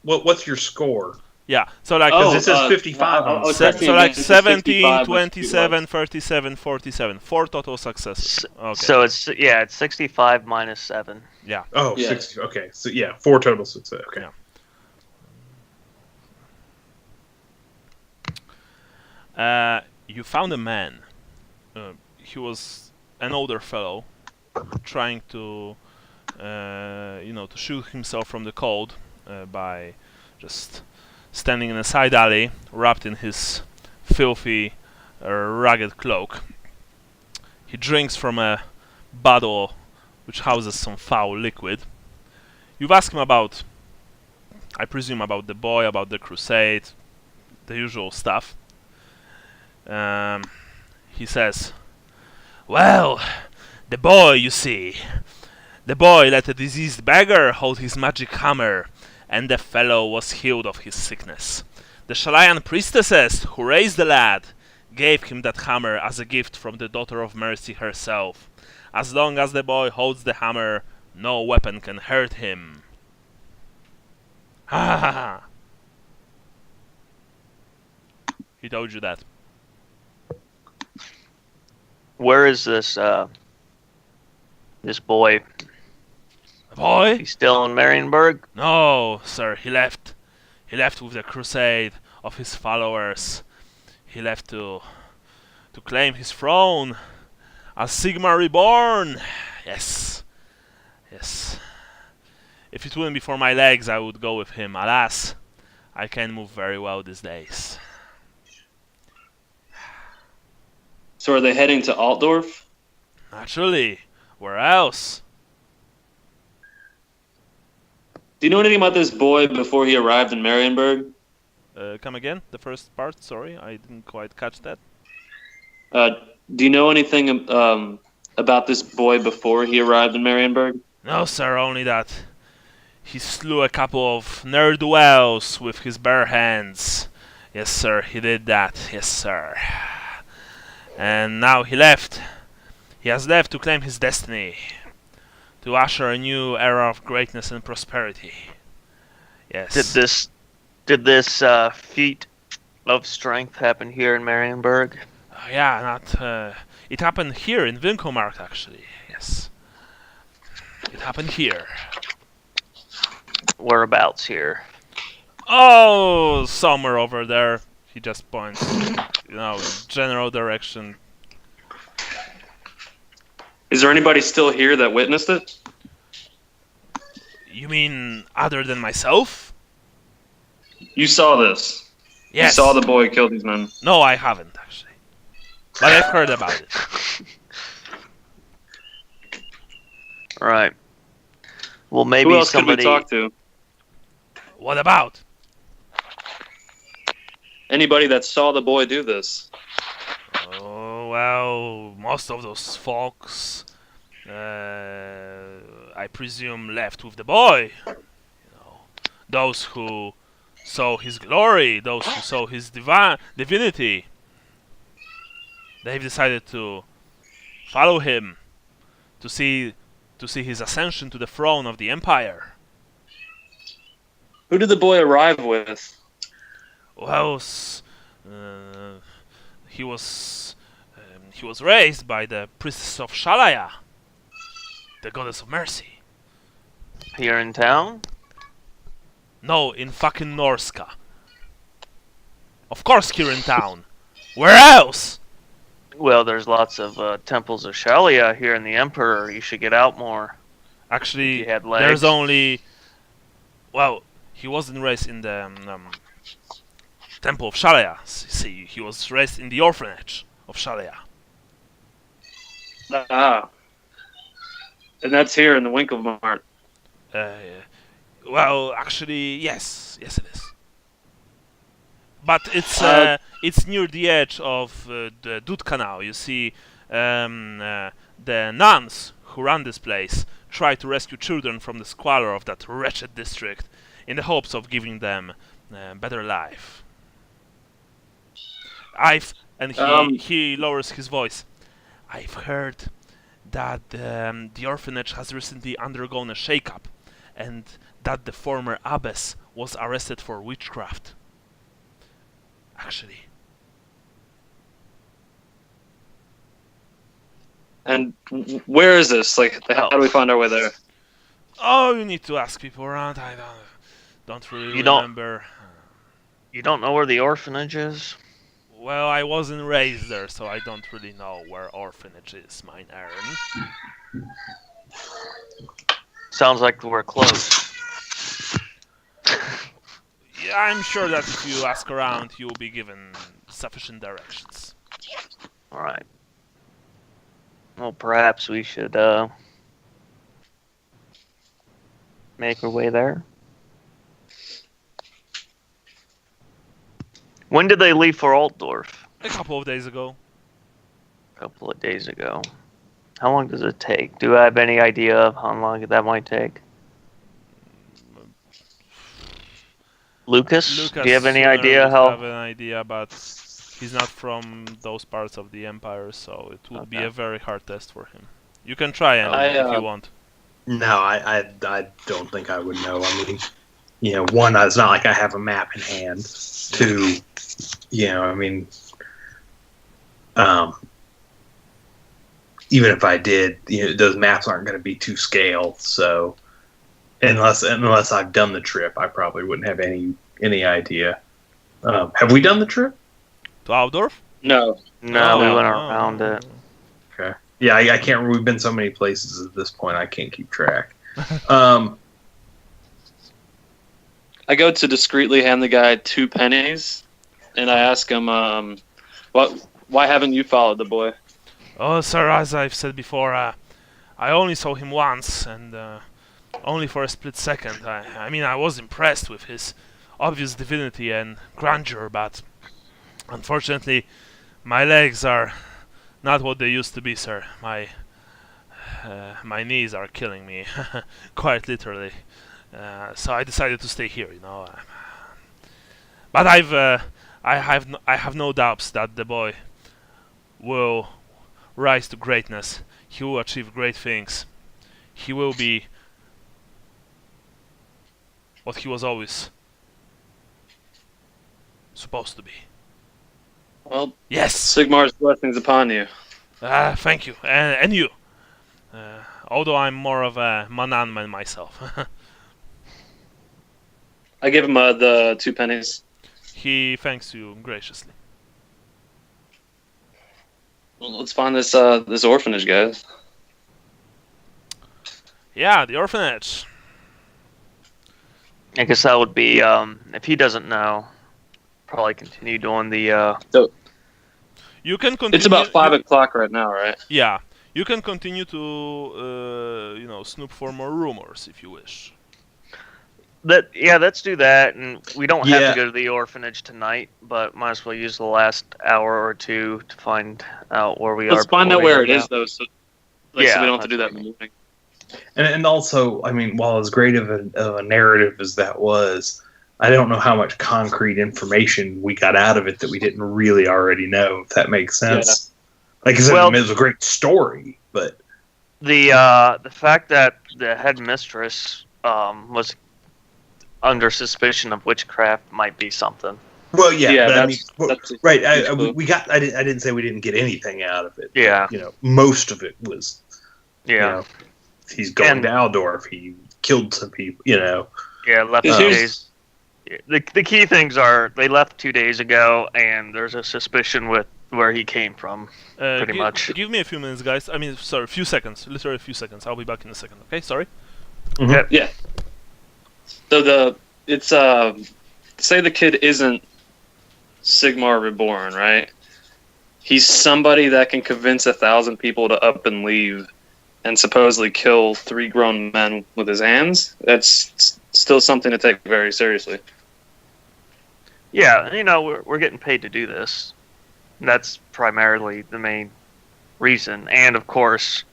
What's your score? Yeah. So like it says 55 on the so correct me like again, it's 17, 65 was 27, 37, 47. 4 total successes. Okay. So it's 65 minus 7. Yeah. Oh, Yeah. 60. Okay, so 4 total success. Okay. Yeah. You found a man. He was an older fellow, trying to, to shield himself from the cold by just standing in a side alley, wrapped in his filthy, ragged cloak. He drinks from a bottle which houses some foul liquid. You've asked him about, I presume, about the boy, about the crusade, the usual stuff. He says, "Well, the boy, you see, the boy let a diseased beggar hold his magic hammer, and the fellow was healed of his sickness. The Shalayan priestesses who raised the lad gave him that hammer as a gift from the daughter of Mercy herself. As long as the boy holds the hammer, no weapon can hurt him." Ha ha ha! He told you that. Where is this boy? Boy? He's still in Marienburg? No, sir, he left. He left with the crusade of his followers. He left to claim his throne as Sigmar Reborn. Yes. Yes. If it wouldn't be for my legs, I would go with him. Alas, I can't move very well these days. So are they heading to Altdorf? Naturally. Where else? Do you know anything about this boy before he arrived in Marienburg? Come again? The first part? Sorry, I didn't quite catch that. Do you know anything about this boy before he arrived in Marienburg? No, sir, only that he slew a couple of ne'er-do-wells with his bare hands. Yes, sir, he did that. Yes, sir. And now he left. He has left to claim his destiny, to usher a new era of greatness and prosperity. Yes. Did this feat of strength happen here in Marienburg? Yeah, it happened here in Winkelmark, actually. Yes. It happened here. Whereabouts here? Oh, somewhere over there. He just points, general direction. Is there anybody still here that witnessed it? You mean other than myself? You saw this. Yes. You saw the boy kill these men. No, I haven't, actually. But I've heard about it. Right. Well, maybe Who else somebody. could we talk to? What about? Anybody that saw the boy do this? Oh, well, most of those folks, I presume, left with the boy. Those who saw his glory, those who saw his divinity. They've decided to follow him, to see his ascension to the throne of the Empire. Who did the boy arrive with? Well, he was raised by the priestess of Shalaya, the goddess of mercy. Here in town? No, in fucking Norska. Of course, here in town. Where else? Well, there's lots of temples of Shalia here in the Emperor. You should get out more. Actually, If you had legs. there's only. Well, he wasn't raised in the temple of Shalaya. See, he was raised in the orphanage of Shalaya. Ah. And that's here in the Winkelmart. Well, actually, yes, it is. But it's near the edge of the Dud Canal. You see, the nuns who run this place try to rescue children from the squalor of that wretched district in the hopes of giving them a better life. He lowers his voice. I've heard that the orphanage has recently undergone a shake-up, and that the former abbess was arrested for witchcraft. Actually. And where is this? Like, how do we find our way there? Oh, you need to ask people around. I don't really remember. You don't know where the orphanage is? Well, I wasn't raised there, so I don't really know where orphanage is, mine Aaron. Sounds like we're close. Yeah, I'm sure that if you ask around, you'll be given sufficient directions. Alright. Well, perhaps we should, make our way there. When did they leave for Altdorf? A couple of days ago. A couple of days ago. How long does it take? Do I have any idea of how long that might take? Lucas, do you have any idea how? I have an idea, but he's not from those parts of the Empire, so it would be a very hard test for him. You can try if you want. No, I don't think I would know. I mean, one, it's not like I have a map in hand. Two, I mean, even if I did, those maps aren't going to be to scale. So, unless I've done the trip, I probably wouldn't have any idea. Have we done the trip to Altdorf? No, we went around it. Okay. Yeah, I can't remember. We've been so many places at this point, I can't keep track. I go to discreetly hand the guy 2 pennies, and I ask him, why haven't you followed the boy? Oh, sir, as I've said before, I only saw him once, and only for a split second. I mean, I was impressed with his obvious divinity and grandeur, but unfortunately, my legs are not what they used to be, sir. My knees are killing me, quite literally. So I decided to stay here, But I have no doubts that the boy will rise to greatness. He will achieve great things. He will be what he was always supposed to be. Well, yes. Sigmar's blessings upon you. Thank you, and you. Although I'm more of a Manan man myself. I give him the 2 pennies. He thanks you graciously. Well, let's find this orphanage, guys. Yeah, the orphanage. I guess that would be, if he doesn't know, probably continue doing the, You can continue. It's about 5 o'clock right now, right? Yeah. You can continue to, snoop for more rumors if you wish. Let's do that, and we don't have to go to the orphanage tonight, but might as well use the last hour or two to find out where we are. Let's find out where it is, though, so we don't have to do that in the morning. And also, I mean, while as great of a narrative as that was, I don't know how much concrete information we got out of it that we didn't really already know, if that makes sense. Yeah. Like I said, it was a great story, but the fact that the headmistress was under suspicion of witchcraft might be something. Well, yeah, but that's right. We got. I didn't say we didn't get anything out of it. Yeah, most of it was. Yeah, he's going to Altdorf. He killed some people. Yeah, left 2 days. The key things are they left 2 days ago, and there's a suspicion with where he came from. Pretty much. Give me a few minutes, guys. I mean, sorry, a few seconds. Literally a few seconds. I'll be back in a second. Okay, sorry. Mm-hmm. Yeah. So say the kid isn't Sigmar Reborn, right? He's somebody that can convince 1,000 people to up and leave and supposedly kill 3 grown men with his hands, that's still something to take very seriously. Yeah, we're getting paid to do this. That's primarily the main reason. And of course,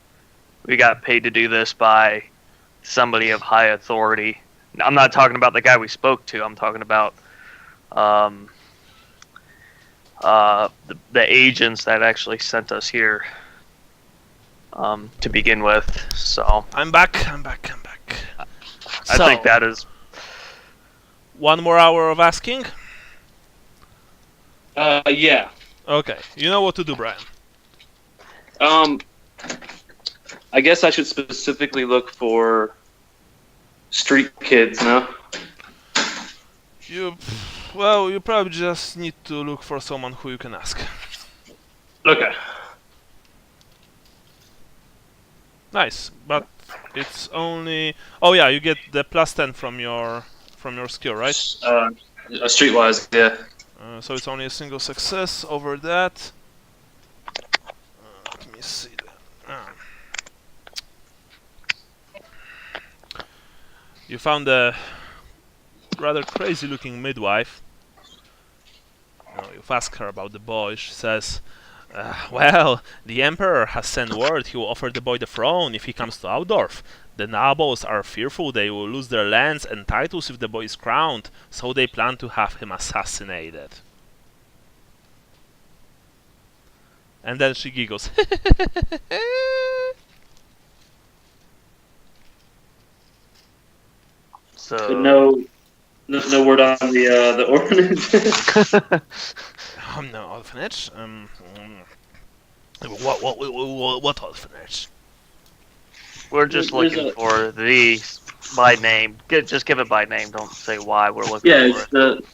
we got paid to do this by somebody of high authority. I'm not talking about the guy we spoke to. I'm talking about the agents that actually sent us here to begin with. So I'm back. I think that is 1 more hour of asking. Yeah. Okay, you know what to do, Brian. I guess I should specifically look for street kids, no? You probably just need to look for someone who you can ask. Okay. Nice, but it's only. Oh yeah, you get the +10 from your skill, right? Streetwise, yeah. So it's only a single success over that. Let me see that. You found a rather crazy-looking midwife. You've asked her about the boy. She says, well, the Emperor has sent word he will offer the boy the throne if he comes to Outdorf. The nobles are fearful they will lose their lands and titles if the boy is crowned, so they plan to have him assassinated. And then she giggles. so. No word on the orphanage. No orphanage. What orphanage? We're just looking for these by name. Just give it by name. Don't say why we're looking for it's it.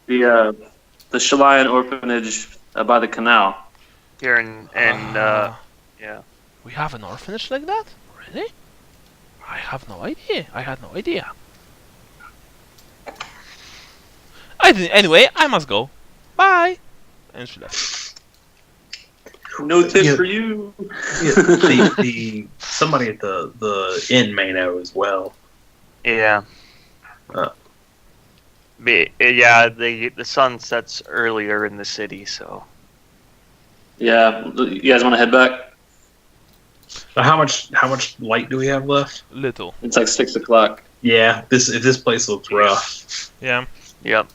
the Chilean orphanage by the canal. Here yeah. We have an orphanage like that? Really? I have no idea. I had no idea. Anyway, I must go. Bye. And she left. No tip for you. Yeah, somebody at the inn may know as well. Yeah. Yeah, the sun sets earlier in the city, so. Yeah, you guys want to head back? How much light do we have left? Little. It's like 6 o'clock. Yeah, this place looks rough. Yeah. Yep.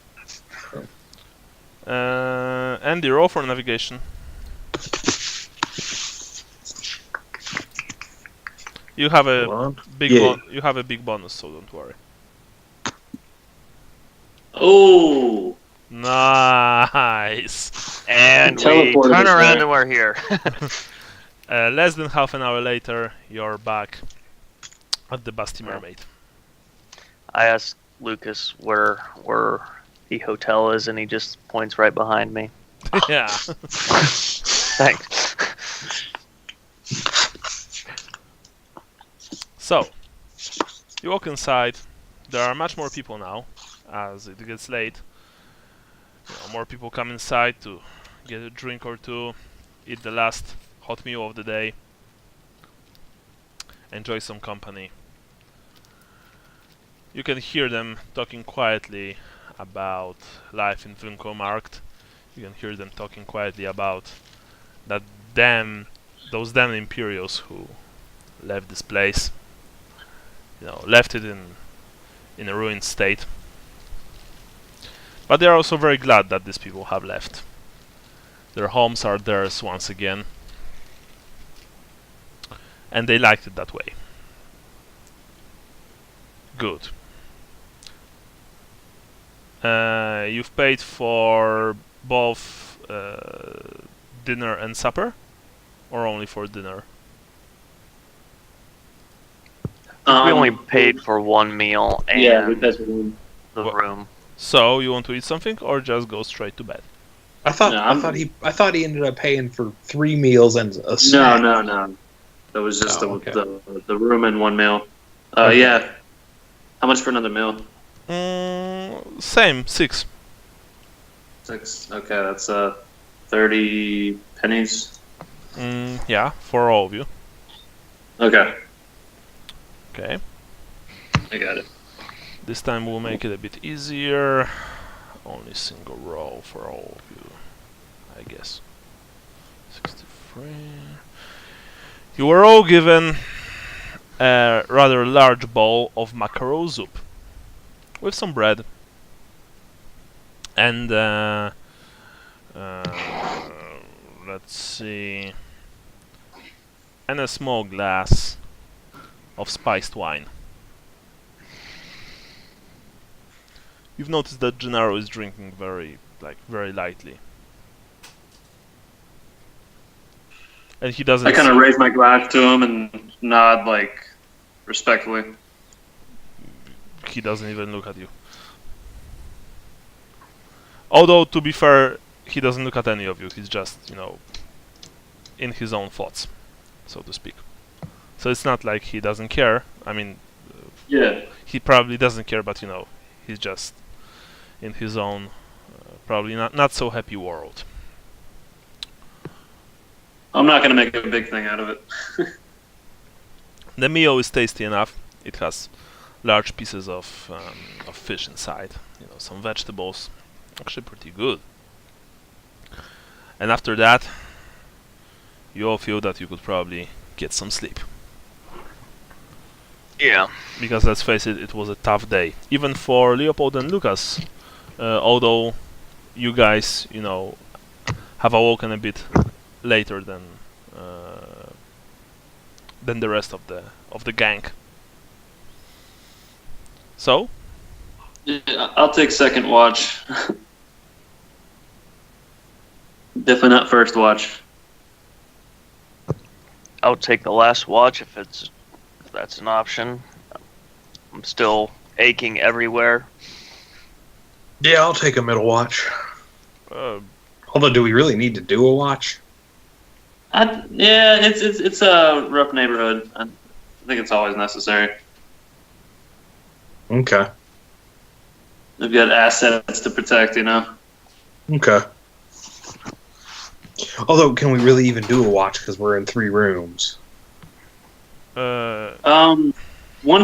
Andy, roll for navigation. You have a you have a big bonus, so don't worry. Oh, nice. And we turn around and we're here. Less than half an hour later, you're back at the Basti Mermaid. I asked Lucas where the hotel is, and he just points right behind me. Yeah. Thanks. So, you walk inside. There are much more people now, as it gets late. More people come inside to get a drink or two, eat the last hot meal of the day, enjoy some company. You can hear them talking quietly about life in Vunkomarkt. You can hear them talking quietly about those damn Imperials who left this place. Left it in a ruined state. But they are also very glad that these people have left. Their homes are theirs once again. And they liked it that way. Good. You've paid for both dinner and supper? Or only for dinner? We only paid for one meal and the room. So you want to eat something, or just go straight to bed? I thought he ended up paying for 3 meals and a snack. No. That was just the room and 1 meal. Okay. Yeah. How much for another meal? Same, 6. 6. Okay, that's 30 pennies. Yeah, for all of you. Okay, Okay. I got it. This time we'll make it a bit easier. Only single row for all of you, I guess. 63. You were all given a rather large bowl of macaron soup with some bread and let's see, and a small glass of spiced wine. You've noticed that Gennaro is drinking very lightly, and he doesn't. I kind of raise my glass to him and nod, like, respectfully. He doesn't even look at you. Although, to be fair, he doesn't look at any of you. He's just, in his own thoughts, so to speak. So it's not like he doesn't care. I mean, Yeah. he probably doesn't care, but he's just in his own, probably not so happy world. I'm not going to make a big thing out of it. The meal is tasty enough. It has large pieces of fish inside, some vegetables, actually pretty good. And after that, you all feel that you could probably get some sleep. Yeah. Because let's face it, it was a tough day, even for Leopold and Lucas. Although you guys, have awoken a bit later than the rest of the gang. So, Yeah, I'll take second watch. Definitely not first watch. I'll take the last watch if that's an option. I'm still aching everywhere. Yeah, I'll take a middle watch. Although, do we really need to do a watch? Yeah, it's a rough neighborhood. I think it's always necessary. Okay. We've got assets to protect, Okay. Although, can we really even do a watch because we're in 3 rooms? One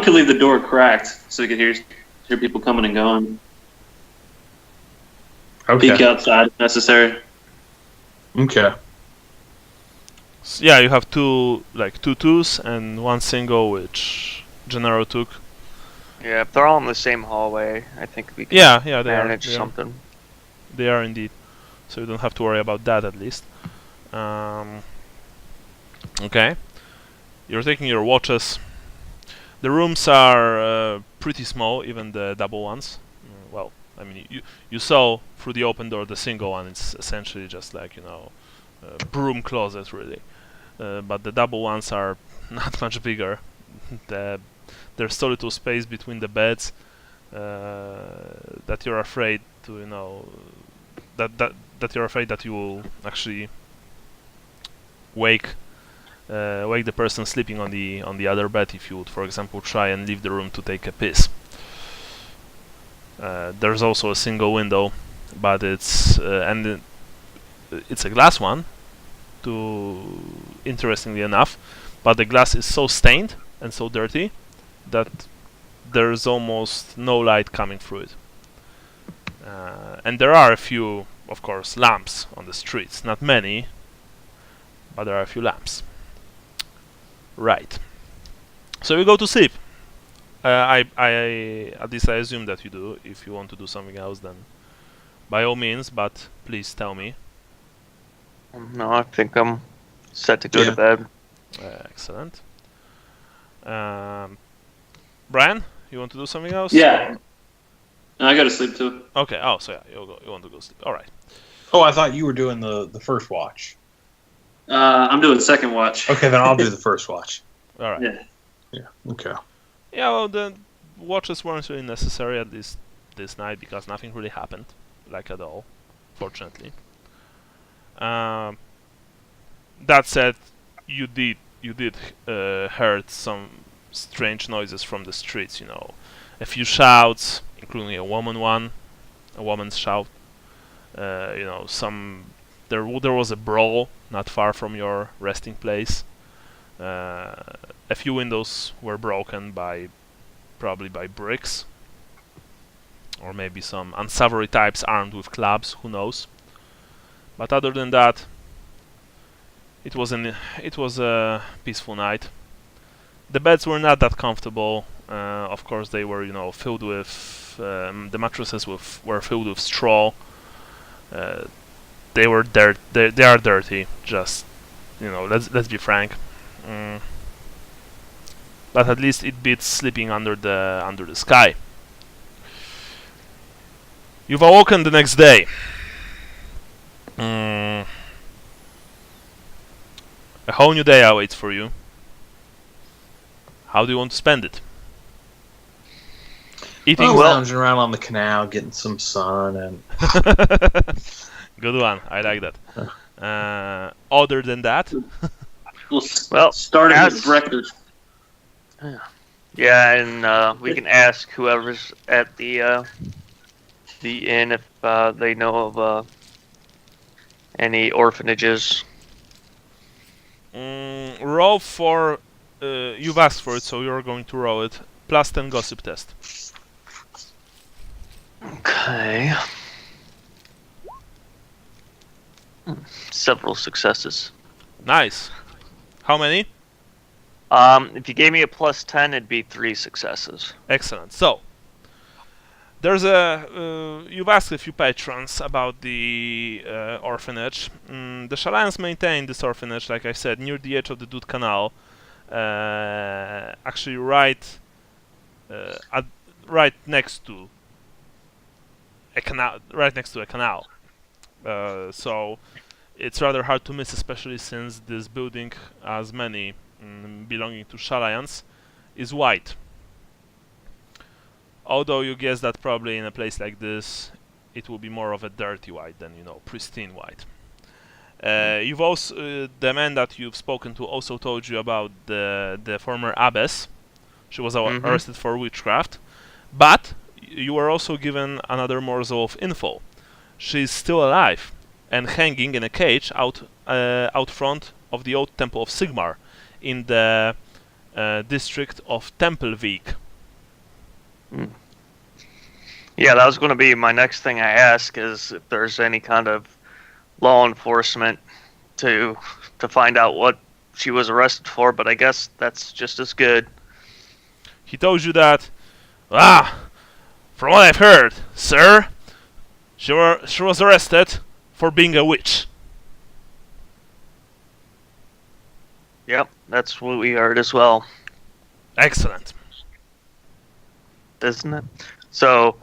could leave the door cracked so you could hear people coming and going. Okay. Peek outside if necessary. Okay. yeah, you have two twos and one single, which Gennaro took. Yeah, if they're all in the same hallway, I think we can Yeah, they manage are. something. They are indeed. So you don't have to worry about that at least. Okay. You're taking your watches. The rooms are pretty small, even the double ones. Well, I mean, you saw through the open door the single one. It's essentially just like a broom closet, really. But the double ones are not much bigger. There's so little space between the beds that you're afraid to, that you're afraid that you will actually wake the person sleeping on the other bed if you would, for example, try and leave the room to take a piss. There's also a single window, but it's a glass one. Interestingly enough, but the glass is so stained and so dirty that there's almost no light coming through it. And there are a few, of course, lamps on the streets. Not many, but there are a few lamps. Right. So we go to sleep. I at least I assume that you do. If you want to do something else, then by all means. But please tell me. No, I think I'm set to go to bed. Excellent. Brian, you want to do something else? Yeah. No, I go to sleep too. Okay. Oh, so yeah, you want to go sleep. All right. Oh, I thought you were doing the first watch. I'm doing second watch. Okay, then I'll do the first watch. All right. Yeah. Yeah. Okay. Yeah. Well, the watches weren't really necessary at least this night because nothing really happened, like at all, fortunately. That said, you did heard some strange noises from the streets. A few shouts, including a woman's shout. There was a brawl not far from your resting place. A few windows were broken probably by bricks, or maybe some unsavory types armed with clubs. Who knows? But other than that, it was a peaceful night. The beds were not that comfortable. Of course, they were, filled with the mattresses were filled with straw. They were dirt. They are dirty. Just, let's be frank. But at least it beats sleeping under the sky. You've awoken the next day. A whole new day awaits for you. How do you want to spend it? Eating well. Lounging around on the canal, getting some sun, and good one. I like that. Other than that, well, starting with breakfast. Yeah, and we can ask whoever's at the inn if they know of any orphanages. Roll for. You've asked for it, so you're going to roll it. Plus 10 gossip test. Okay. Several successes. Nice. How many? If you gave me a plus 10, it'd be 3 successes. Excellent. So, there's you've asked a few patrons about the orphanage. The Shalians maintain this orphanage, like I said, near the edge of the Dud Canal. Actually, right next to a canal. Right next to a canal. So it's rather hard to miss, especially since this building, as many belonging to Shalians, is white. Although you guess that probably in a place like this, it will be more of a dirty white than pristine white. You've also the man that you've spoken to also told you about the former abbess. She was arrested for witchcraft, but you were also given another morsel of info. She's still alive and hanging in a cage out front of the old temple of Sigmar in the district of Tempelvik. Yeah, that was going to be my next thing I ask, is if there's any kind of law enforcement to find out what she was arrested for, but I guess that's just as good. He told you that, from what I've heard, sir, she was arrested for being a witch. Yep, that's what we heard as well. Excellent. Isn't it? So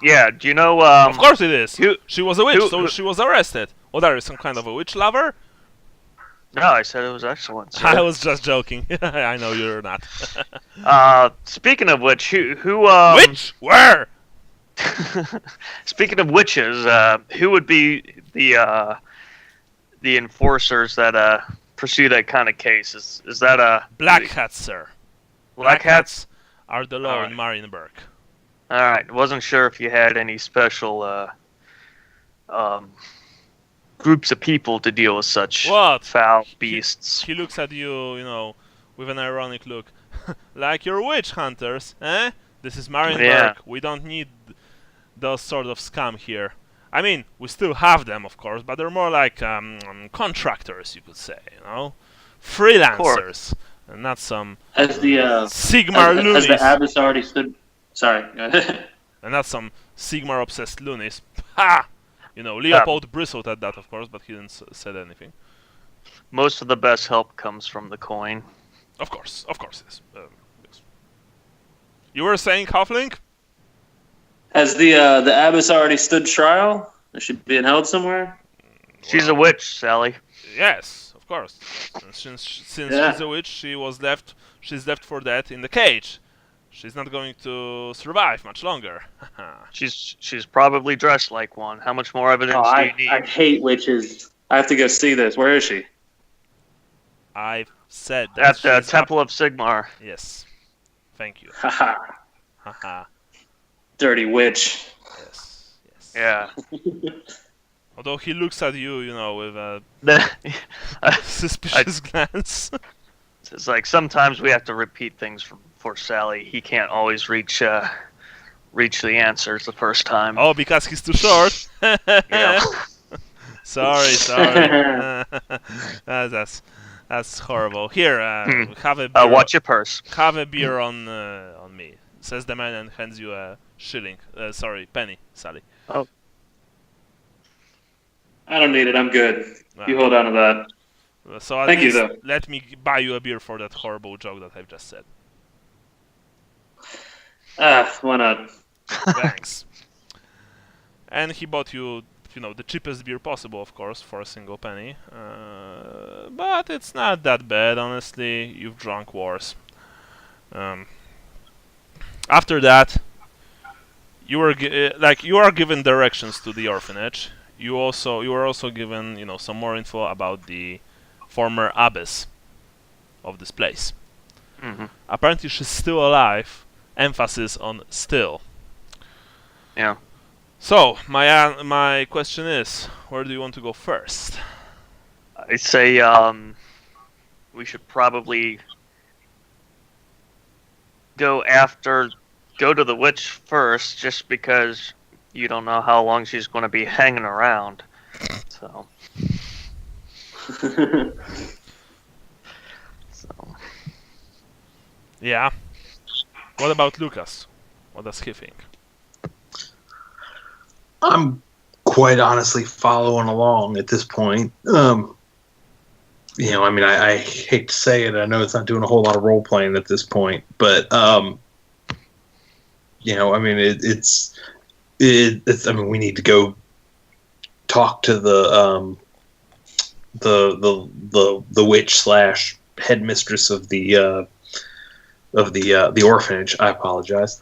yeah, do you know... of course it is. She was a witch, so she was arrested. What are you, some kind of a witch lover? No, I said it was excellent. Sir. I was just joking. I know you're not. Speaking of which, who Witch? Where? Speaking of witches, who would be the enforcers that pursue that kind of case? Is that a Black Hats, sir. Black Hats are the law in Marienburg. All right, wasn't sure if you had any special groups of people to deal with such foul beasts. He looks at you, with an ironic look. Like you're witch hunters, eh? This is Marienburg. Yeah. We don't need those sort of scum here. I mean, we still have them, of course, but they're more like contractors, you could say, freelancers, and not some Sigmar loonies. Has the abbess already stood? Sorry. And not some Sigmar-obsessed loonies. Ha! Leopold bristled at that, of course, but he didn't said anything. Most of the best help comes from the coin. Of course, yes. Yes. You were saying, Halfling? Has the abbess already stood trial? Is she being held somewhere? She's a witch, Sally. Yes, of course. And since she's a witch, she's left for dead in the cage. She's not going to survive much longer. She's probably dressed like one. How much more evidence do you need? I hate witches. I have to go see this. Where is she? I've said that. At the Temple of Sigmar. Yes. Thank you. Haha. Haha. Dirty witch. Yes. Yeah. Although he looks at you, with a suspicious glance. It's like sometimes we have to repeat things for Sally. He can't always reach the answers the first time. Oh, because he's too short. Yeah. Sorry. That's horrible. Here, have a beer. Watch your purse. Have a beer on me, says the man and hands you a shilling. Penny, Sally. Oh. I don't need it. I'm good. Ah. You hold on to that. So at Thank you, least though. let me buy you a beer for that horrible joke that I've just said. Why not? Thanks. And he bought you, the cheapest beer possible, of course, for a single penny. But it's not that bad, honestly. You've drunk worse. After that, you are given directions to the orphanage. You were also given, some more info about the former abbess of this place. Mm-hmm. Apparently, she's still alive. Emphasis on still. Yeah. So my question is, where do you want to go first? I say we should probably go to the witch first, just because you don't know how long she's going to be hanging around. So. Yeah. What about Lucas? What does he think? I'm quite honestly following along at this point. I hate to say it. I know it's not doing a whole lot of role playing at this point, but it's we need to go talk to the witch / headmistress of the orphanage. I apologize.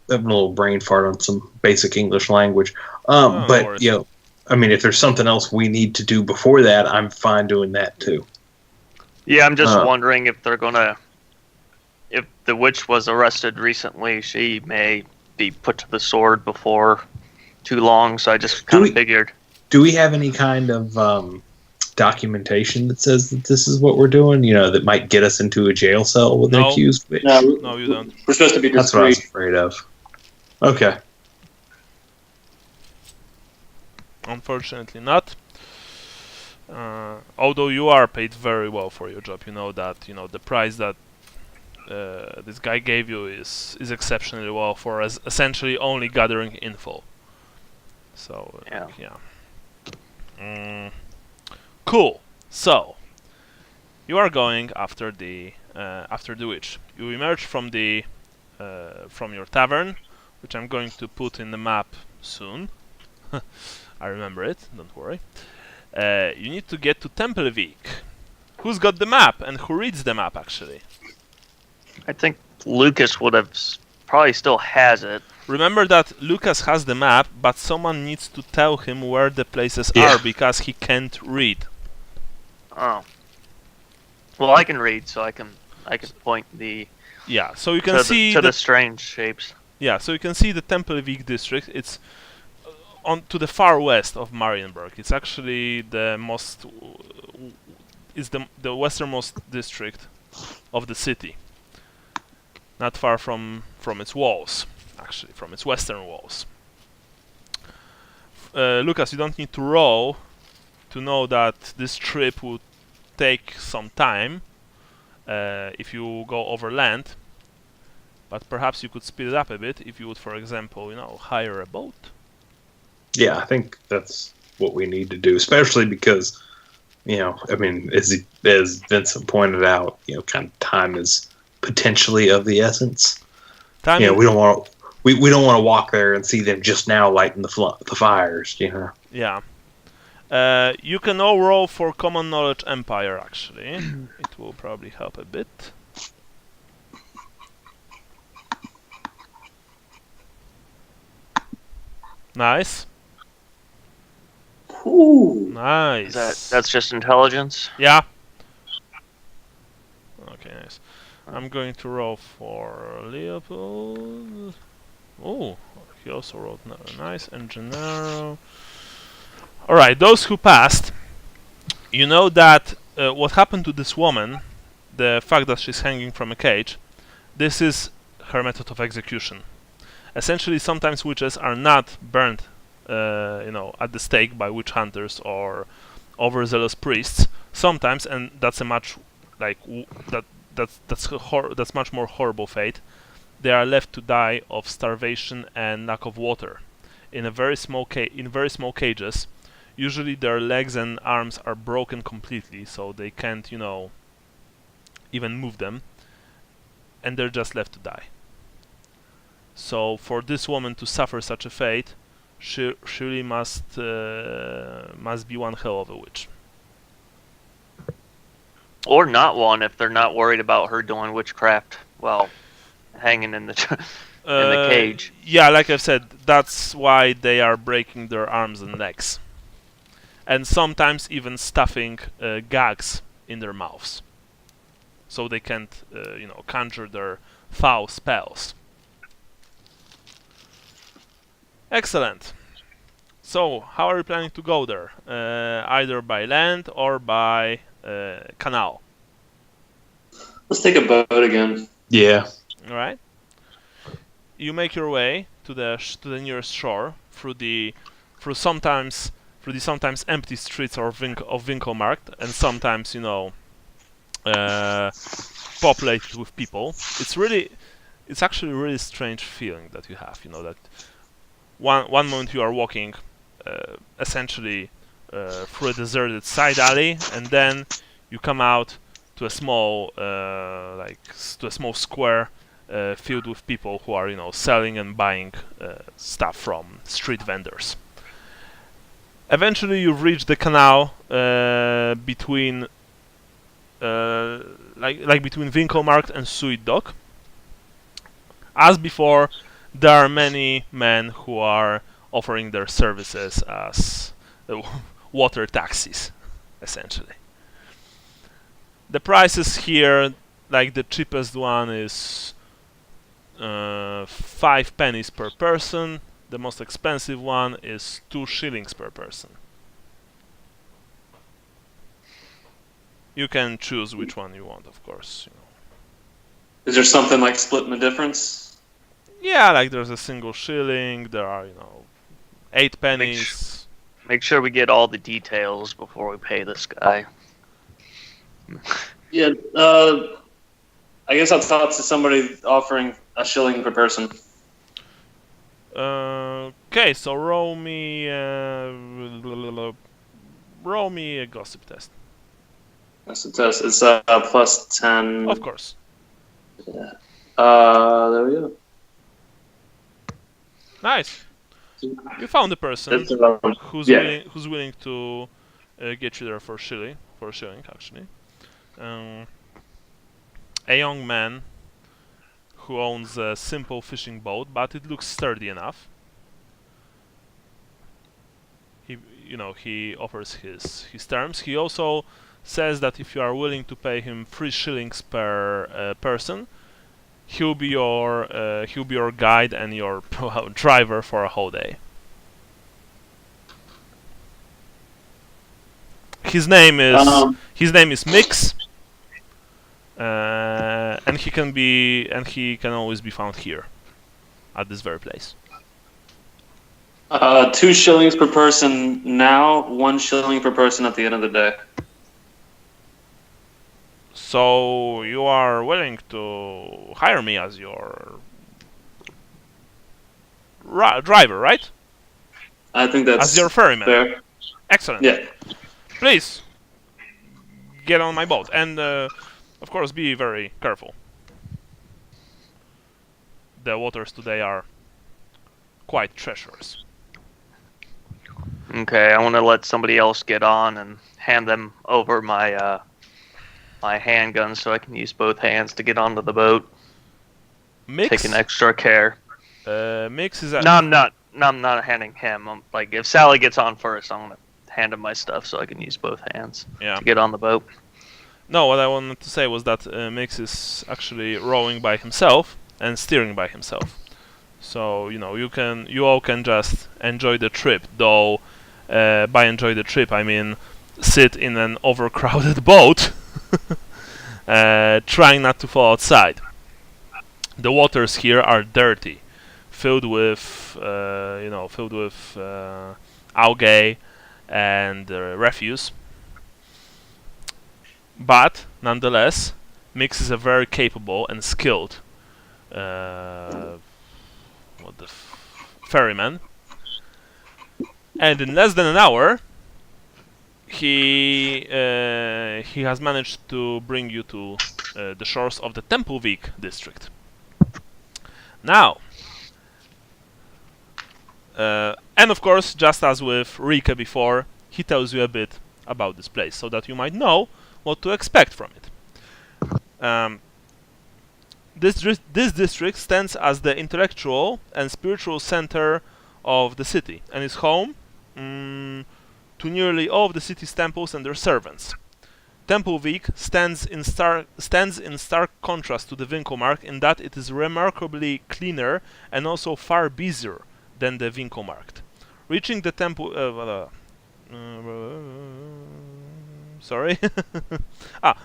Having a little brain fart on some basic English language. But if there's something else we need to do before that, I'm fine doing that too. Yeah, I'm just wondering if if the witch was arrested recently, she may be put to the sword before too long. So I just kind of figured. Do we have any kind of documentation that says that this is what we're doing? That might get us into a jail cell with an accused witch? No, you don't. We're supposed to be discreet. That's what I was afraid of. Okay. Unfortunately not. Although you are paid very well for your job, you know that the price that this guy gave you is exceptionally well for essentially only gathering info. So yeah. Cool. So you are going after the witch. You emerge from your tavern, which I'm going to put in the map soon. I remember it, don't worry. You need to get to Tempelvik. Who's got the map and who reads the map, actually? I think Lucas probably still has it. Remember that Lucas has the map, but someone needs to tell him where the places are because he can't read. Oh. Well, I can read, so I can point the. Yeah, so you can see the strange shapes. Yeah, so you can see the Tempelvik district. It's to the far west of Marienburg. It's actually the westernmost district of the city. Not far from its walls, actually, from its western walls. Lucas, you don't need to roll to know that this trip would take some time if you go over land. But perhaps you could speed it up a bit if you would, for example, hire a boat. Yeah, I think that's what we need to do, especially because, as Vincent pointed out, kind of time is potentially of the essence. We don't want to walk there and see them just now lighting the fires. Yeah. You can all roll for Common Knowledge Empire, actually. It will probably help a bit. Nice. Ooh. Nice. That's just intelligence? Yeah. Okay, nice. I'm going to roll for Leopold. Oh, he also rolled nice. And Gennaro. Alright, those who passed, you know that what happened to this woman the fact that she's hanging from a cage, this is her method of execution. Essentially, sometimes witches are not burnt, at the stake by witch hunters or overzealous priests. Sometimes, and that's a much that's much more horrible fate. They are left to die of starvation and lack of water in very small cages. Usually, their legs and arms are broken completely, so they can't, even move them, and they're just left to die. So for this woman to suffer such a fate, she really must be one hell of a witch. Or not one if they're not worried about her doing witchcraft while hanging in the in the cage. Yeah, like I've said, that's why they are breaking their arms and legs, and sometimes even stuffing gags in their mouths, so they can't, conjure their foul spells. Excellent. So, how are you planning to go there? Either by land or by canal? Let's take a boat again. Yeah. All right. You make your way to the nearest shore through the sometimes empty streets of Winkelmarkt, and sometimes populated with people. It's actually a really strange feeling that you have. That one moment you are walking essentially through a deserted side alley, and then you come out to a small square filled with people who are selling and buying stuff from street vendors. Eventually, you've reached the canal between between Winkelmarkt and Suidock. As before, there are many men who are offering their services as water taxis, essentially. The prices here, the cheapest one is 5 pennies per person. The most expensive one is 2 shillings per person. You can choose which one you want, of course. Is there something like splitting the difference? Yeah, there's a single shilling. There are 8 pennies. Make sure we get all the details before we pay this guy. Yeah, I guess I'll talk to somebody offering a shilling per person. Okay, so roll me a gossip test. That's the test. It's plus 10. Of course. Yeah. There we go. Nice. You found a person That's who's yeah. willing to get you there for a shilling actually. A young man who owns a simple fishing boat, but it looks sturdy enough. He offers his terms. He also says that if you are willing to pay him 3 shillings per person, he'll be your guide and your driver for a whole day. His name is Mix, and he can always be found here, at this very place. 2 shillings per person now, 1 shilling per person at the end of the day. So you are willing to hire me as your driver, right? I think that's as your ferryman. fair. Excellent. Yeah. Please get on my boat, and of course be very careful. The waters today are quite treacherous. Okay, I want to let somebody else get on and hand them over my my handgun so I can use both hands to get onto the boat. Mix? Taking extra care. Mix is No, I'm not handing him. If Sally gets on first, I'm gonna hand him my stuff so I can use both hands to get on the boat. No, what I wanted to say was that Mix is actually rowing by himself and steering by himself. So you all can just enjoy the trip. Though by enjoy the trip I mean sit in an overcrowded boat trying not to fall outside. The waters here are dirty, filled with algae and refuse. But nonetheless, Mix is a very capable and skilled ferryman, and in less than an hour, he has managed to bring you to the shores of the Tempelvik district. Now, and of course, just as with Rike before, he tells you a bit about this place so that you might know what to expect from it. This district stands as the intellectual and spiritual center of the city and is home to nearly all of the city's temples and their servants. Tempelvik stands in stark contrast to the Winkelmark in that it is remarkably cleaner and also far busier than the Winkelmarkt. Reaching the temple...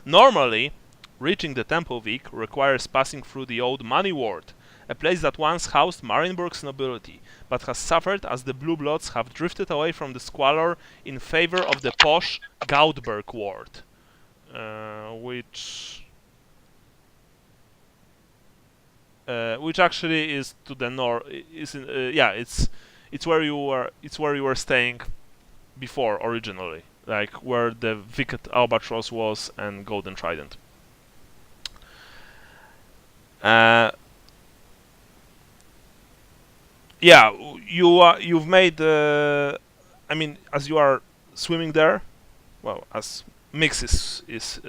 normally, reaching the Tempelvik requires passing through the old Money Ward, a place that once housed Marienburg's nobility, but has suffered as the Blue Bloods have drifted away from the squalor in favor of the posh Gaudberg Ward, which actually is to the north. It's where you were staying before originally, like where the Wicked Albatross was and Golden Trident. You've made. As you are swimming there, well, as Mix is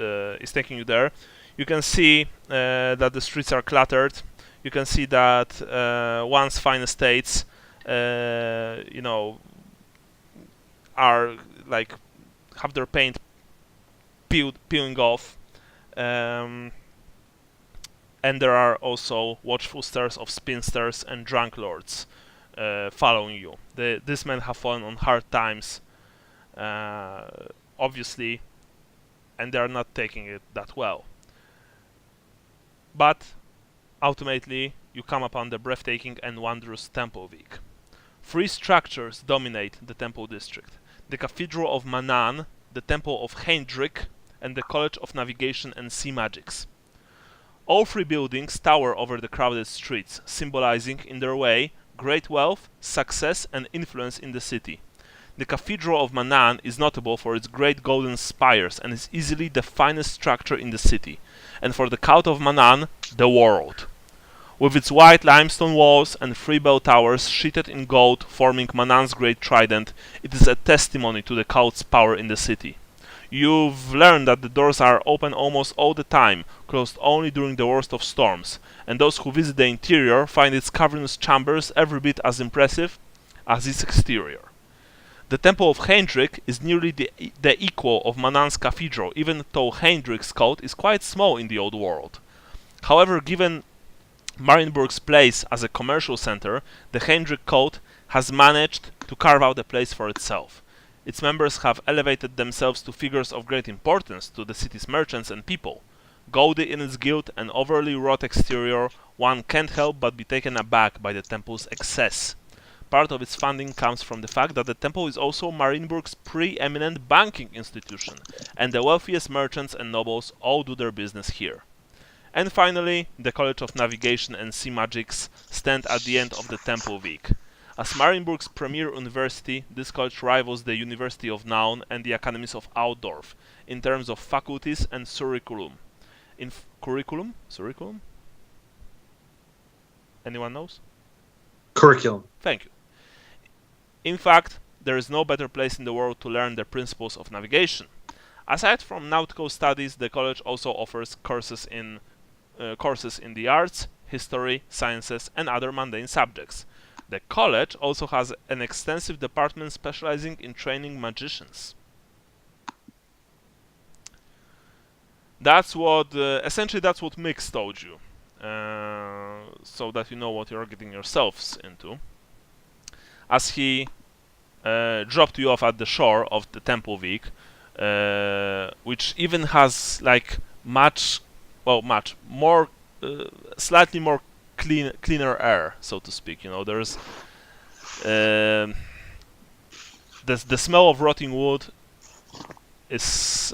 taking you there, you can see that the streets are cluttered. You can see that once fine estates, are like have their paint peeling off. And there are also watchful stares of spinsters and drunk lords following you. These men have fallen on hard times, obviously, and they are not taking it that well. But ultimately, you come upon the breathtaking and wondrous Tempelvik. Three structures dominate the temple district: the Cathedral of Manan, the Temple of Hendrik, and the College of Navigation and Sea Magics. All three buildings tower over the crowded streets, symbolizing, in their way, great wealth, success, and influence in the city. The Cathedral of Manan is notable for its great golden spires and is easily the finest structure in the city, and for the cult of Manan, the world. With its white limestone walls and three bell towers sheeted in gold forming Manan's great trident, it is a testimony to the cult's power in the city. You've learned that the doors are open almost all the time, closed only during the worst of storms, and those who visit the interior find its cavernous chambers every bit as impressive as its exterior. The Temple of Hendrik is nearly the equal of Manan's cathedral, even though Hendrik's cult is quite small in the old world. However, given Marienburg's place as a commercial center, the Hendrik cult has managed to carve out a place for itself. Its members have elevated themselves to figures of great importance to the city's merchants and people. Gaudy in its gilt and overly wrought exterior, one can't help but be taken aback by the temple's excess. Part of its funding comes from the fact that the temple is also Marienburg's preeminent banking institution, and the wealthiest merchants and nobles all do their business here. And finally, the College of Navigation and Sea Magics stand at the end of the Tempelvik. As Marienburg's premier university, this college rivals the University of Naun and the academies of Altdorf in terms of faculties and curriculum. Curriculum? Anyone knows? Curriculum. Thank you. In fact, there is no better place in the world to learn the principles of navigation. Aside from nautical studies, the college also offers courses in the arts, history, sciences, and other mundane subjects. The college also has an extensive department specializing in training magicians. That's what, essentially that's what Mix told you, so that you know what you're getting yourselves into. As he dropped you off at the shore of the Tempelvik, which even has like much more, slightly more cleaner air, so to speak. There's the smell of rotting wood is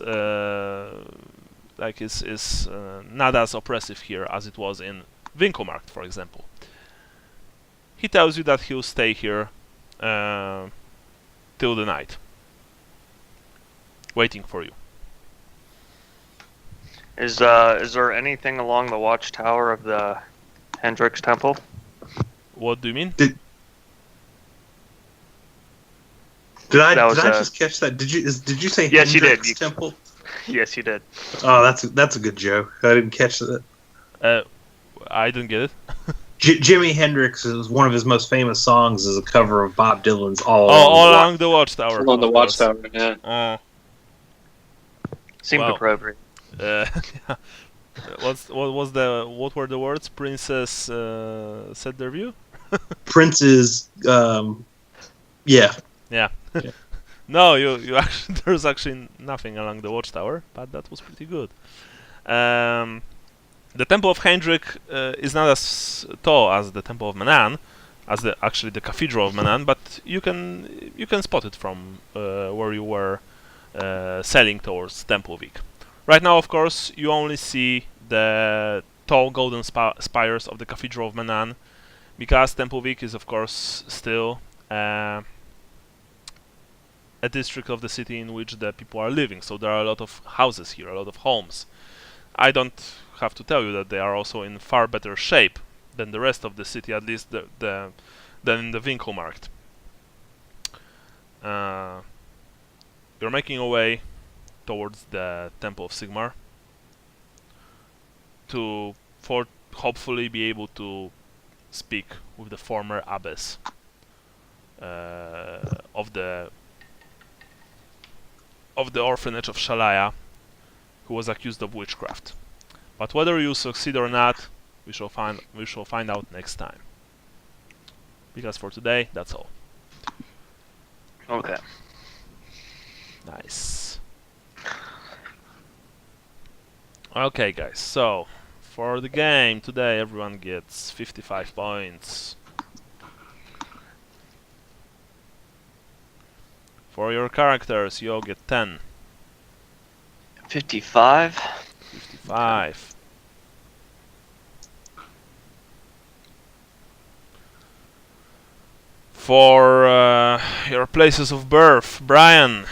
not as oppressive here as it was in Winkelmarkt, for example. He tells you that he'll stay here till the night, waiting for you. Is there anything along the watchtower of the Hendrix Temple? What do you mean? Did I just catch that? Did you say Yes, you did. Hendrix Temple? Yes, you did. Oh, that's a good joke. I didn't catch that. I didn't get it. Jimi Hendrix is one of his most famous songs is a cover of Bob Dylan's All Along the Watchtower. On the watchtower, yeah. Seemed appropriate. What were the words? Princess said their view. Prince's, yeah. No, you actually there's actually nothing along the watchtower, but that was pretty good. The Temple of Hendrik is not as tall as the Temple of Menan, as the Cathedral of Menan, but you can spot it from where you were sailing towards Tempelvik. Right now, of course, you only see the tall golden spires of the Cathedral of Menan, because Tempelvik is, of course, still a district of the city in which the people are living. So there are a lot of houses here, a lot of homes. I don't have to tell you that they are also in far better shape than the rest of the city, at least than in the Winkelmarkt. You're making your way towards the Temple of Sigmar to hopefully be able to speak with the former abbess of the orphanage of Shalaya, who was accused of witchcraft. But whether you succeed or not, we shall find out next time. Because for today, that's all. Okay. Nice. Okay, guys. So for the game today, everyone gets 55 points. For your characters, you all get 10. 55. 55. For your places of birth, Brian.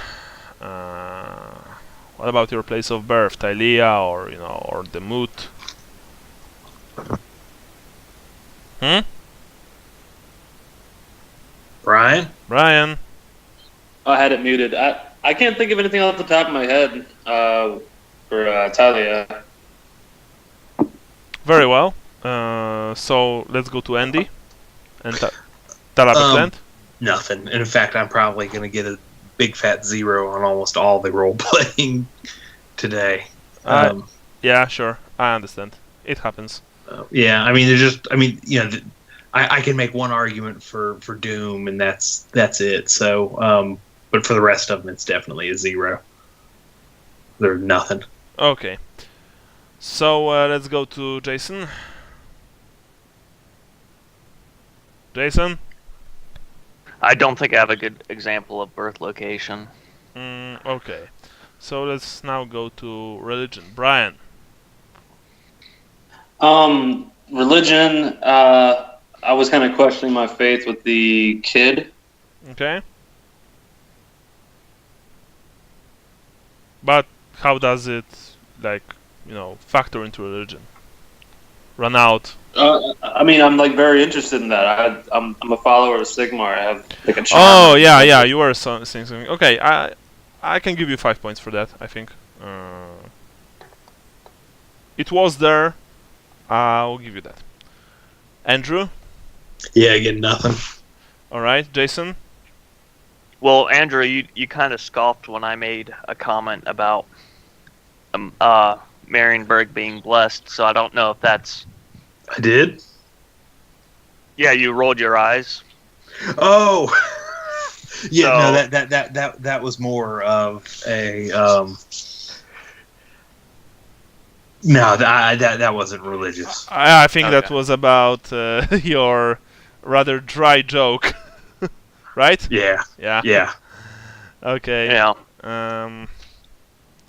What about your place of birth, Tylea or Demut? Brian. I had it muted. I can't think of anything off the top of my head for Talia. Very well. So let's go to Andy and Talabekland. Nothing. In fact, I'm probably going to get a big fat 0 on almost all the role playing today. Yeah, sure. I understand. It happens. Yeah, I mean, I can make one argument for Doom, and that's it. So, but for the rest of them, it's definitely a 0. There's nothing. Okay. So let's go to Jason. Jason? I don't think I have a good example of birth location. Okay. So let's now go to religion. Brian. Religion, I was kind of questioning my faith with the kid. Okay. But how does it, factor into religion? Run out. I mean, I'm very interested in that. I'm a follower of Sigmar. I have a charm. Oh yeah, you were saying something. Okay, I can give you 5 points for that. I think it was there. I'll give you that. Andrew. Yeah, again, nothing. All right, Jason. Well, Andrew, you kind of scoffed when I made a comment about Marienburg being blessed, so I don't know if that's... I did? Yeah, you rolled your eyes. Oh! Yeah, So- no, that was more of a... No, that wasn't religious. I think that Okay. was about your rather dry joke, right? Yeah, Yeah. yeah. Okay. Yeah.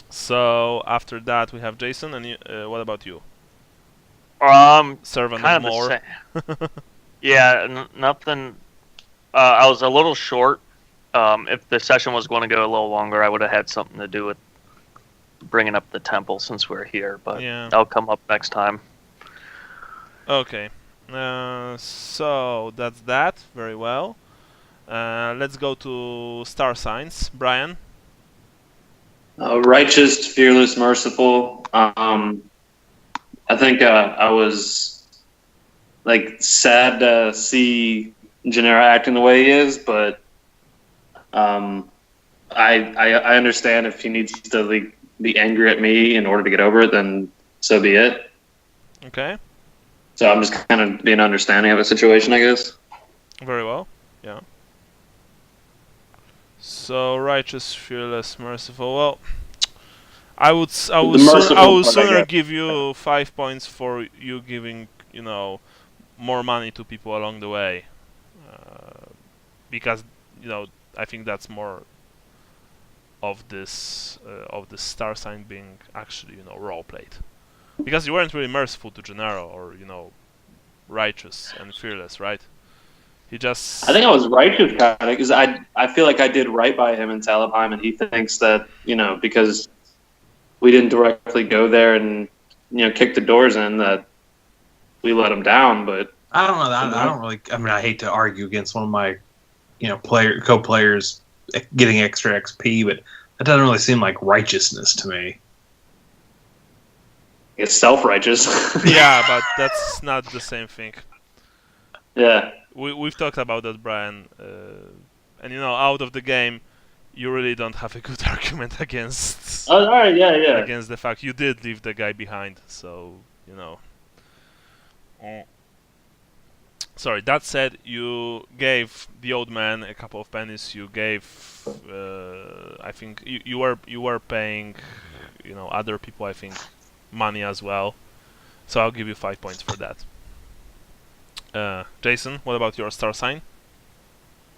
So after that we have Jason, and what about you? Servant Kind of of More. the same. Yeah, nothing. I was a little short. If the session was going to go a little longer, I would have had something to do with bringing up the temple since we're here. But Yeah. that'll come up next time. Okay. So that's that. Very well. Let's go to star signs. Brian. Righteous, fearless, merciful. I think I was like sad to see Gennaro acting the way he is, but I understand if he needs to like, be angry at me in order to get over it, then so be it. Okay. So I'm just kind of being understanding of the situation, I guess. Very well. Yeah. So righteous, fearless, merciful. Well, I would merciful part, I sooner guess. give you 5 points for you giving more money to people along the way, because I think that's more of this star sign being actually role played, because you weren't really merciful to Gennaro or righteous and fearless, right? He just I think I was righteous kind of because I feel like I did right by him in Talabheim, and he thinks that because we didn't directly go there and kick the doors in that we let him down. But I don't know. I don't really. I mean, I hate to argue against one of my, co-players getting extra XP, but that doesn't really seem like righteousness to me. it's self-righteous. yeah, but that's not the same thing. Yeah. We've talked about that, Brian, and out of the game, you really don't have a good argument against All right. Yeah. against the fact you did leave the guy behind. So Sorry. That said, you gave the old man a couple of pennies. You gave, I think you were paying, other people, I think, money as well. So I'll give you 5 points for that. Jason, what about your star sign?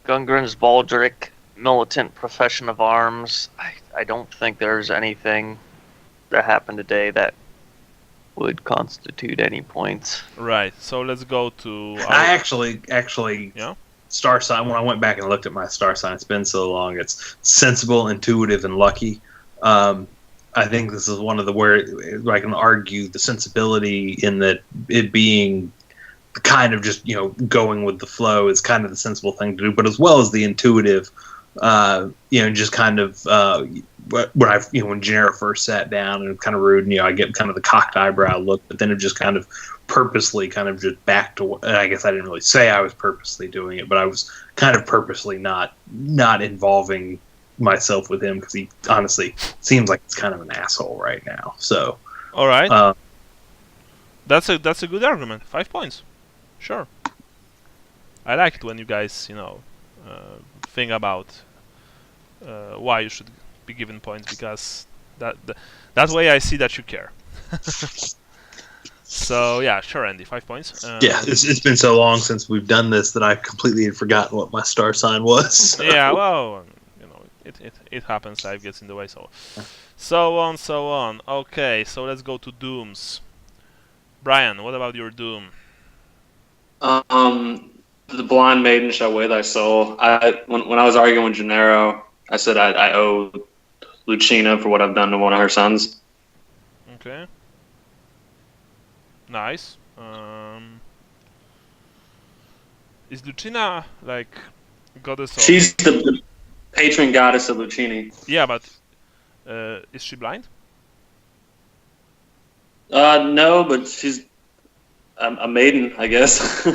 Gungren's Baldric, militant profession of arms. I don't think there's anything that happened today that would constitute any points. Right. So let's go to. I actually, Yeah. star sign. When I went back and looked at my star sign, it's been so long. It's sensible, intuitive, and lucky. I think this is one of the where I can argue the sensibility in that it being kind of just going with the flow is kind of the sensible thing to do, but as well as the intuitive, just kind of when Gennaro first sat down and kind of rude, and I get kind of the cocked eyebrow look, but then it just kind of purposely kind of just back to. I guess I didn't really say I was purposely doing it, but I was kind of purposely not involving myself with him because he honestly seems like he's kind of an asshole right now. So, all right, that's a good argument. 5 points, sure. I like it when you guys think about why you should be given points, because that way I see that you care. So yeah, sure, Andy, 5 points. yeah, it's been so long since we've done this that I completely had forgotten what my star sign was. So. Yeah, well, it happens. Life gets in the way, so on. Okay, so let's go to dooms. Brian, what about your doom? The blind maiden shall weigh thy soul. When I was arguing with Gennaro, I said I owe Lucina for what I've done to one of her sons. Okay. Nice. Is Lucina like goddess of... She's the patron goddess of Lucini. Yeah, but is she blind? No, but she's a maiden, I guess.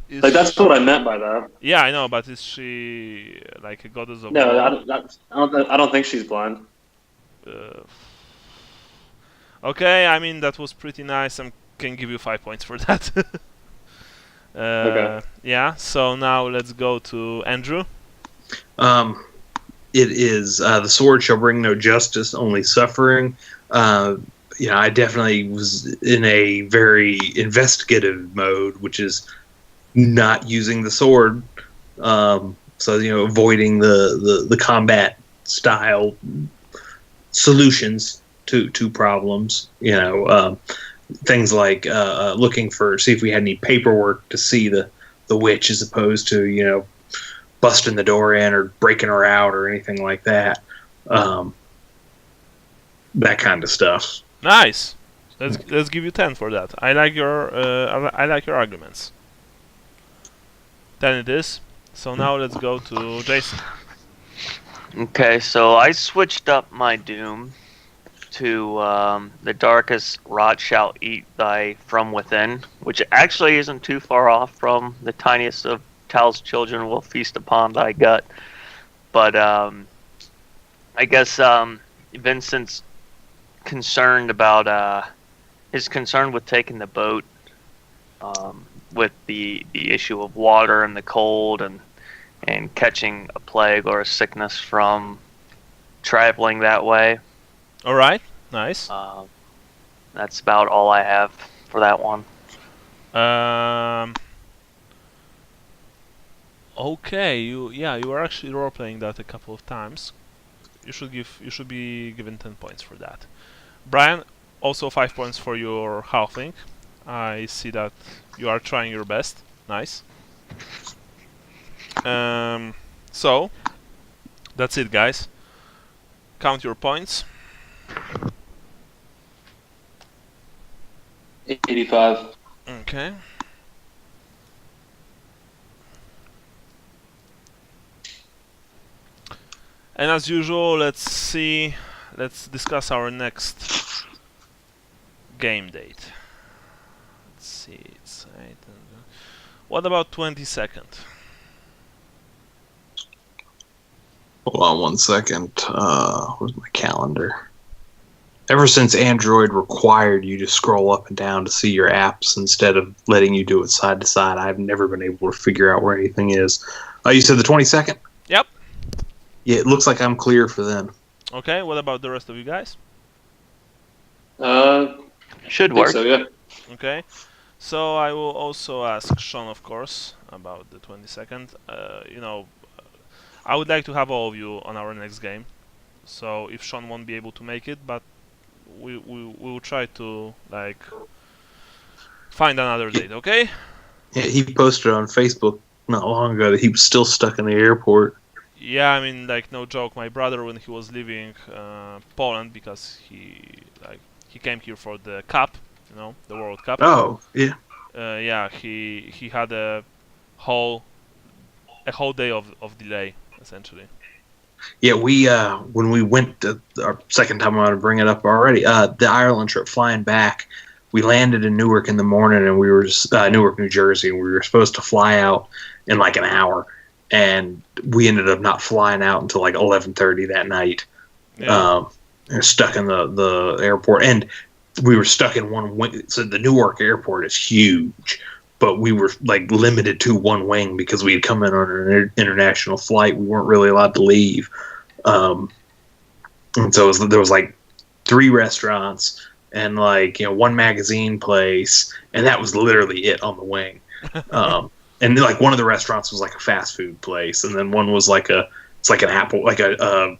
Is like that's what I meant by that. Yeah, I know, but is she like a goddess of... No, I don't think she's blind. Okay, I mean that was pretty nice. I can give you 5 points for that. Okay. Yeah. So now let's go to Andrew. It is the sword shall bring no justice, only suffering. I definitely was in a very investigative mode, which is not using the sword. So avoiding the combat style solutions to problems. Things like looking see if we had any paperwork to see the witch, as opposed to busting the door in or breaking her out or anything like that. That kind of stuff. Nice. Let's give you 10 for that. I like your arguments. 10 it is. So now let's go to Jason. Okay, so I switched up my Doom to The Darkest Rot Shall Eat Thy From Within, which actually isn't too far off from The Tiniest of Tal's Children Will Feast Upon Thy Gut. But I guess Vincent's concerned about his concern with taking the boat, with the issue of water and the cold and catching a plague or a sickness from traveling that way. All right, nice. That's about all I have for that one. Okay, you were actually role playing that a couple of times. You should be given 10 points for that. Brian, also 5 points for your halfling. I see that you are trying your best. Nice. So that's it, guys. Count your points. 85. Okay. And as usual, let's discuss our next game date. Let's see, it's 8. What about 22nd? Hold on 1 second. Where's my calendar? Ever since Android required you to scroll up and down to see your apps instead of letting you do it side to side, I've never been able to figure out where anything is. You said the 22nd? Yep. Yeah, it looks like I'm clear for then. Okay, what about the rest of you guys? Should work. So, yeah. Okay, so I will also ask Sean, of course, about the 22nd. I would like to have all of you on our next game. So if Sean won't be able to make it, but we will try to find another date. Okay? Yeah, he posted on Facebook not long ago that he was still stuck in the airport. Yeah, I mean, no joke. My brother, when he was leaving Poland, because he came here for the Cup, the World Cup. Oh, yeah. Yeah, he had a whole day of delay, essentially. Yeah, we when we went our second time, I want to bring it up already. The Ireland trip, flying back, we landed in Newark in the morning, and we were Newark, New Jersey, and we were supposed to fly out in an hour, and we ended up not flying out until 11:30 that night. Yeah. Stuck in the airport, and we were stuck in one wing. So the Newark airport is huge, but we were limited to one wing because we had come in on an international flight. We weren't really allowed to leave, and so there was 3 restaurants and one magazine place, and that was literally it on the wing. And one of the restaurants was a fast food place, and then one was it's an Apple, a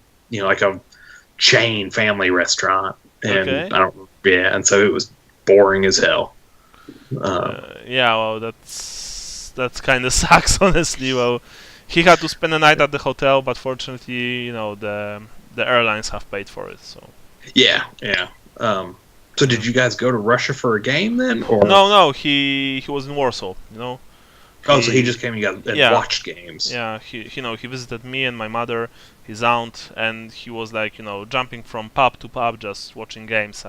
chain family restaurant, and Okay. and so it was boring as hell. Yeah, well, that's kind of sucks, honestly. Well, he had to spend the night at the hotel, but fortunately, the airlines have paid for it. So. Yeah. So did you guys go to Russia for a game then, or no? He was in Warsaw. So he just came and watched games. Yeah, he visited me and my mother, his aunt, and he was jumping from pub to pub just watching games.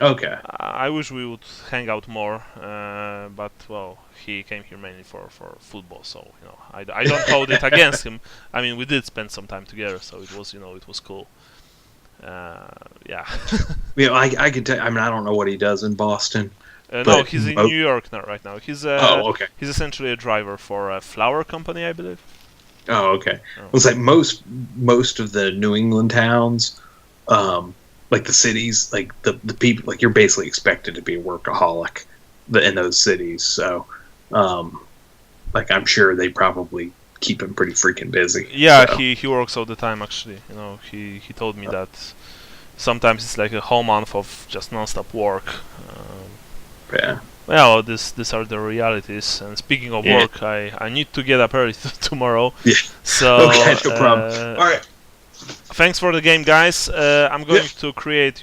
Okay. I wish we would hang out more, but well, he came here mainly for football, so I don't hold it against him. I mean, we did spend some time together, so it was cool. Yeah. Yeah, I can tell. I mean, I don't know what he does in Boston. No, he's in New York right now. He's okay. He's essentially a driver for a flower company, I believe. Oh, okay. It's most of the New England towns, like the cities, like the people, like you're basically expected to be a workaholic in those cities. So, like I'm sure they probably keep him pretty freaking busy. Yeah, so. he works all the time actually. You know, he told me that sometimes it's like a whole month of just non-stop work. Yeah. Well, these are the realities. And speaking of work, I need to get up early tomorrow. Yeah. So Okay, no problem. All right. Thanks for the game, guys. I'm going to create,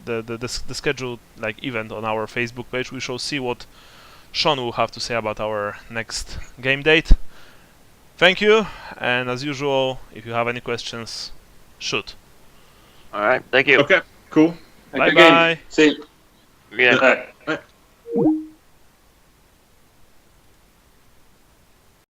the scheduled like event on our Facebook page. We shall see what Sean will have to say about our next game date. Thank you, and as usual, if you have any questions, shoot. All right. Thank you. Okay, cool. Bye bye. See you. Yeah. Bye.